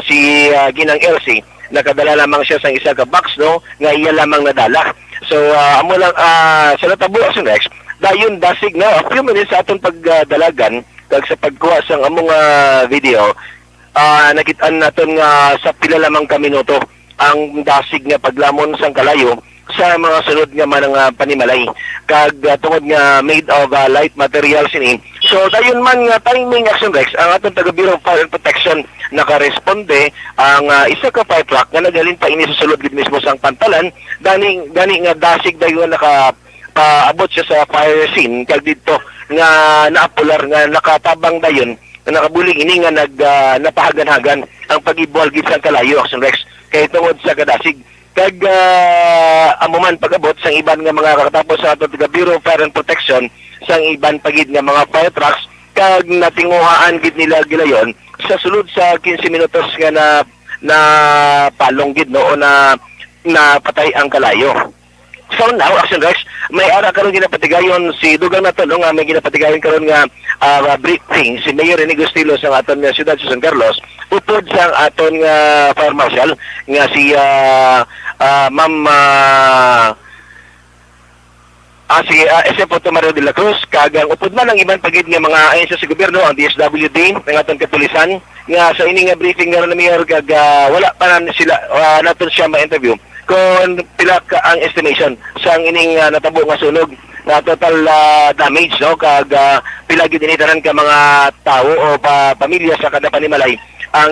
Si Ginang LC nakadala lamang siya sa isa ka box, no, nga iya lamang nadala. So amo lang sa natabo Action Rex dayon dasig no, a few minutes sa aton pagdalagan kag sa pagkuha sang among video, nakitaan naton nga sa pila lamang ka minuto ang dasig nga paglamon sang kalayo sa mga sunod nga manang panimalay kag tungod nga made of light materials ini. So dayon man nga timing Action Rex ang atong taga Bureau of Fire and Protection nakaresponde ang isa ka fire truck nga nagalin pa ini sa sulod gid mismo sang pantalan gani nga dasig dayon nakaabot siya sa fire scene kag didto nga naapular nga nakatabang dayon nga nakabuling ini nga napahagan-hagan ang pag-ibuhal gid sa kalayo Action Rex kay tungod sa kadasig kag amuman pag-abot sang iban nga mga kakatapos sa ato taga Bureau of Fire and Protection sang iban pagid nga mga fire trucks kag natinguhaan gid nila gilayon sa sulod sa 15 minutos nga na palong gid no o na patay ang kalayo. So now Action Rex may ara karon ginapatigayon si dugang nato no nga may ginapatigayon karon nga briefing si Mayor Inigo Estilo sa aton nga siyudad sa San Carlos upod sa aton nga fire marshal nga si Ma'am si SF Mario de la Cruz kag ang upod man ang iban pagid nga mga ahensya sa gobyerno ang DSWD ng aton kapulisan nga sa ini nga briefing nga na Mayor kag wala pa na sila naton siya ma-interview kung pila ka ang estimation sa ining natabo nga sunog na total damage no kag pila gid initaran ka mga tao o pamilya sa kada panimalay ang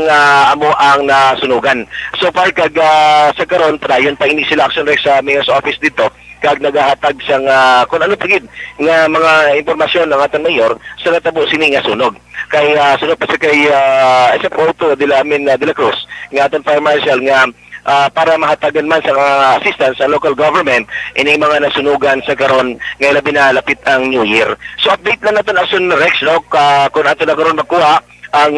amo ang nasunugan. So far kag sa karon padayon pa ini sila Action Rex sa Mayor's office dito kag nagahatag sang kung ano pagid nga mga impormasyon ng aton mayor sa natabo sini nga sunog. Kay sunod pa sa kay SF de la Cruz nga aton fire marshal nga para mahatagan man sa assistance sa local government ini mga nasunugan sa karon nga labi na lapit ang New Year. So update lang naton Action Rex no kung ato na karon makuha ang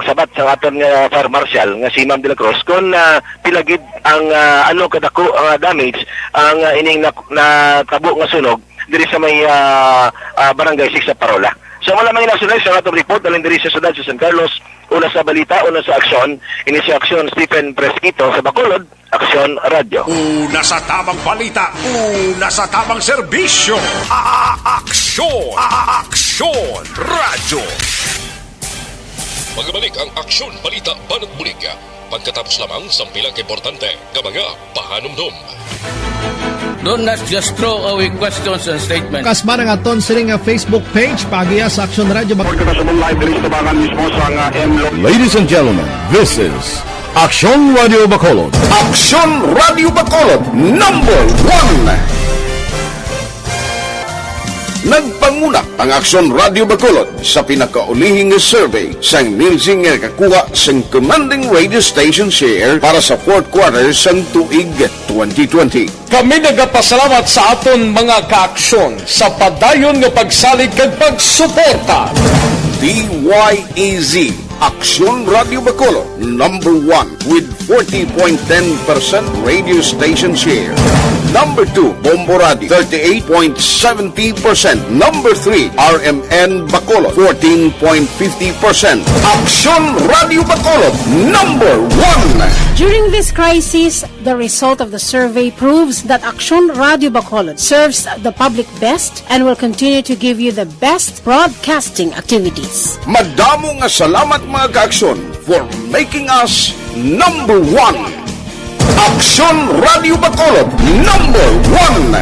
sabat sa aton nga fire marshal nga si Ma'am de la Cruz kung pilagid ang ano kadako ang damage ang ining natabo nga sunog diri sa may barangay 6 sa Parola. So wala mga nasunay sa atong report alin diri sa siyudad sa San Carlos, una sa balita, una sa aksyon, ini si Aksyon Stephen Presquito sa Bacolod, Aksyon Radio. Una sa tamang balita, una sa tamang serbisyo. Aksyon! Aksyon! Radyo! Magbalik ang Aksyon Balita Banat Bulig. Pagkatapos lamang sa pilang importante ng mga pahanumdum. Don't just throw away questions and statements. Kasma ng aton sining Facebook page pagiya sa Action Radio. Ladies and gentlemen, this is Action Radio Bacolod. Action Radio Bacolod, number 1. Nagpanguna ang Action Radio Bacolod sa pinakaulihing survey sang Nilsing nga kakuha sang commanding radio station share para sa fourth quarter sang tuig 2020. Kami nagapasalamat sa aton mga kaaksyon sa padayon nga pagsalig kag pagsuporta. DYEZ Action Radio Bacolod, number 1 with 40.10% radio station share. Number 2, Bombo Radio, 38.70%. Number 3, RMN Bacolod, 14.50%. Action Radio Bacolod, number 1. During this crisis, the result of the survey proves that Action Radio Bacolod serves the public best and will continue to give you the best broadcasting activities. Madamo nga salamat mga kaaksyon for making us number 1. Action Radio Bacolod, number 1.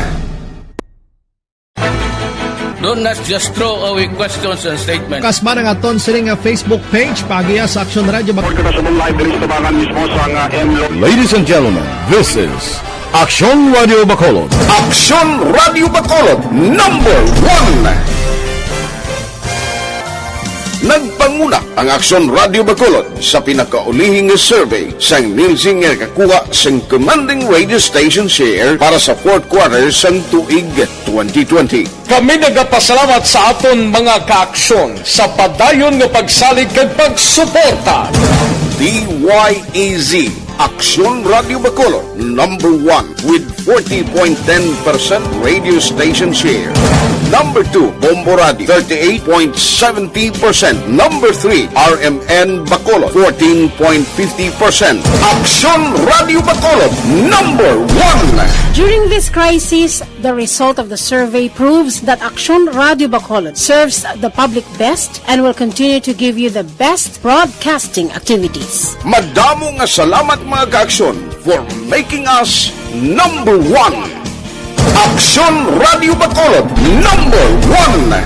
Don't just throw away questions and statements. Kasma ng aton sining Facebook page pagiya sa Action Radio Bacolod. Ladies and gentlemen, this is Action Radio Bacolod. Action Radio Bacolod, number 1. Nagpanguna ang Action Radio Bacolod sa pinakaulihing survey sang Nilsing nga kakuha sang commanding radio station share para sa fourth quarter sang tuig 2020. Kami nagapasalamat sa aton mga kaaksyon sa padayon nga pagsalig kag pagsuporta. DYEZ Action Radio Bacolod, number 1 with 40.10% radio station share. Number 2, Bombo Radio, 38.70%. Number 3, RMN Bacolod, 14.50%. Aksyon Radio Bacolod, number 1. During this crisis, the result of the survey proves that Aksyon Radio Bacolod serves the public best and will continue to give you the best broadcasting activities. Madamo nga salamat mga kaaksyon for making us number 1. Aksyon Radio Bacolod, number 1.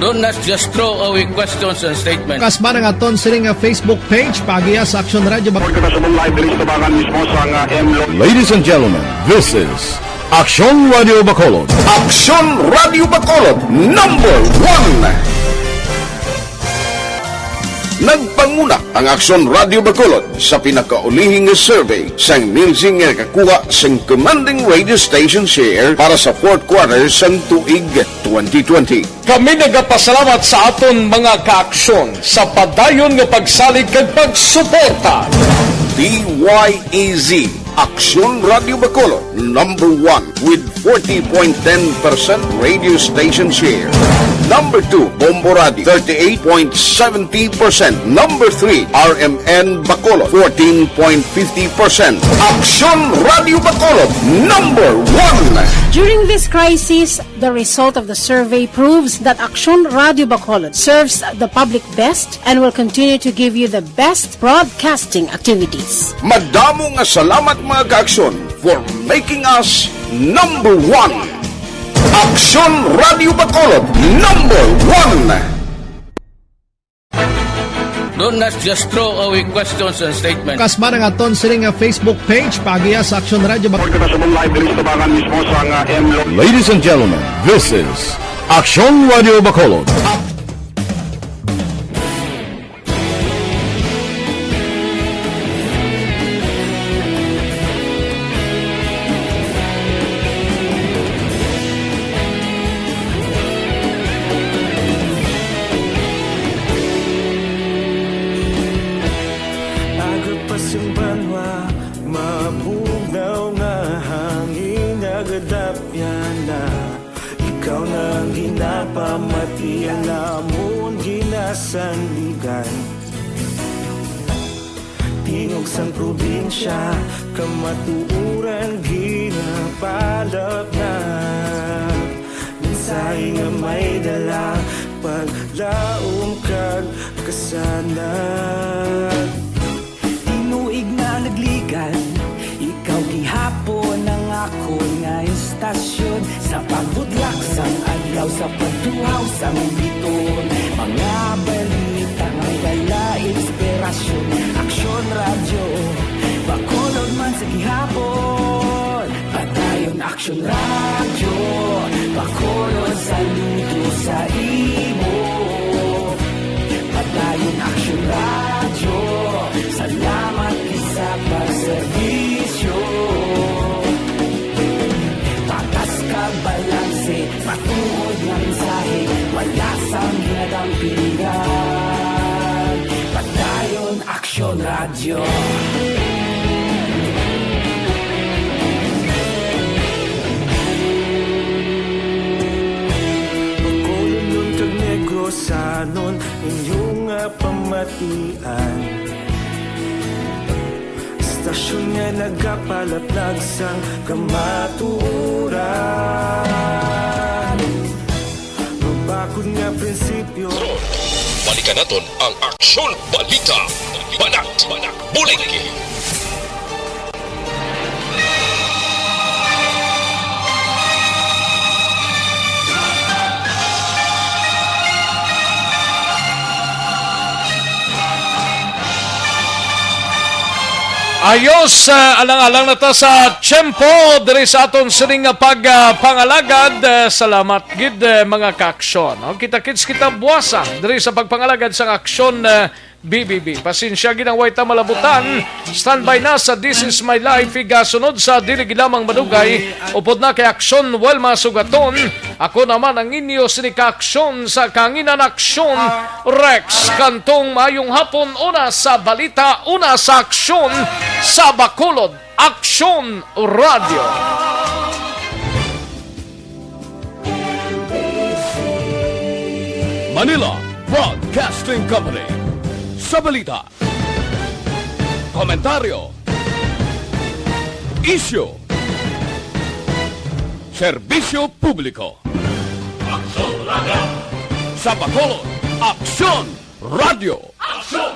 Don't just throw away questions and statements. Kasba ng aton sining Facebook page pagiya sa Aksyon Radio Bacolod. Ladies and gentlemen, this is Aksyon Radio Bacolod. Aksyon Radio Bacolod, number 1. Nagpanguna ang Aksyon Radio Bacolod sa pinakaulihing survey sang Nilsing nga kakuha sang commanding radio station share para sa fourth quarter sang tuig 2020. Kami nagapasalamat sa aton mga kaaksyon sa padayon nga pagsalig kag pagsuporta. DYEZ Aksyon Radio Bacolod, number 1 with 40.10% radio station share. Number 2, Bombo Radio, 38.70%. Number 3, RMN Bacolod, 14.50%. Aksyon Radio Bacolod, number 1. During this crisis, the result of the survey proves that Aksyon Radio Bacolod serves the public best and will continue to give you the best broadcasting activities. Madamo nga salamat mga kaaksyon for making us number 1. Aksyon Radio Bacolod, number 1. Don't just throw away questions and statements. Kasba ng aton sining Facebook page pagiya sa Aksyon Radio Bacolod. Ladies and gentlemen, this is Aksyon Radio Bacolod. Tingog sang probinsya, kamatuuran ginapalap na. Mensahe nga may dala, paglaom kag kasanag. Tinuig na nagligan, ikaw gihapon ang ako nga istasyon. Sa pagbudlak sang adlaw, sa pagduhaw sang biton. Mga balita nga dala inspirasyon. Aksyon Radio, Bacolod man sa gihapon. Padayon Aksyon Radio, Bacolod saludo sa imo. Padayon Aksyon Radio, salamat isa pagserbisyo. Patas ka balanse, matuod ng mensahe, wala sang ginagampingan. Padayon Aksyon Radio. Bacolod nun kag Negros anon inyong pamatian. Istasyon nga nagapalaplag sang kamaturan. Mabakod nga prinsipyo. Balikan naton ang Aksyon Balita. Banak, bulig. Ayos, alang-alang na ta sa tiyempo diri sa aton sining pagpangalagad. Salamat gid mga kaaksyon. Kita-kits kita buwasa diri sa pagpangalagad sa aksyon BBB. Pasensya ginang way ta malabutan. Standby na sa This Is My Life. Igasunod sa dili lamang madugay. Upod na kay Aksyon Welma Sugaton. Ako naman ang inyo sinika-aksyon sa Kanginan Aksyon Rex Kantong. Mayong hapon, una sa balita, una sa aksyon sa Bacolod Aksyon Radio. Broadcasting Company. Sa balita, komentaryo, isyu, serbisyo publiko. Aksyon Radio! Sa Bacolod, Aksyon Radio! Aksyon!